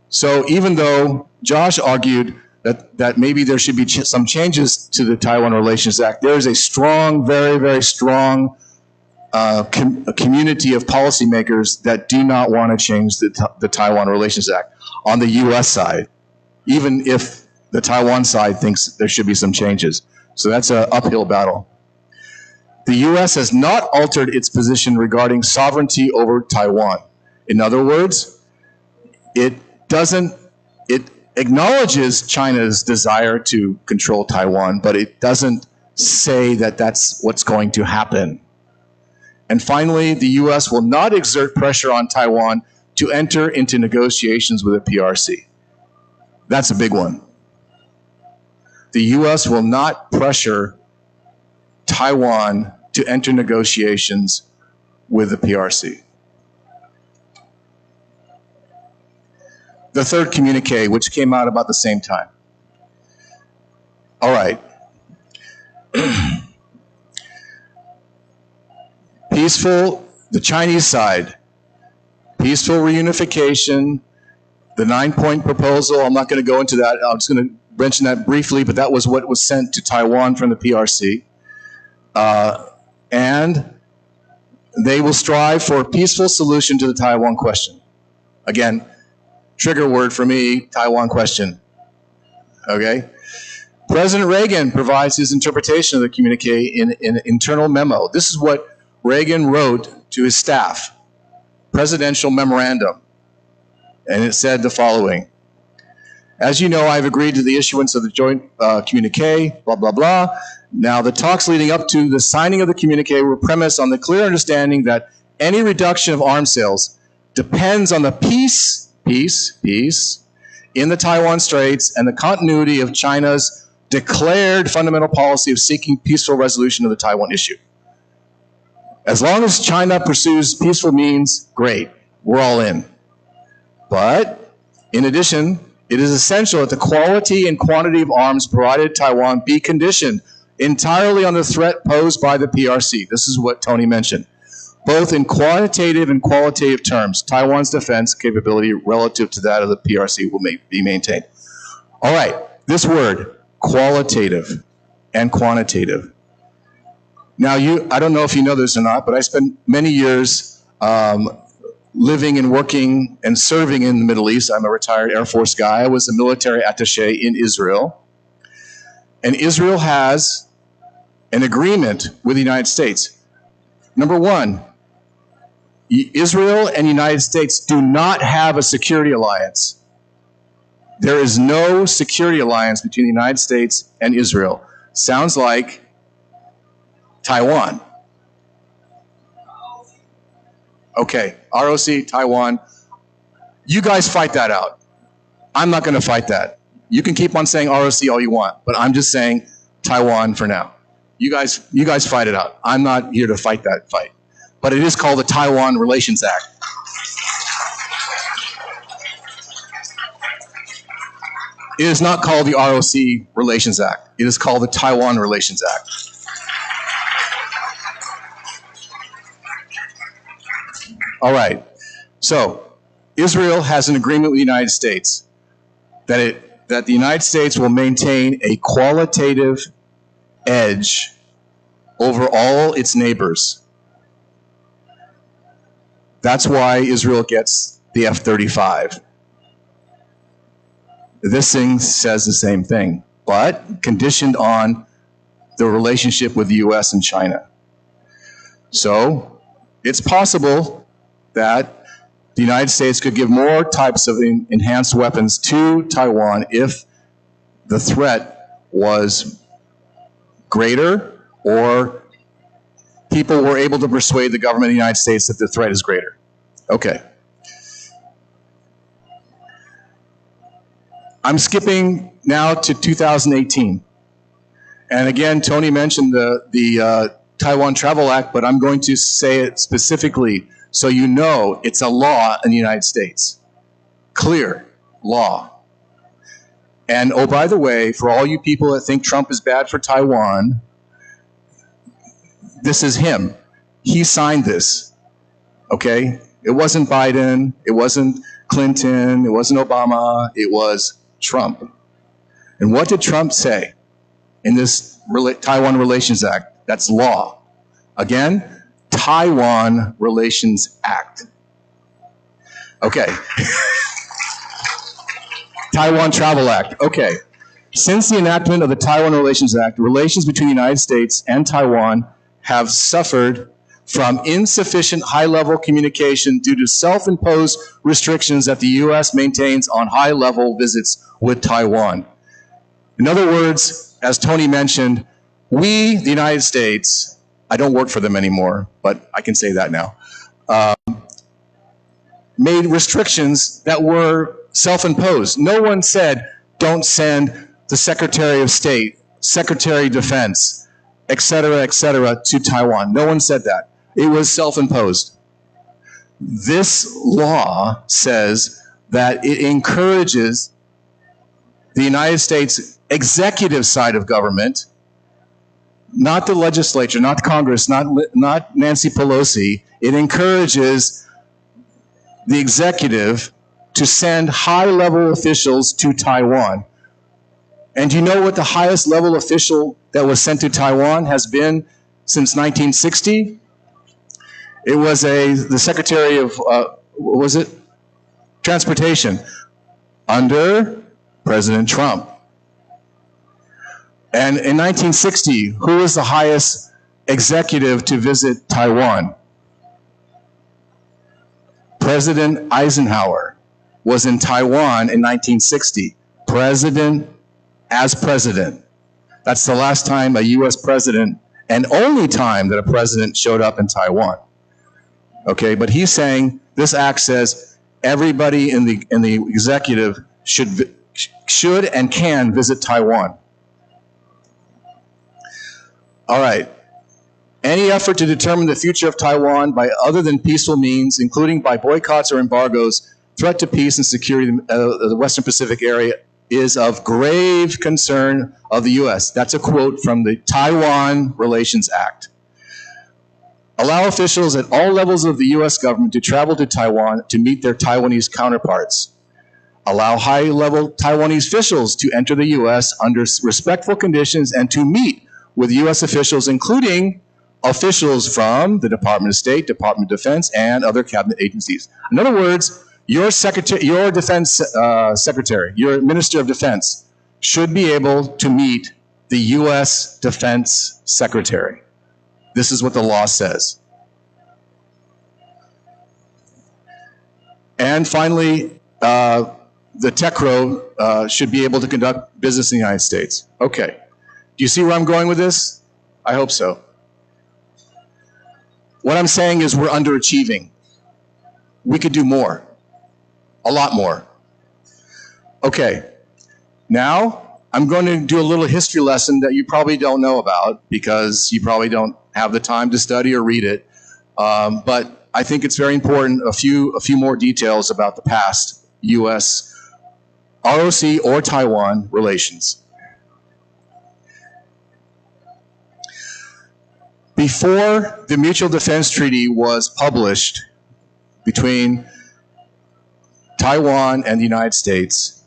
So even though Josh argued that maybe there should be some changes to the Taiwan Relations Act, there is a strong, very, very strong community of policymakers that do not want to change the Taiwan Relations Act on the U.S. side, even if the Taiwan side thinks there should be some changes. So that's an uphill battle. The U.S. has not altered its position regarding sovereignty over Taiwan. In other words, it acknowledges China's desire to control Taiwan, but it doesn't say that that's what's going to happen. And finally, the U.S. will not exert pressure on Taiwan to enter into negotiations with the PRC. That's a big one. The U.S. will not pressure Taiwan to enter negotiations with the PRC. The third communique, which came out about the same time. All right. Peaceful, the Chinese side, peaceful reunification, the 9-point proposal. I'm not going to go into that. I'm just going to mention that briefly, but that was what was sent to Taiwan from the PRC. And they will strive for a peaceful solution to the Taiwan question. Again, trigger word for me, Taiwan question. Okay? President Reagan provides his interpretation of the communique in an internal memo. This is what Reagan wrote to his staff, presidential memorandum. And it said the following. As you know, I've agreed to the issuance of the joint communique, blah, blah, blah. Now, the talks leading up to the signing of the communique were premised on the clear understanding that any reduction of arms sales depends on the peace in the Taiwan Straits and the continuity of China's declared fundamental policy of seeking peaceful resolution of the Taiwan issue. As long as China pursues peaceful means, great, we're all in. But in addition, it is essential that the quality and quantity of arms provided to Taiwan be conditioned entirely on the threat posed by the PRC. This is what Tony mentioned. Both in quantitative and qualitative terms, Taiwan's defense capability relative to that of the PRC will be maintained. All right, this word, qualitative and quantitative. Now, I don't know if you know this or not, but I spent many years living and working and serving in the Middle East. I'm a retired Air Force guy. I was a military attaché in Israel. And Israel has an agreement with the United States. Number one, Israel and the United States do not have a security alliance. There is no security alliance between the United States and Israel. Sounds like Taiwan. Okay, ROC, Taiwan. You guys fight that out. I'm not going to fight that. You can keep on saying ROC all you want, but I'm just saying Taiwan for now. You guys fight it out. I'm not here to fight that fight. But it is called the Taiwan Relations Act. It is not called the ROC Relations Act. It is called the Taiwan Relations Act. All right. So Israel has an agreement with the United States that the United States will maintain a qualitative edge over all its neighbors. That's why Israel gets the F-35. This thing says the same thing, but conditioned on the relationship with the U.S. and China. So it's possible that the United States could give more types of enhanced weapons to Taiwan if the threat was greater or people were able to persuade the government of the United States that the threat is greater. Okay. I'm skipping now to 2018. And again, Tony mentioned the Taiwan Travel Act, but I'm going to say it specifically so you know it's a law in the United States. Clear law. And oh, by the way, for all you people that think Trump is bad for Taiwan, this is him. He signed this, okay? It wasn't Biden, it wasn't Clinton, it wasn't Obama, it was Trump. And what did Trump say in this Taiwan Relations Act? That's law. Again, Taiwan Relations Act. Okay. Taiwan Travel Act. Okay. Since the enactment of the Taiwan Relations Act, relations between the United States and Taiwan have suffered from insufficient high-level communication due to self-imposed restrictions that the U.S. maintains on high-level visits with Taiwan. In other words, as Tony mentioned, we, the United States, I don't work for them anymore, but I can say that now, made restrictions that were self-imposed. No one said, don't send the Secretary of State, Secretary of Defense, et cetera, to Taiwan. No one said that. It was self-imposed. This law says that it encourages the United States executive side of government, not the legislature, not Congress, not Nancy Pelosi. It encourages the executive to send high-level officials to Taiwan. And do you know what the highest level official that was sent to Taiwan has been since 1960? It was the Secretary of, what was it? Transportation under President Trump. And in 1960, who was the highest executive to visit Taiwan? President Eisenhower was in Taiwan in 1960. As president. That's the last time a U.S. president, and only time that a president showed up in Taiwan. Okay, but he's saying this act says everybody in the executive should and can visit Taiwan. All right. Any effort to determine the future of Taiwan by other than peaceful means, including by boycotts or embargoes, threat to peace and security of the Western Pacific area is of grave concern of the U.S. That's a quote from the Taiwan Relations Act. Allow officials at all levels of the U.S. government to travel to Taiwan to meet their Taiwanese counterparts. Allow high-level Taiwanese officials to enter the U.S. under respectful conditions and to meet with U.S. officials, including officials from the Department of State, Department of Defense, and other cabinet agencies. In other words, your defense secretary, your Minister of Defense, should be able to meet the U.S. Defense Secretary. This is what the law says. And finally, the TECRO should be able to conduct business in the United States. Okay. Do you see where I'm going with this? I hope so. What I'm saying is we're underachieving. We could do more. A lot more. Okay. Now, I'm going to do a little history lesson that you probably don't know about because you probably don't have the time to study or read it. But I think it's very important, a few more details about the past U.S. ROC or Taiwan relations. Before the Mutual Defense Treaty was published between Taiwan and the United States,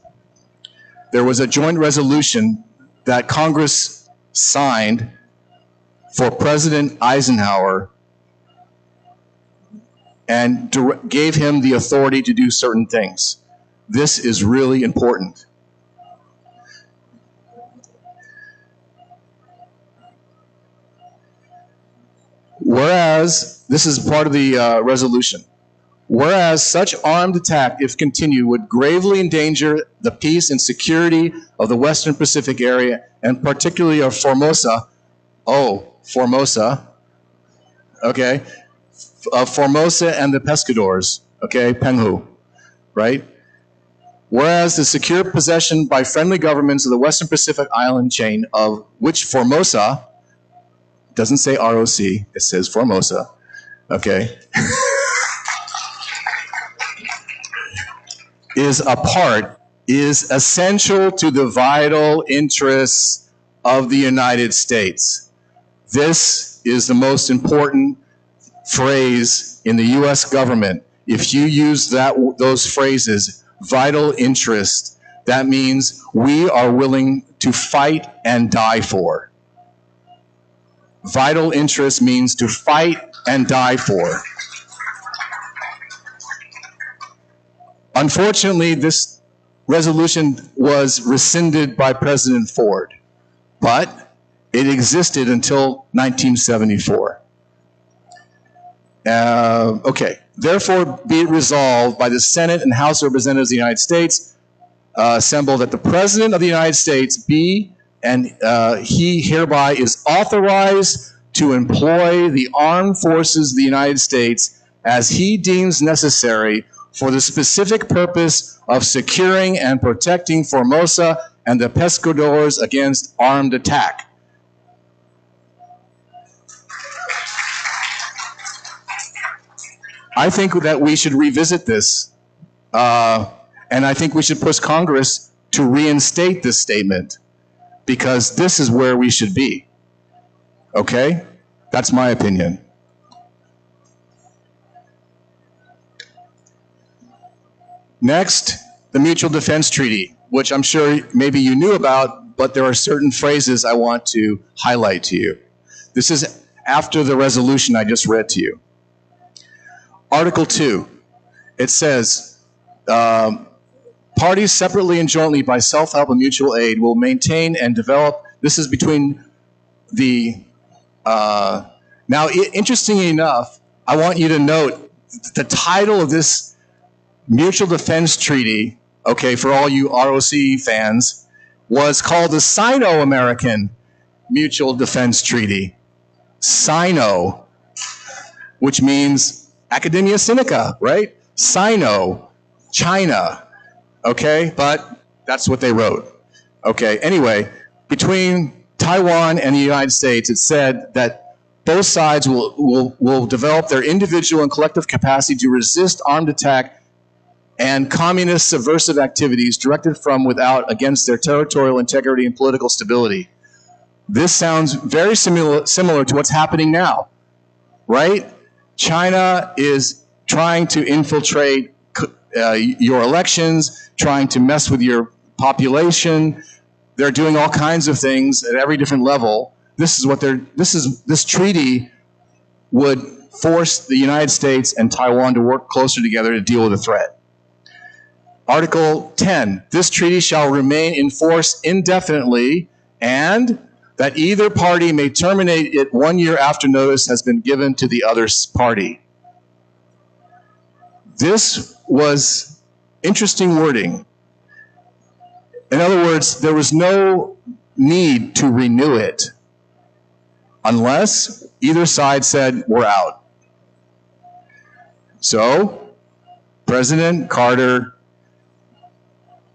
there was a joint resolution that Congress signed for President Eisenhower and gave him the authority to do certain things. This is really important. Whereas, this is part of the resolution, whereas such armed attack, if continued, would gravely endanger the peace and security of the Western Pacific area, and particularly of Formosa, okay, of Formosa and the Pescadores, okay, Penghu, right? Whereas the secure possession by friendly governments of the Western Pacific island chain, of which Formosa, doesn't say ROC, it says Formosa, okay, is a part, is essential to the vital interests of the United States. This is the most important phrase in the U.S. government. If you use those phrases, vital interest, that means we are willing to fight and die for. Vital interest means to fight and die for. Unfortunately, this resolution was rescinded by President Ford, but it existed until 1974. Okay, therefore be it resolved by the Senate and House of Representatives of the United States assembled that the President of the United States be and he hereby is authorized to employ the armed forces of the United States as he deems necessary for the specific purpose of securing and protecting Formosa and the Pescadores against armed attack. I think that we should revisit this, and I think we should push Congress to reinstate this statement, because this is where we should be. Okay? That's my opinion. Next, the Mutual Defense Treaty, which I'm sure maybe you knew about, but there are certain phrases I want to highlight to you. This is after the resolution I just read to you. Article 2, it says, parties separately and jointly by self-help and mutual aid will maintain and develop, this is between the, now interestingly enough, I want you to note the title of this Mutual Defense Treaty, okay, for all you ROC fans, was called the Sino-American Mutual Defense Treaty. Sino, which means Academia Sinica, right? Sino, China, okay? But that's what they wrote. Okay, anyway, between Taiwan and the United States, it said that both sides will develop their individual and collective capacity to resist armed attack and communist subversive activities directed from without against their territorial integrity and political stability. This sounds very similar to what's happening now, right? China is trying to infiltrate your elections, trying to mess with your population. They're doing all kinds of things at every different level. This treaty would force the United States and Taiwan to work closer together to deal with the threat. Article 10, this treaty shall remain in force indefinitely, and that either party may terminate it 1 year after notice has been given to the other party. This was interesting wording. In other words, there was no need to renew it unless either side said, we're out. So, President Carter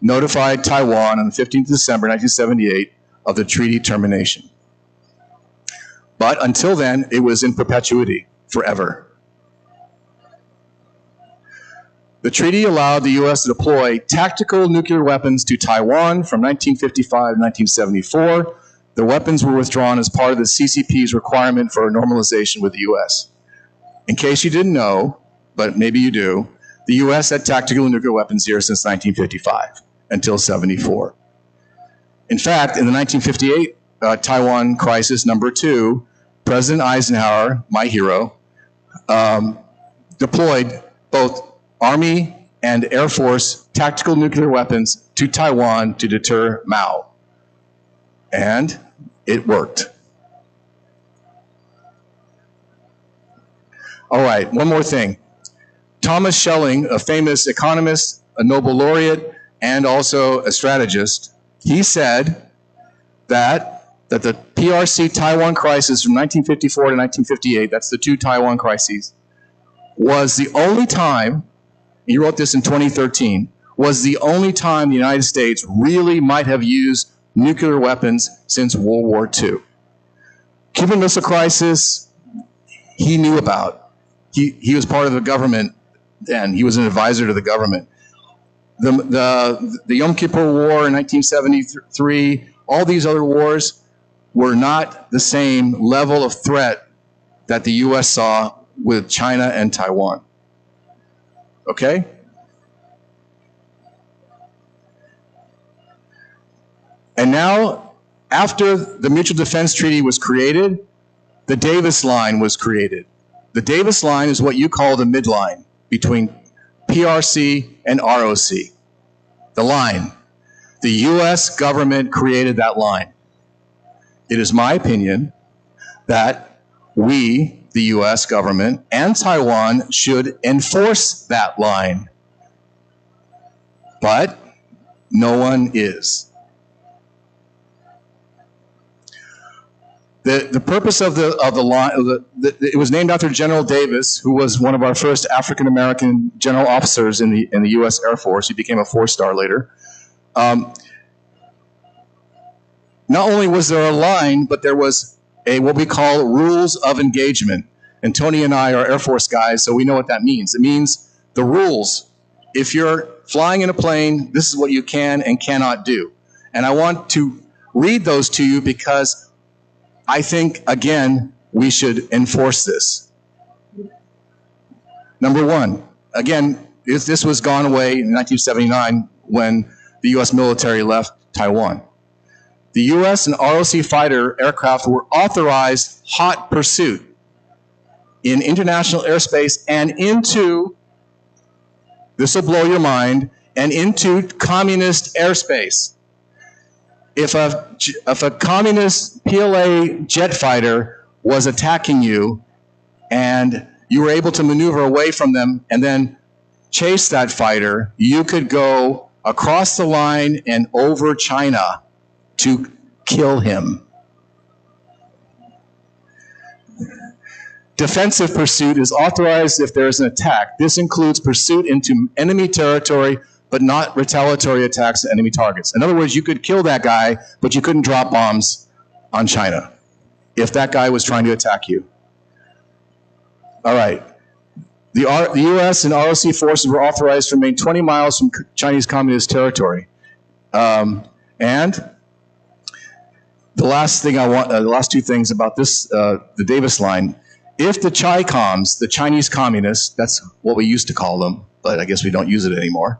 notified Taiwan on the 15th of December 1978 of the treaty termination. But until then, it was in perpetuity, forever. The treaty allowed the U.S. to deploy tactical nuclear weapons to Taiwan from 1955 to 1974. The weapons were withdrawn as part of the CCP's requirement for normalization with the U.S. In case you didn't know, but maybe you do, the U.S. had tactical nuclear weapons here since 1955 until 74. In fact, in the 1958 Taiwan crisis number 2, President Eisenhower, my hero, deployed both Army and Air Force tactical nuclear weapons to Taiwan to deter Mao. And it worked. All right, one more thing. Thomas Schelling, a famous economist, a Nobel laureate, and also a strategist, he said that the PRC Taiwan crisis from 1954 to 1958, that's the 2 Taiwan crises, was the only time, he wrote this in 2013, was the only time the United States really might have used nuclear weapons since World War II. Cuban Missile Crisis, he knew about. He was part of the government then. He was an advisor to the government. The Yom Kippur War in 1973, all these other wars were not the same level of threat that the U.S. saw with China and Taiwan. Okay? And now, after the Mutual Defense Treaty was created, the Davis Line was created. The Davis Line is what you call the midline between PRC and ROC. The line. The U.S. government created that line. It is my opinion that we, the U.S. government, and Taiwan should enforce that line. But no one is. The purpose of the line, it was named after General Davis, who was one of our first African-American general officers in the U.S. Air Force. He became a 4-star later. Not only was there a line, but there was what we call rules of engagement. And Tony and I are Air Force guys, so we know what that means. It means the rules. If you're flying in a plane, this is what you can and cannot do. And I want to read those to you because I think, again, we should enforce this. Number 1, again, this was gone away in 1979 when the U.S. military left Taiwan. The U.S. and ROC fighter aircraft were authorized hot pursuit in international airspace and into, this will blow your mind, and into communist airspace. If a communist PLA jet fighter was attacking you and you were able to maneuver away from them and then chase that fighter, you could go across the line and over China to kill him. Defensive pursuit is authorized if there is an attack. This includes pursuit into enemy territory, but not retaliatory attacks at enemy targets. In other words, you could kill that guy, but you couldn't drop bombs on China if that guy was trying to attack you. All right. The U.S. and ROC forces were authorized to remain 20 miles from Chinese Communist territory. And the last thing the last two things about this, the Davis line. If the Chi-Coms, the Chinese Communists, that's what we used to call them, but I guess we don't use it anymore,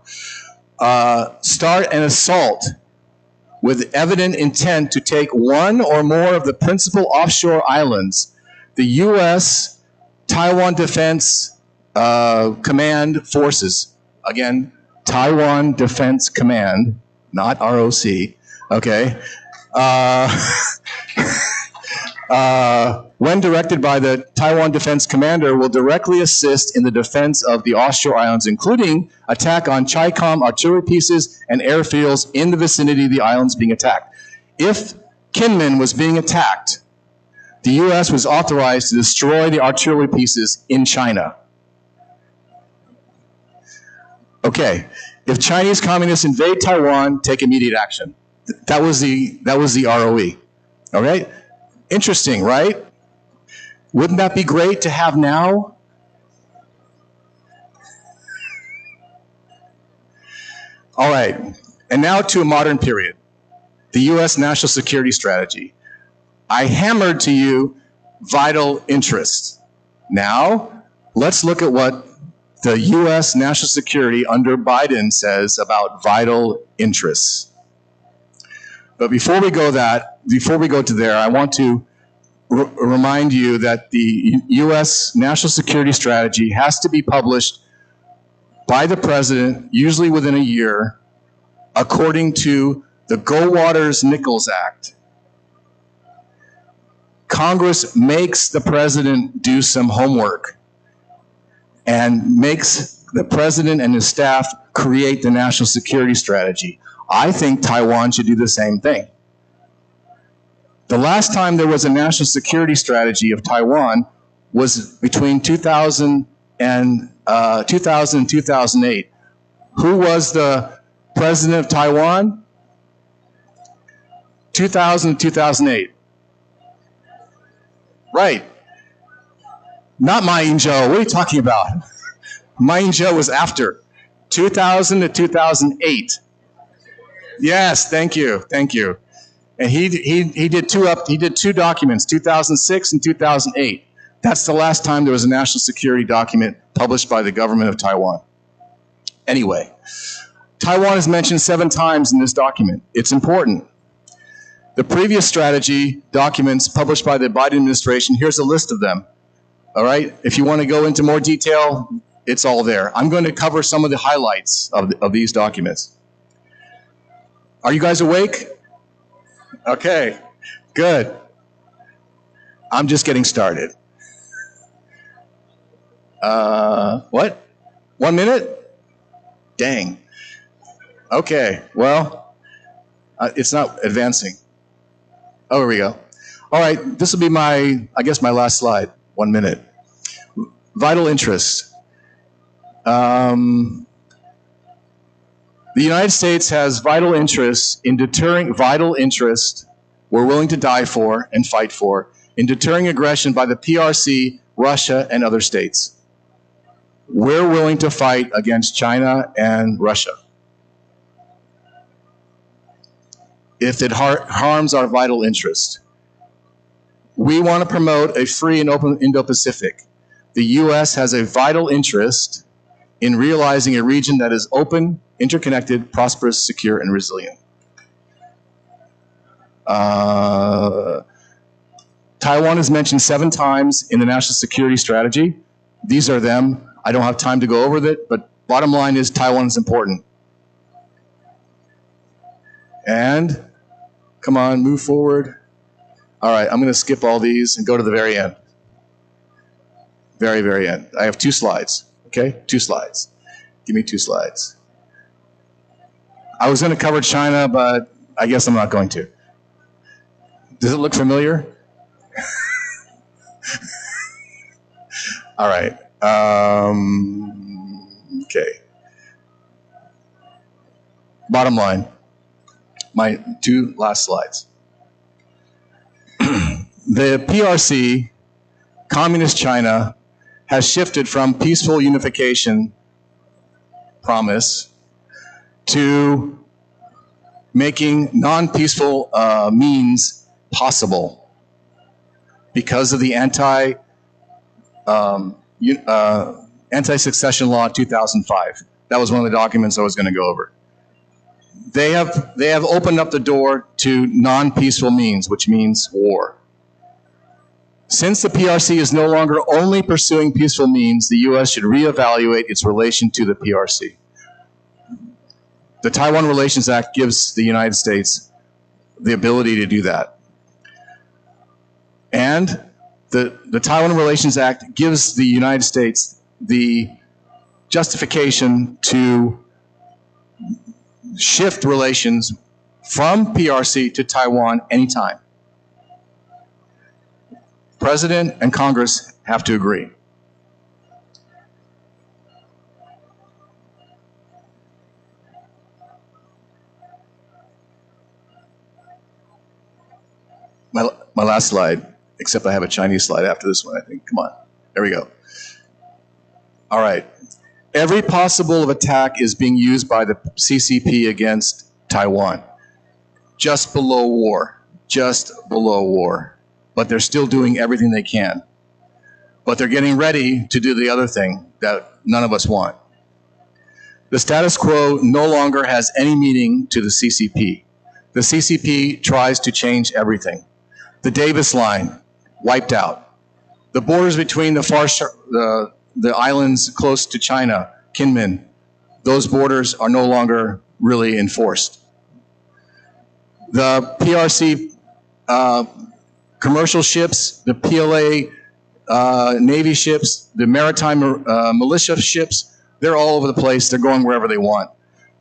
start an assault with evident intent to take one or more of the principal offshore islands, the U.S. Taiwan Defense Command Forces, again, Taiwan Defense Command, not ROC, okay, when directed by the Taiwan Defense Commander, will directly assist in the defense of the offshore islands, including attack on Chi-Com artillery pieces and airfields in the vicinity of the islands being attacked. If Kinmen was being attacked, the U.S. was authorized to destroy the artillery pieces in China. Okay, if Chinese communists invade Taiwan, take immediate action. That was the ROE. Okay, interesting, right? Wouldn't that be great to have now? All right, and now to a modern period, the U.S. national security strategy. I hammered to you vital interests. Now, let's look at what the U.S. national security under Biden says about vital interests. But before we go to there, I want to remind you that the U.S. national security strategy has to be published by the president, usually within a year, according to the Goldwater-Nichols Act. Congress makes the president do some homework and makes the president and his staff create the national security strategy. I think Taiwan should do the same thing. The last time there was a national security strategy of Taiwan was between 2000 and 2008. Who was the president of Taiwan? 2000 to 2008. Right. Not Ma Ying-jeou. What are you talking about? Ma Ying-jeou was after. 2000 to 2008. Yes, thank you. And he did two documents, 2006 and 2008. That's the last time there was a national security document published by the government of Taiwan. Anyway, Taiwan is mentioned 7 times in this document. It's important. The previous strategy documents published by the Biden administration, here's a list of them. All right, if you want to go into more detail, it's all there. I'm going to cover some of the highlights of these documents. Are you guys awake? Okay, good. I'm just getting started. What? 1 minute? Dang. Okay, well, it's not advancing. Oh, here we go. All right, this will be my last slide. 1 minute. Vital interest. The United States has vital interests in deterring, we're willing to die for and fight for, in deterring aggression by the PRC, Russia, and other states. We're willing to fight against China and Russia if it harms our vital interest. We want to promote a free and open Indo-Pacific. The U.S. has a vital interest in realizing a region that is open, interconnected, prosperous, secure, and resilient. Taiwan is mentioned 7 times in the national security strategy. These are them. I don't have time to go over it, but bottom line is Taiwan is important. And, come on, move forward. All right, I'm going to skip all these and go to the very end. Very, very end. I have 2 slides, okay? 2 slides. Give me 2 slides. I was going to cover China, but I guess I'm not going to. Does it look familiar? All right. Okay. Bottom line, my 2 last slides. The PRC, Communist China, has shifted from peaceful unification promise to making non-peaceful means possible because of the anti-succession law 2005. That was one of the documents I was going to go over. They have opened up the door to non-peaceful means, which means war. Since the PRC is no longer only pursuing peaceful means, the U.S. should reevaluate its relation to the PRC. The Taiwan Relations Act gives the United States the ability to do that. And the Taiwan Relations Act gives the United States the justification to shift relations from PRC to Taiwan anytime. President and Congress have to agree. My last slide, except I have a Chinese slide after this one, I think. Come on. There we go. All right. Every possible attack is being used by the CCP against Taiwan. Just below war. Just below war. But they're still doing everything they can. But they're getting ready to do the other thing that none of us want. The status quo no longer has any meaning to the CCP. The CCP tries to change everything. The Davis Line, wiped out. The borders between the islands close to China, Kinmen, those borders are no longer really enforced. The PRC commercial ships, the PLA Navy ships, the maritime militia ships, they're all over the place. They're going wherever they want.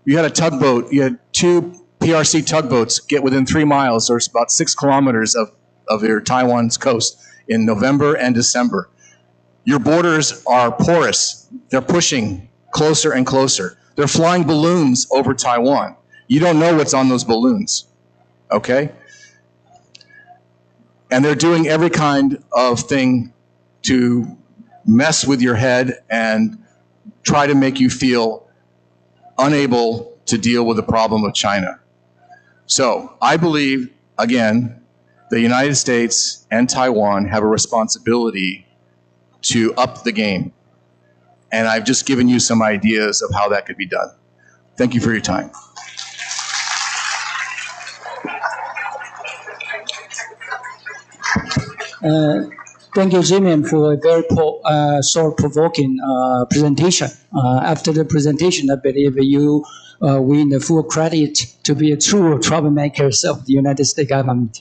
You had a tugboat, you had 2 PRC tugboats get within 3 miles, or about 6 kilometers of your Taiwan's coast in November and December. Your borders are porous. They're pushing closer and closer. They're flying balloons over Taiwan. You don't know what's on those balloons, okay? And they're doing every kind of thing to mess with your head and try to make you feel unable to deal with the problem of China. So I believe, again, the United States and Taiwan have a responsibility to up the game. And I've just given you some ideas of how that could be done. Thank you for your time. Thank you, Jimmy, for a very thought-provoking presentation. After the presentation, I believe you win the full credit to be a true troublemakers of the United States government.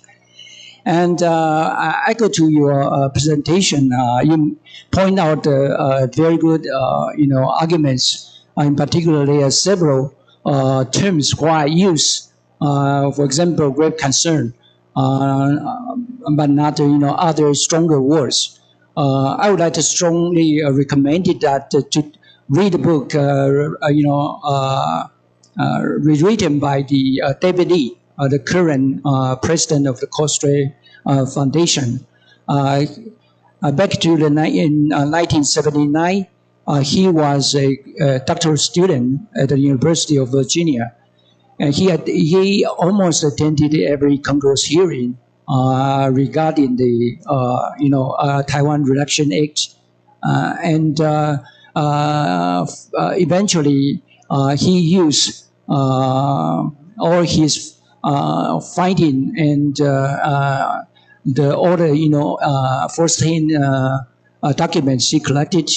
And I go to your presentation. You point out very good, arguments. In particular, several terms why use, for example, great concern, but not other stronger words. I would like to strongly recommend it that to read the book, rewritten by the David Lee, the current president of the Costre Foundation. Back to in 1979, he was a doctoral student at the University of Virginia. And he almost attended every Congress hearing regarding the Taiwan Relation Act, and eventually he used all his finding and all the first-hand documents he collected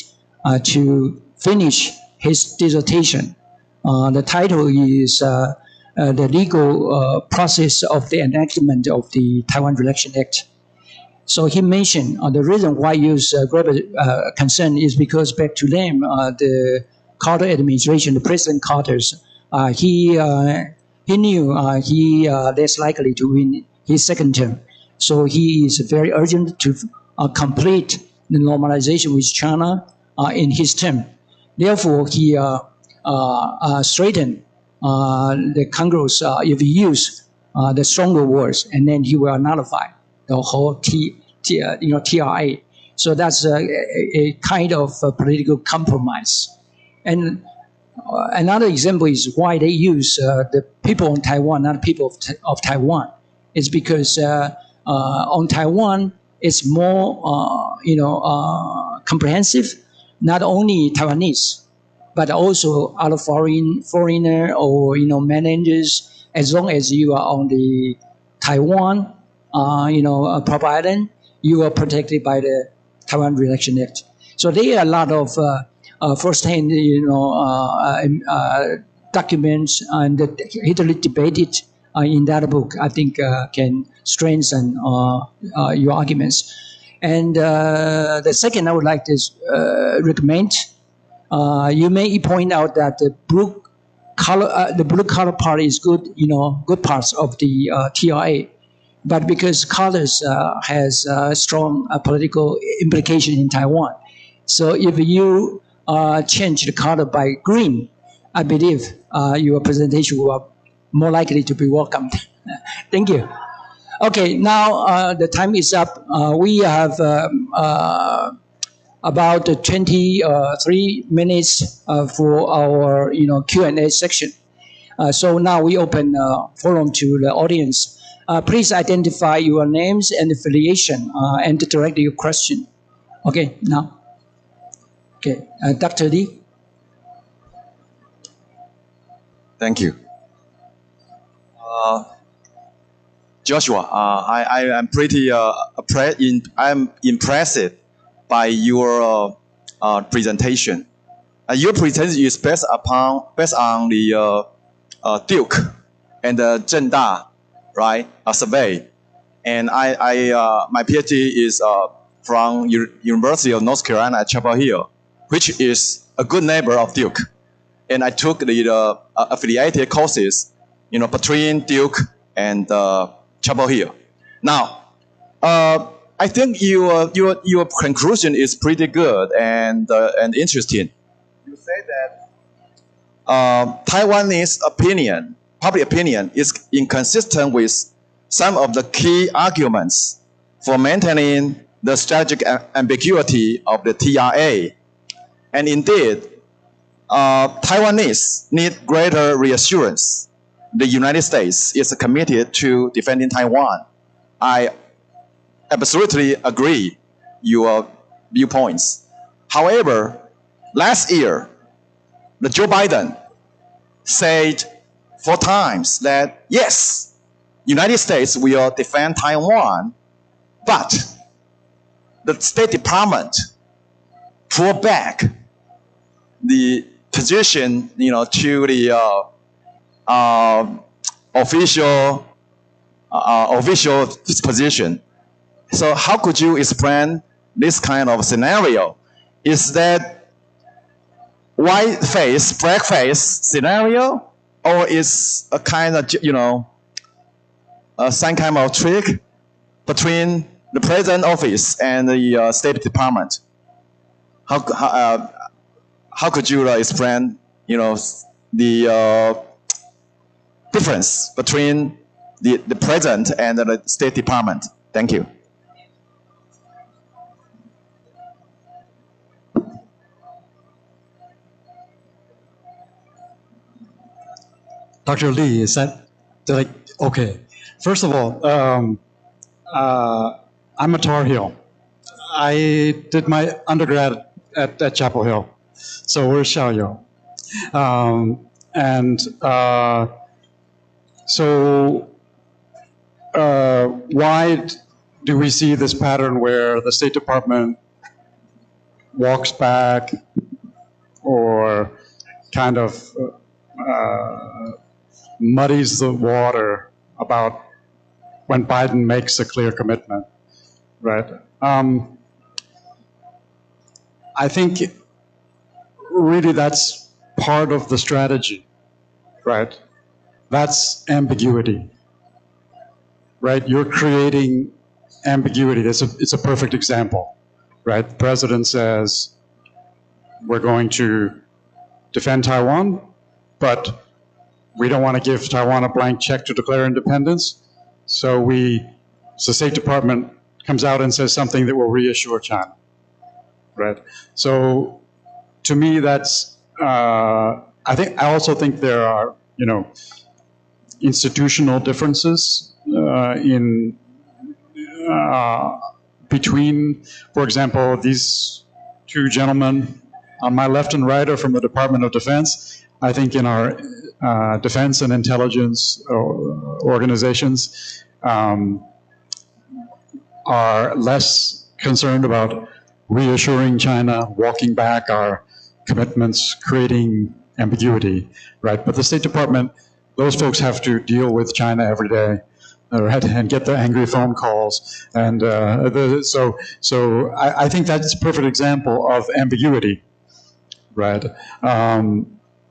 to finish his dissertation. The title is the legal process of the enactment of the Taiwan Relation Act. So he mentioned the reason why use greater concern is because back to them, the Carter administration, the President Carter's, he knew he less likely to win his second term. So he is very urgent to complete the normalization with China in his term. Therefore, he straightened the Congress if he use the stronger words, and then he will nullify the whole TRA. So that's a kind of political compromise. And another example is why they use the people on Taiwan, not people of Taiwan. It's because on Taiwan, it's more, comprehensive, not only Taiwanese, but also other foreigner or, managers, as long as you are on the Taiwan, proper island, you are protected by the Taiwan Reduction Act. So there are a lot of first-hand, documents and heavily debated in that book. I think can strengthen your arguments. And the second, I would like to recommend. You may point out that the blue color part is good, good parts of the TRA. But because colors has strong political implication in Taiwan, so if you change the color by green, I believe your presentation will more likely to be welcomed. Thank you. Okay, now the time is up. We have about 23 minutes for our Q&A section. So now we open forum to the audience. Please identify your names and affiliation and direct your question. Okay, now. Okay, Dr. Lee. Thank you. Joshua, I am pretty I'm impressed by your presentation. Your presentation is based on the Duke and the Zhengda, right? A survey, and my PhD is from University of North Carolina at Chapel Hill, which is a good neighbor of Duke, and I took the affiliated courses, between Duke and Chapel Hill. Now, I think your conclusion is pretty good and interesting. You say that Taiwanese public opinion, is inconsistent with some of the key arguments for maintaining the strategic ambiguity of the TRA. And indeed, Taiwanese need greater reassurance. The United States is committed to defending Taiwan. I absolutely agree your viewpoints. However, last year, the Joe Biden said 4 times that yes, United States will defend Taiwan, but the State Department pulled back the position, to the official position. So how could you explain this kind of scenario? Is that white face, black face scenario, or is a kind of, some kind of trick between the president office and the State Department? How could you explain, the difference between the president and the State Department? Thank you. Dr. Lee, is that okay? First of all, I'm a Tar Heel. I did my undergrad at Chapel Hill, so we're Xiaoyou. So why do we see this pattern where the State Department walks back or kind of muddies the water about when Biden makes a clear commitment, right? I think really that's part of the strategy, right? That's ambiguity, right? You're creating ambiguity. It's a perfect example, right? The president says, we're going to defend Taiwan, but we don't want to give Taiwan a blank check to declare independence. So the State Department comes out and says something that will reassure China. right? So to me, that's, I also think there are, institutional differences between, for example, these two gentlemen on my left and right are from the Department of Defense. I think in our defense and intelligence organizations are less concerned about reassuring China, walking back our commitments, creating ambiguity, right? But the State Department, those folks have to deal with China every day and get the angry phone calls. And so I think that's a perfect example of ambiguity, right?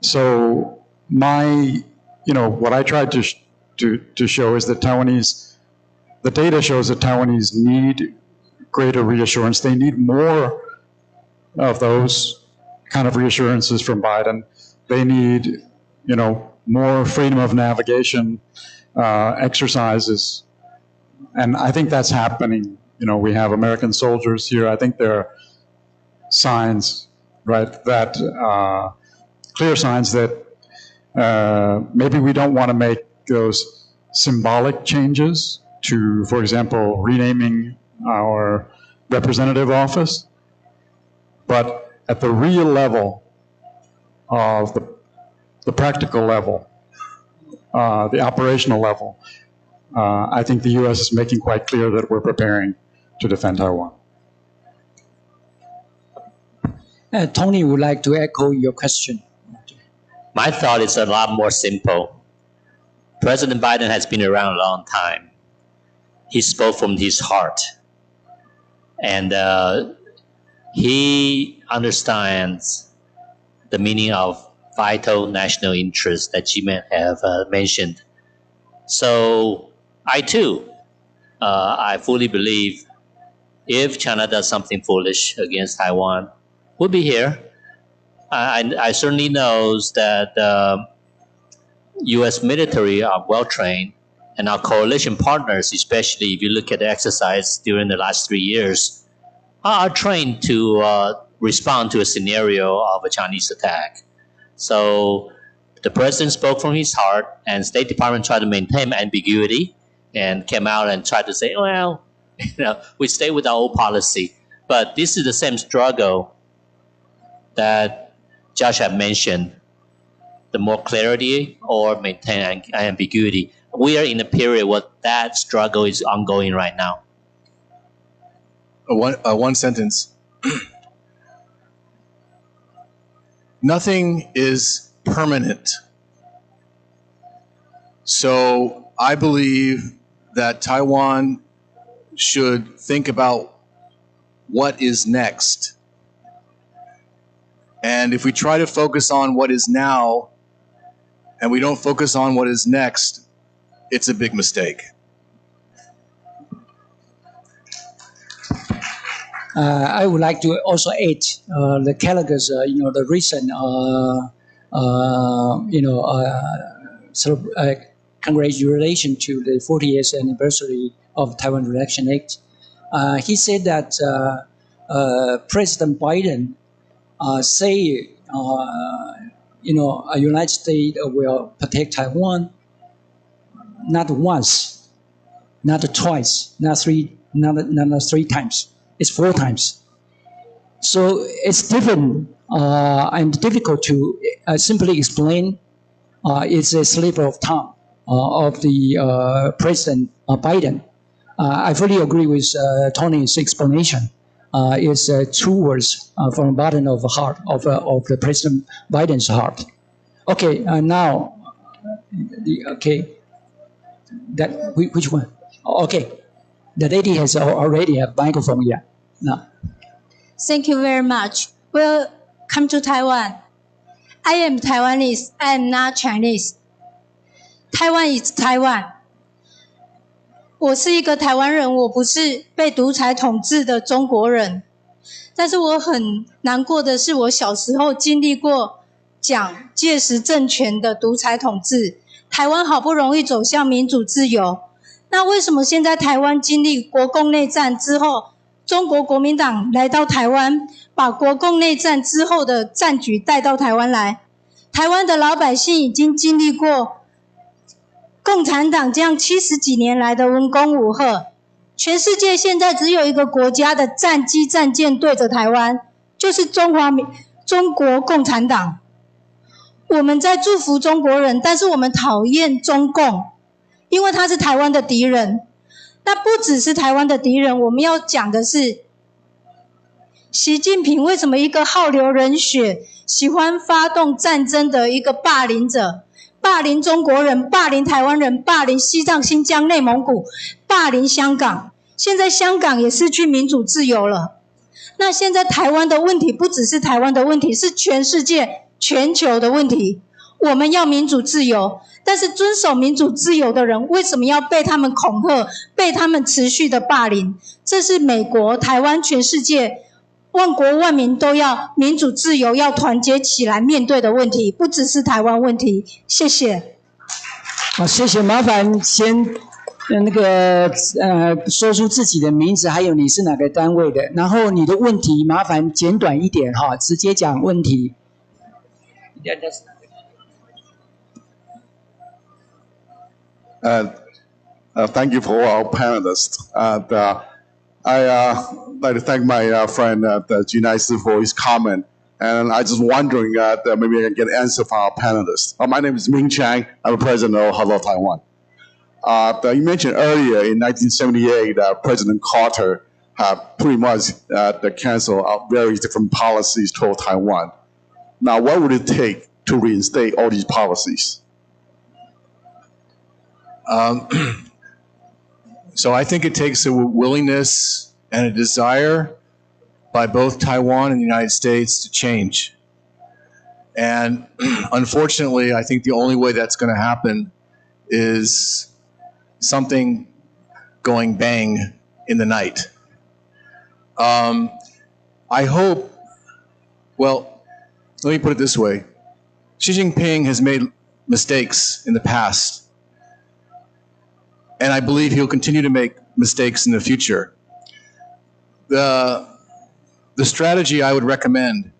So what I tried to show is that the data shows that Taiwanese need greater reassurance. They need more of those kind of reassurances from Biden. They need, more freedom of navigation exercises. And I think that's happening. We have American soldiers here. I think there are signs, right, that clear signs that maybe we don't want to make those symbolic changes to, for example, renaming our representative office, but at the real level of the practical level, the operational level, I think the U.S. is making quite clear that we're preparing to defend Taiwan. Tony would like to echo your question. My thought is a lot more simple. President Biden has been around a long time. He spoke from his heart. And he understands the meaning of vital national interests that Jimen have mentioned. So I too, I fully believe if China does something foolish against Taiwan, we'll be here. I certainly know that U.S. military are well trained, and our coalition partners, especially if you look at the exercise during the last 3 years, are trained to respond to a scenario of a Chinese attack. So the president spoke from his heart, and State Department tried to maintain ambiguity and came out and tried to say, well, we stay with our old policy. But this is the same struggle that Josh had mentioned, the more clarity or maintain ambiguity. We are in a period where that struggle is ongoing right now. One sentence. Nothing is permanent. So I believe that Taiwan should think about what is next. And if we try to focus on what is now and we don't focus on what is next, it's a big mistake. I would like to also add the Gallagher's, the recent, congratulations to the 40th anniversary of Taiwan Relations Act. He said that President Biden say, United States will protect Taiwan not once, not twice, not three times. It's 4 times. So it's different and difficult to simply explain. It's a slip of tongue of the President Biden. I fully agree with Tony's explanation. It's 2 words from the bottom of the heart of the President Biden's heart. Okay, now, which one? Okay, the lady has already a microphone here. Now. Thank you very much. Welcome to Taiwan. I am Taiwanese. I am not Chinese. Taiwan is Taiwan. 我是一个台湾人，我不是被独裁统治的中国人。但是我很难过的是，我小时候经历过蒋介石政权的独裁统治，台湾好不容易走向民主自由。那为什么现在台湾经历国共内战之后，中国国民党来到台湾，把国共内战之后的战局带到台湾来。台湾的老百姓已经经历过共产党这样70几年来的文攻武吓，全世界现在只有一个国家的战机战舰对着台湾，就是中国共产党。我们在祝福中国人，但是我们讨厌中共，因为他是台湾的敌人。那不只是台湾的敌人，我们要讲的是习近平为什么一个好流人血、喜欢发动战争的一个霸凌者，霸凌中国人、霸凌台湾人、霸凌西藏、新疆、内蒙古、霸凌香港。现在香港也失去民主自由了。那现在台湾的问题不只是台湾的问题，是全世界、全球的问题。我们要民主自由，但是遵守民主自由的人为什么要被他们恐吓，被他们持续的霸凌？这是美国、台湾、全世界万国万民都要民主自由，要团结起来面对的问题，不只是台湾问题。谢谢。好，谢谢。麻烦先说出自己的名字，还有你是哪个单位的，然后你的问题麻烦简短一点哈，直接讲问题。Thank you for our panelists. I like to thank my friend Junai for his comment. And I just wondering that maybe I can get an answer from our panelists. My name is Ming Chang. I'm the president of Hello Taiwan. You mentioned earlier in 1978 that President Carter pretty much canceled various different policies toward Taiwan. Now, what would it take to reinstate all these policies? So I think it takes a willingness and a desire by both Taiwan and the United States to change. And unfortunately, I think the only way that's going to happen is something going bang in the night. I hope, well, let me put it this way. Xi Jinping has made mistakes in the past. And I believe he'll continue to make mistakes in the future. The strategy I would recommend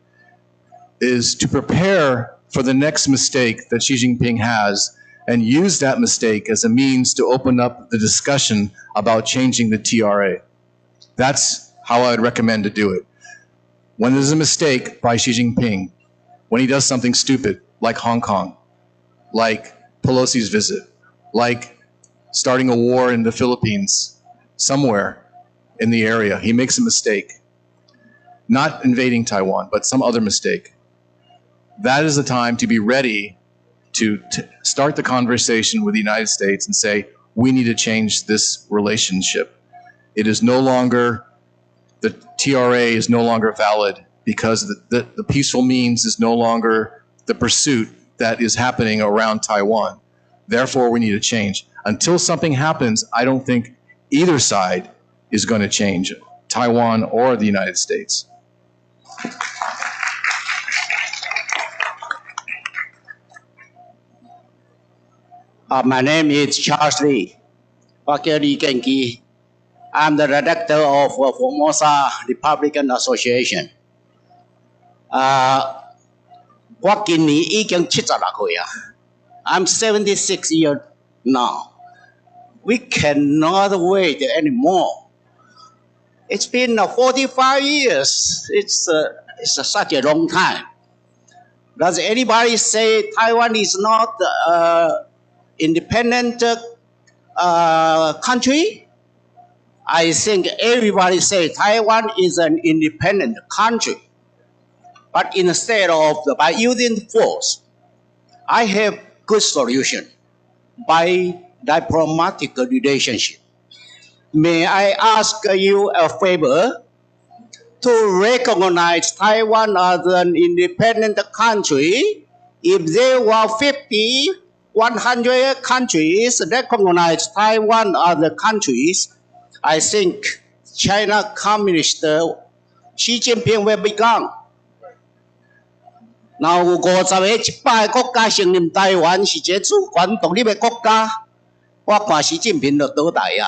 is to prepare for the next mistake that Xi Jinping has and use that mistake as a means to open up the discussion about changing the TRA. That's how I would recommend to do it. When there's a mistake by Xi Jinping, when he does something stupid, like Hong Kong, like Pelosi's visit, like starting a war in the Philippines, somewhere in the area, he makes a mistake. Not invading Taiwan, but some other mistake. That is the time to be ready to start the conversation with the United States and say, we need to change this relationship. It is no longer, the TRA is no longer valid because the peaceful means is no longer the pursuit that is happening around Taiwan. Therefore, we need to change. Until something happens, I don't think either side is going to change, Taiwan or the United States. My name is Charles Lee. I'm the director of Formosa Republican Association. 我今年已經76歲啊 I'm 76 years now. We cannot wait anymore. It's been 45 years. It's such a long time. Does anybody say Taiwan is not independent country? I think everybody say Taiwan is an independent country. But instead of by using force, I have good solution by diplomatic relationship. May I ask you a favor to recognize Taiwan as an independent country? If there were 50, 100 countries recognize Taiwan as the countries, I think China Communist Xi Jinping will be gone. 那有50个100个国家承认台湾是一个主权独立的国家，我看习近平就倒台啊！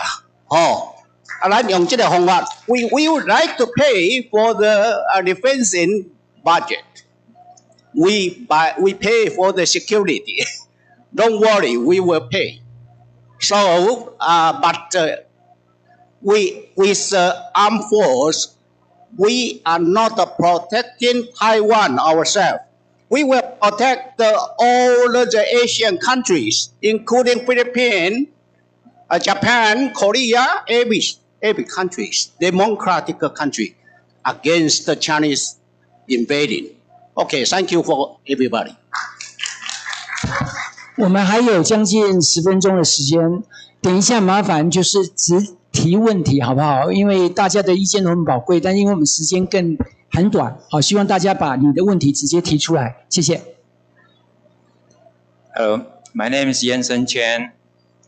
We would like to pay for the defense budget. We pay for the security. Don't worry, we will pay. So, we with armed force, we are not protecting Taiwan ourselves. We will protect all the Asian countries, including Philippines, Japan, Korea, every countries, democratic country, against the Chinese invading. Okay, thank you for everybody. 我们还有将近10分钟的时间，等一下麻烦就是直提问题好不好？因为大家的意见都很宝贵，但因为我们时间很短，好，希望大家把你的问题直接提出来，谢谢。Hello, my name is Yansen Chen.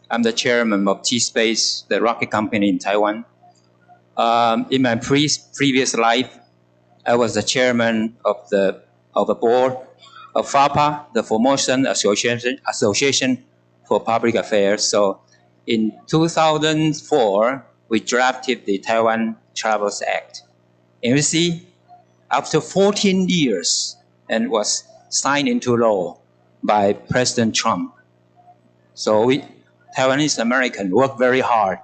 I'm the chairman of T-Space, the rocket company in Taiwan. In my previous life, I was the chairman of the board of FAPA, the Formosan Association for Public Affairs. So in 2004, we drafted the Taiwan Travels Act. And you see, after 14 years, and was signed into law by President Trump. So we, Taiwanese Americans, worked very hard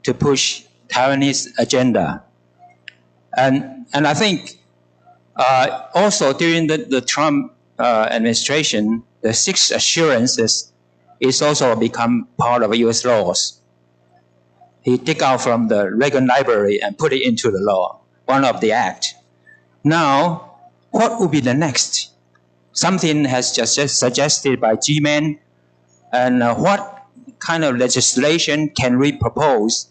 to push Taiwanese agenda. And I think also during the Trump administration, the 6 assurances is also become part of U.S. laws. He took out from the Reagan Library and put it into the law, one of the act. Now, what will be the next? Something has just suggested by G-Man, and what kind of legislation can we propose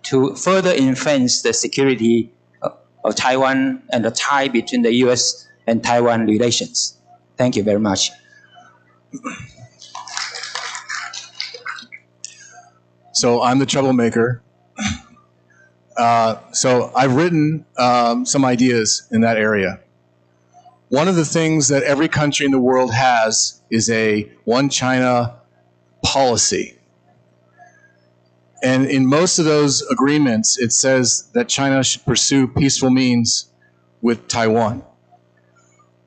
to further enhance the security of Taiwan and the tie between the U.S. and Taiwan relations? Thank you very much. So I'm the troublemaker. So I've written some ideas in that area. One of the things that every country in the world has is a one China policy. And in most of those agreements, it says that China should pursue peaceful means with Taiwan.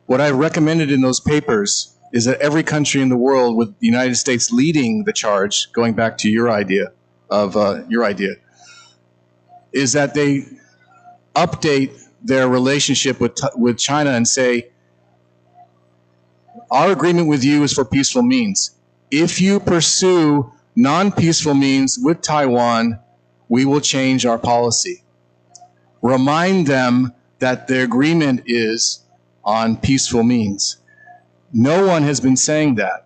What I recommended in those papers is that every country in the world, with the United States leading the charge, going back to your idea, is that they update their relationship with China and say, our agreement with you is for peaceful means. If you pursue non-peaceful means with Taiwan, we will change our policy. Remind them that the agreement is on peaceful means. No one has been saying that.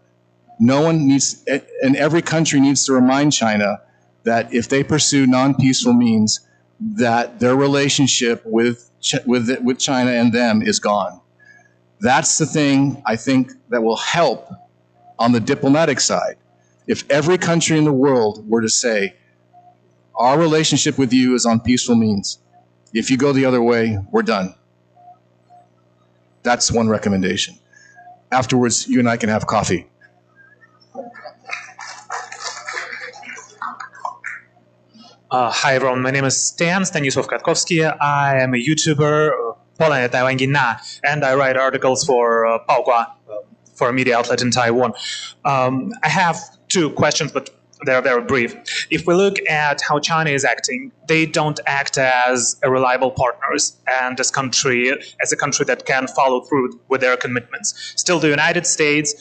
No one needs, and every country needs to remind China that if they pursue non-peaceful means, that their relationship with China and them is gone. That's the thing I think that will help on the diplomatic side. If every country in the world were to say, our relationship with you is on peaceful means. If you go the other way, we're done. That's one recommendation. Afterwards, you and I can have coffee. Hi everyone, my name is Stanisław Katkowski. I am a YouTuber, Poland, Taiwan, Gina, and I write articles for Baogua, for a media outlet in Taiwan. I have 2 questions, but they're very brief. If we look at how China is acting, they don't act as a reliable partners and as a country that can follow through with their commitments. Still, the United States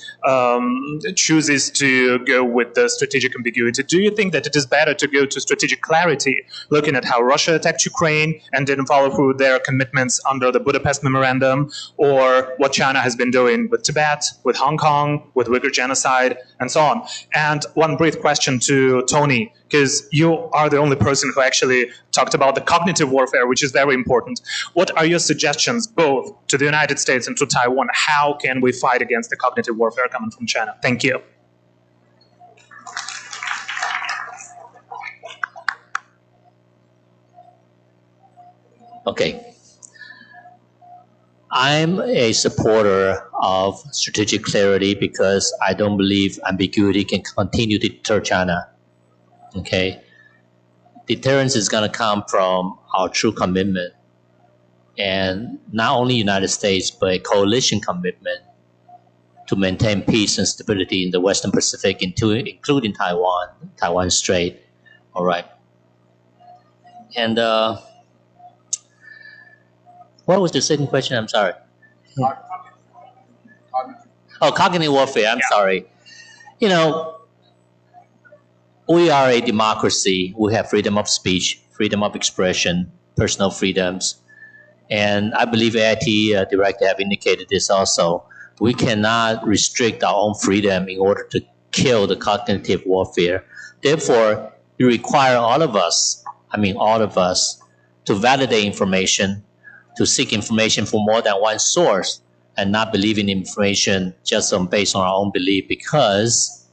chooses to go with the strategic ambiguity. Do you think that it is better to go to strategic clarity, looking at how Russia attacked Ukraine and didn't follow through with their commitments under the Budapest Memorandum, or what China has been doing with Tibet, with Hong Kong, with Uyghur genocide, and so on? And one brief question to Tony, because you are the only person who actually talked about the cognitive warfare, which is very important. What are your suggestions, both to the United States and to Taiwan? How can we fight against the cognitive warfare coming from China? Thank you. Okay. I'm a supporter of strategic clarity because I don't believe ambiguity can continue to deter China. Okay. deterrence is going to come from our true commitment, and not only United States, but a coalition commitment to maintain peace and stability in the Western Pacific, including Taiwan Strait. All right. And what was the second question? I'm sorry. Oh, cognitive warfare. I'm sorry. You know, we are a democracy. We have freedom of speech, freedom of expression, personal freedoms. And I believe AIT director have indicated this also. We cannot restrict our own freedom in order to kill the cognitive warfare. Therefore, we require all of us, to validate information, to seek information from more than one source, and not believe in information just based on our own belief, because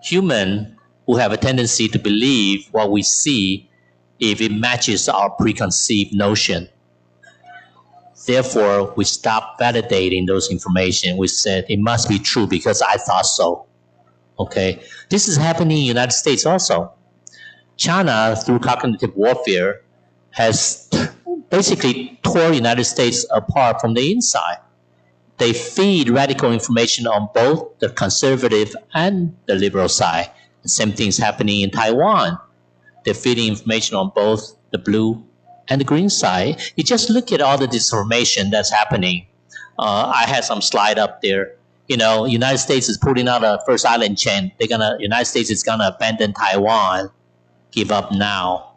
humans who have a tendency to believe what we see if it matches our preconceived notion. Therefore, we stop validating those information. We said it must be true because I thought so. Okay, this is happening in the United States also. China, through cognitive warfare, has basically tore the United States apart from the inside. They feed radical information on both the conservative and the liberal side. The same thing is happening in Taiwan. They're feeding information on both the blue and the green side. You just look at all the disinformation that's happening. I had some slide up there. You know, United States is putting out a first island chain. United States is gonna abandon Taiwan, give up now.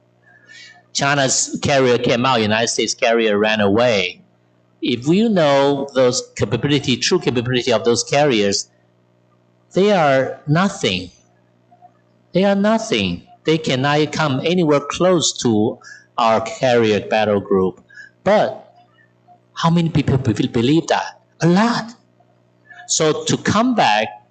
China's carrier came out, United States carrier ran away. If you know those true capability of those carriers, they are nothing. They are nothing. They cannot come anywhere close to our carrier battle group. But how many people believe that? A lot. So to combat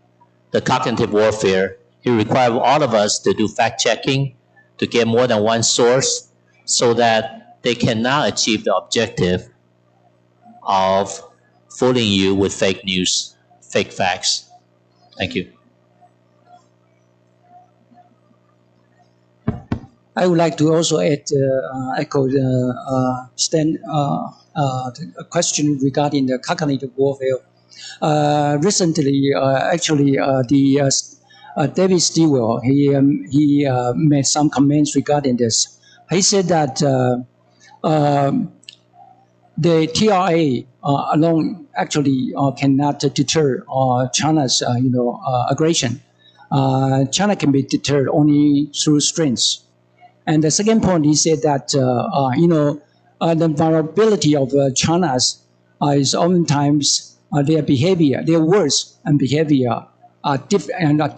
the cognitive warfare, it requires all of us to do fact-checking, to get more than one source, so that they cannot achieve the objective of fooling you with fake news, fake facts. Thank you. I would like to also echo the question regarding the cognitive warfare. Recently, David Stilwell, he made some comments regarding this. He said that the TRA alone actually cannot deter China's aggression. China can be deterred only through strength. And the second point, he said that the vulnerability of China's is oftentimes their behavior, their words and behavior are not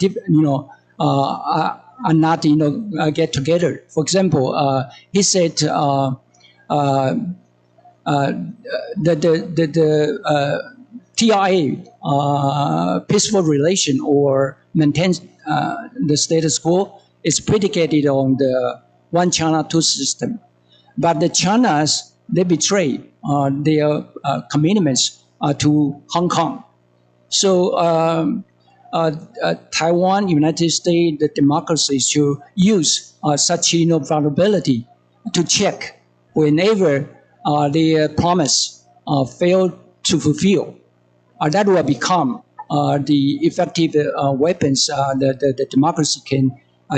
get together. For example, he said the TRA peaceful relation or maintain the status quo is predicated on the one China, two system. But the Chinas, they betray their commitments to Hong Kong. So Taiwan, United States, the democracies should use such vulnerability to check whenever their promise fail to fulfill. That will become the effective weapons the democracy can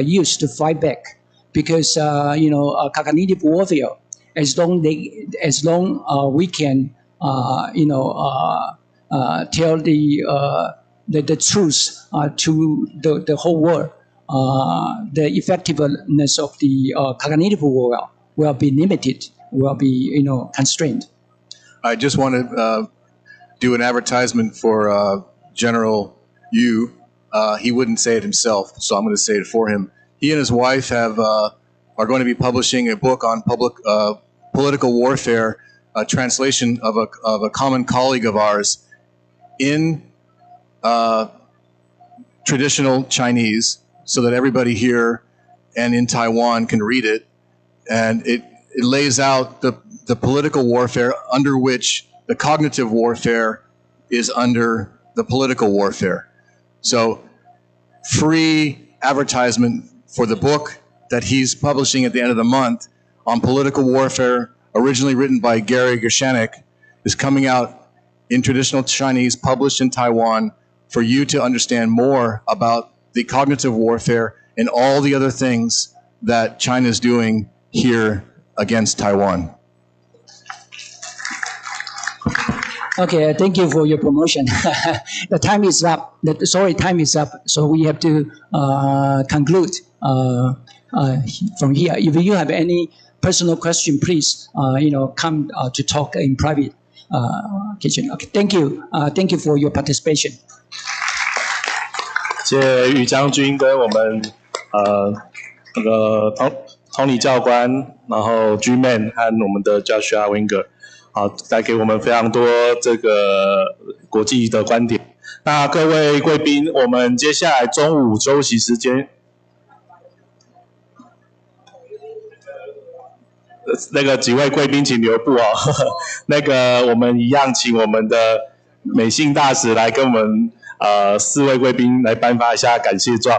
use to fight back. Because cognitive warfare, as long we can tell the truth to the whole world, the effectiveness of the cognitive warfare will be limited, will be constrained. I just want to do an advertisement for General Yu. He wouldn't say it himself, so I'm going to say it for him. He and his wife are going to be publishing a book on political warfare, a translation of a common colleague of ours in traditional Chinese, so that everybody here and in Taiwan can read it. And it lays out the political warfare under which the cognitive warfare is under the political warfare. So free advertisement for the book that he's publishing at the end of the month on political warfare, originally written by Gary Gershanik, is coming out in traditional Chinese, published in Taiwan, for you to understand more about the cognitive warfare and all the other things that China is doing here against Taiwan. Okay, thank you for your promotion. The time is up. Time is up. So we have to conclude from here. If you have any personal question, please, come to talk in private kitchen. Okay, thank you. Thank you for your participation. 谢谢于将军跟我们Tony 教官，然后 G-Man 和我们的 Joshua Winger。好，带给我们非常多这个国际的观点。那各位贵宾，我们接下来中午休息时间，那个几位贵宾请留步哦。那个我们一样请我们的美信大使来跟我们4位贵宾来颁发一下感谢状。